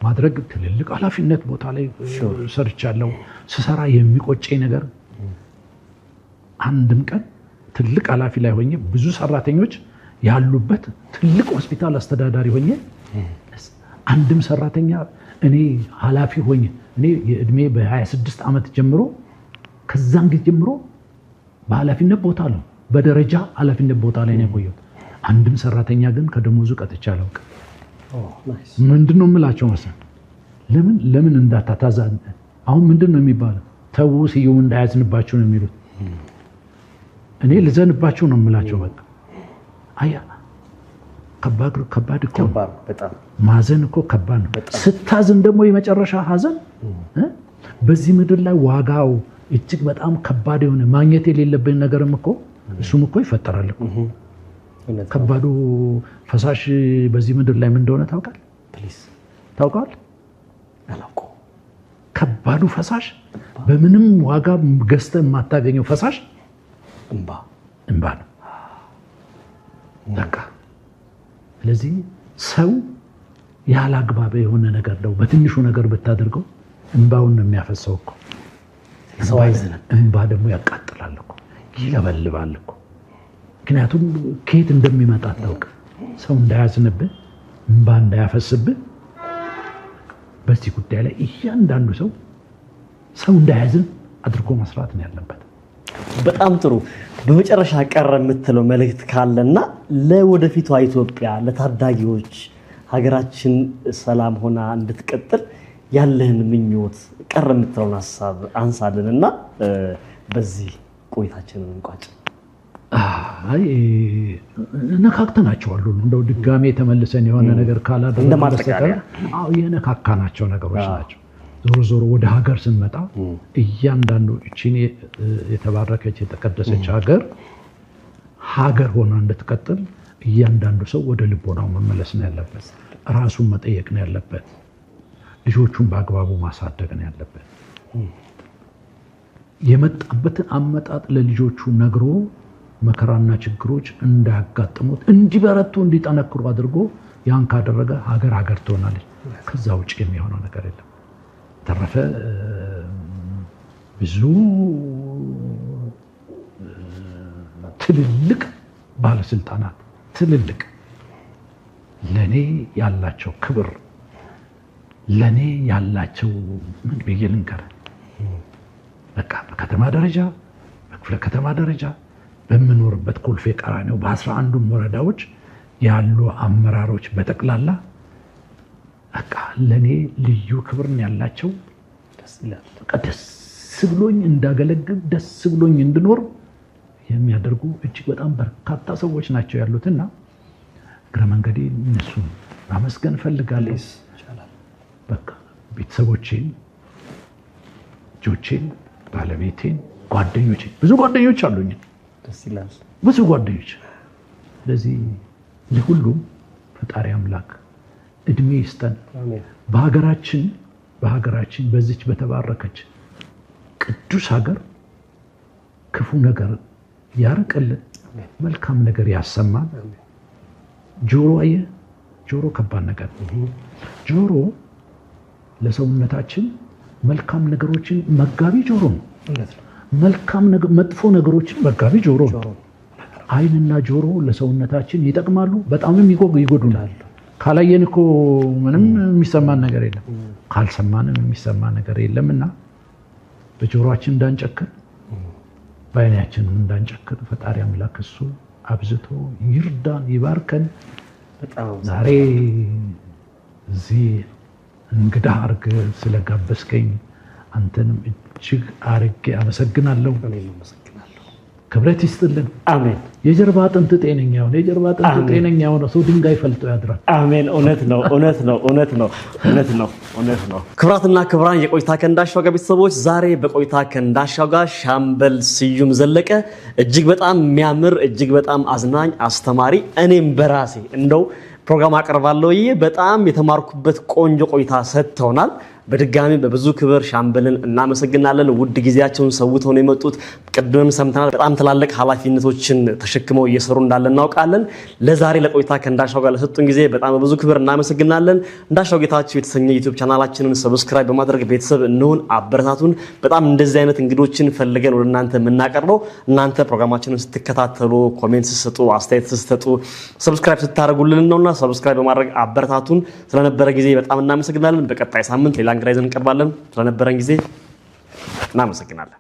ማድረግ ትልልቅ ኃላፊነት ቦታ ላይ ሰርቻለሁ። ስሰራ የሚቆጨኝ ነገር አንድም ቀን ትልቅ ኃላፊ ላይ ሆኜ ብዙ ሰራተኞች ያሉበት ትልቅ ሆስፒታል አስተዳዳሪ ሆኜ አንድም ሰራተኛ እኔ ኃላፊ ሆኜ እኔ የእድሜ በ26 ዓመት ጀምሮ ከዛን ጊዜ ጀምሮ በኃላፊነት ቦታ ነው በደረጃ ኃላፊነት ቦታ ላይ ነው የቆየሁት። አንድም ሰራተኛ ግን ከደሞዙ ቀጥቼ አላውቅም። ምንድነው የምላቸው መሰለህ? ለምን እንዳታታዛን አሁን ምንድነው የሚባለው? ተው ስዩም እንዳያዝንባቸው ነው የሚሉት። እኔ ልዘንባቸው ነው የምላቸው። በቃ አያ ከባድ እኮ በጣም ማዘን እኮ ከባድ ነው። ስታዝን ደግሞ የመጨረሻ ሀዘን በዚህ ምድር ላይ ዋጋው እጅግ በጣም ከባድ የሆነ ማግኘት የሌለብን ነገርም እኮ እሱም እኮ ይፈጠራል እኮ። ከባዱ ፈሳሽ በዚህ ምድር ላይ ምን እንደሆነ ታውቃለህ? ታውቃለህ? አላውቀውም። ከባዱ ፈሳሽ በምንም ዋጋ ገዝተህ የማታገኘው ፈሳሽ እንባ ነው። በቃ ስለዚህ ሰው ያለ አግባብ የሆነ ነገር ነው በትንሹ ነገር ብታደርገው እንባውን ነው የሚያፈሰው እኮ። ሰው አይዘንም። እንባ ደግሞ ያቃጥላል እኮ፣ ይለበልባል እኮ። ምክንያቱም ከየት እንደሚመጣ አታውቅም። ሰው እንዳያዝንብህ እንባ እንዳያፈስብህ በዚህ ጉዳይ ላይ እያንዳንዱ ሰው እንዳያዝን አድርጎ መስራት ነው ያለበት። በጣም ጥሩ። በመጨረሻ ቀረ የምትለው መልእክት ካለና ለወደፊቷ ኢትዮጵያ ለታዳጊዎች ሀገራችን ሰላም ሆና እንድትቀጥል ያለህን ምኞት ቀረ የምትለውን ሐሳብ አንሳልንና በዚህ ቆይታችንን እንቋጭ። ነካክተናቸዋል። እንደው ድጋሜ ተመልሰን የሆነ ነገር ካላደረግን በስተቀር የነካካናቸው ነገሮች ናቸው። ዞሮ ወደ ሀገር ስንመጣ እያንዳንዱ እቺን የተባረከች የተቀደሰች ሀገር ሆና እንድትቀጥል እያንዳንዱ ሰው ወደ ልቦናው መመለስ ነው ያለበት። ራሱን መጠየቅ ነው ያለበት። ልጆቹን በአግባቡ ማሳደግ ነው ያለበት። የመጣበትን አመጣጥ ለልጆቹ ነግሮ መከራና ችግሮች እንዳያጋጥሙት እንዲበረቱ እንዲጠነክሩ አድርጎ ያን ካደረገ ሀገር ትሆናለች። ከዛ ውጭ የሚሆነው ነገር የለም። ተረፈ ብዙ ትልልቅ ባለስልጣናት ትልልቅ ለኔ ያላቸው ክብር ለኔ ያላቸው ምን ብዬ ልንገርህ፣ በቃ በከተማ ደረጃ በክፍለ ከተማ ደረጃ በምኖርበት ኮልፌ ቀራኒዮ በ11ዱም ወረዳዎች ያሉ አመራሮች በጠቅላላ በቃ ለኔ ልዩ ክብር ያላቸው ደስ ብሎኝ እንዳገለግል ደስ ብሎኝ እንድኖር የሚያደርጉ እጅግ በጣም በርካታ ሰዎች ናቸው ያሉትና እግረ መንገዴ እነሱን ማመስገን ፈልጋለሁ። በቃ ቤተሰቦቼን፣ ልጆቼን፣ ባለቤቴን፣ ጓደኞቼን ብዙ ጓደኞች አሉኝ። ደስ ይላል። ብዙ ጓደኞች። ስለዚህ ለሁሉም ፈጣሪ አምላክ እድሜ ይስጠን። በሀገራችን በዚች በተባረከች ቅዱስ ሀገር ክፉ ነገር ያርቅልን፣ መልካም ነገር ያሰማን። ጆሮ ከባድ ነገር ጆሮ ለሰውነታችን መልካም ነገሮችን መጋቢ ጆሮ ነው። መጥፎ ነገሮችን መጋቢ ጆሮ ነው። ዓይንና ጆሮ ለሰውነታችን ይጠቅማሉ፣ በጣምም ይጎዱናል። ካላየን እኮ ምንም የሚሰማን ነገር የለም፣ ካልሰማንም የሚሰማ ነገር የለምና በጆሮአችን እንዳንጨክን በዓይናችን እንዳንጨክን ፈጣሪ አምላክ እሱ አብዝቶ ይርዳን፣ ይባርከን። ዛሬ እዚህ እንግዳ አድርገህ ስለጋበዝከኝ አንተንም እጅግ አድርጌ አመሰግናለሁ። ክብረት ይስጥልን። አሜን። የጀርባ አጥንት ጤነኛ ሆነ ሰው ድንጋይ ፈልጦ ያድራል። አሜን። እውነት ነው። ክብራትና ክብራን የቆይታ ከእንዳሻው ጋር ቤተሰቦች ዛሬ በቆይታ ከእንዳሻው ጋር ሻምበል ስዩም ዘለቀ እጅግ በጣም የሚያምር እጅግ በጣም አዝናኝ አስተማሪ እኔም በራሴ እንደው ፕሮግራም አቀርባለሁ በጣም የተማርኩበት ቆንጆ ቆይታ ሰጥተውናል። በድጋሚ በብዙ ክብር ሻምበልን እናመሰግናለን። ውድ ጊዜያቸውን ሰውተው ነው የመጡት። ቅድምም ሰምተናል፣ በጣም ትላልቅ ኃላፊነቶችን ተሸክመው እየሰሩ እንዳለ እናውቃለን። ለዛሬ ለቆይታ ከእንዳሻው ጋር ለሰጡን ጊዜ በጣም በብዙ ክብር እናመሰግናለን። እንዳሻው ጌታቸው የተሰኘ ዩቲዩብ ቻናላችንን ሰብስክራይብ በማድረግ ቤተሰብ እንሁን፣ አበረታቱን። በጣም እንደዚህ አይነት እንግዶችን ፈልገን ወደ እናንተ የምናቀርበው እናንተ ፕሮግራማችንን ስትከታተሉ፣ ኮሜንት ስትሰጡ፣ አስተያየት ስትሰጡ፣ ሰብስክራይብ ስታደርጉልን ነውና ሰብስክራይብ በማድረግ አበረታቱን። ስለነበረ ጊዜ በጣም እናመሰግናለን። በቀጣይ ሳምንት ሌላ እንግዳ ይዘን እንቀርባለን። ስለነበረን ጊዜ እናመሰግናለን።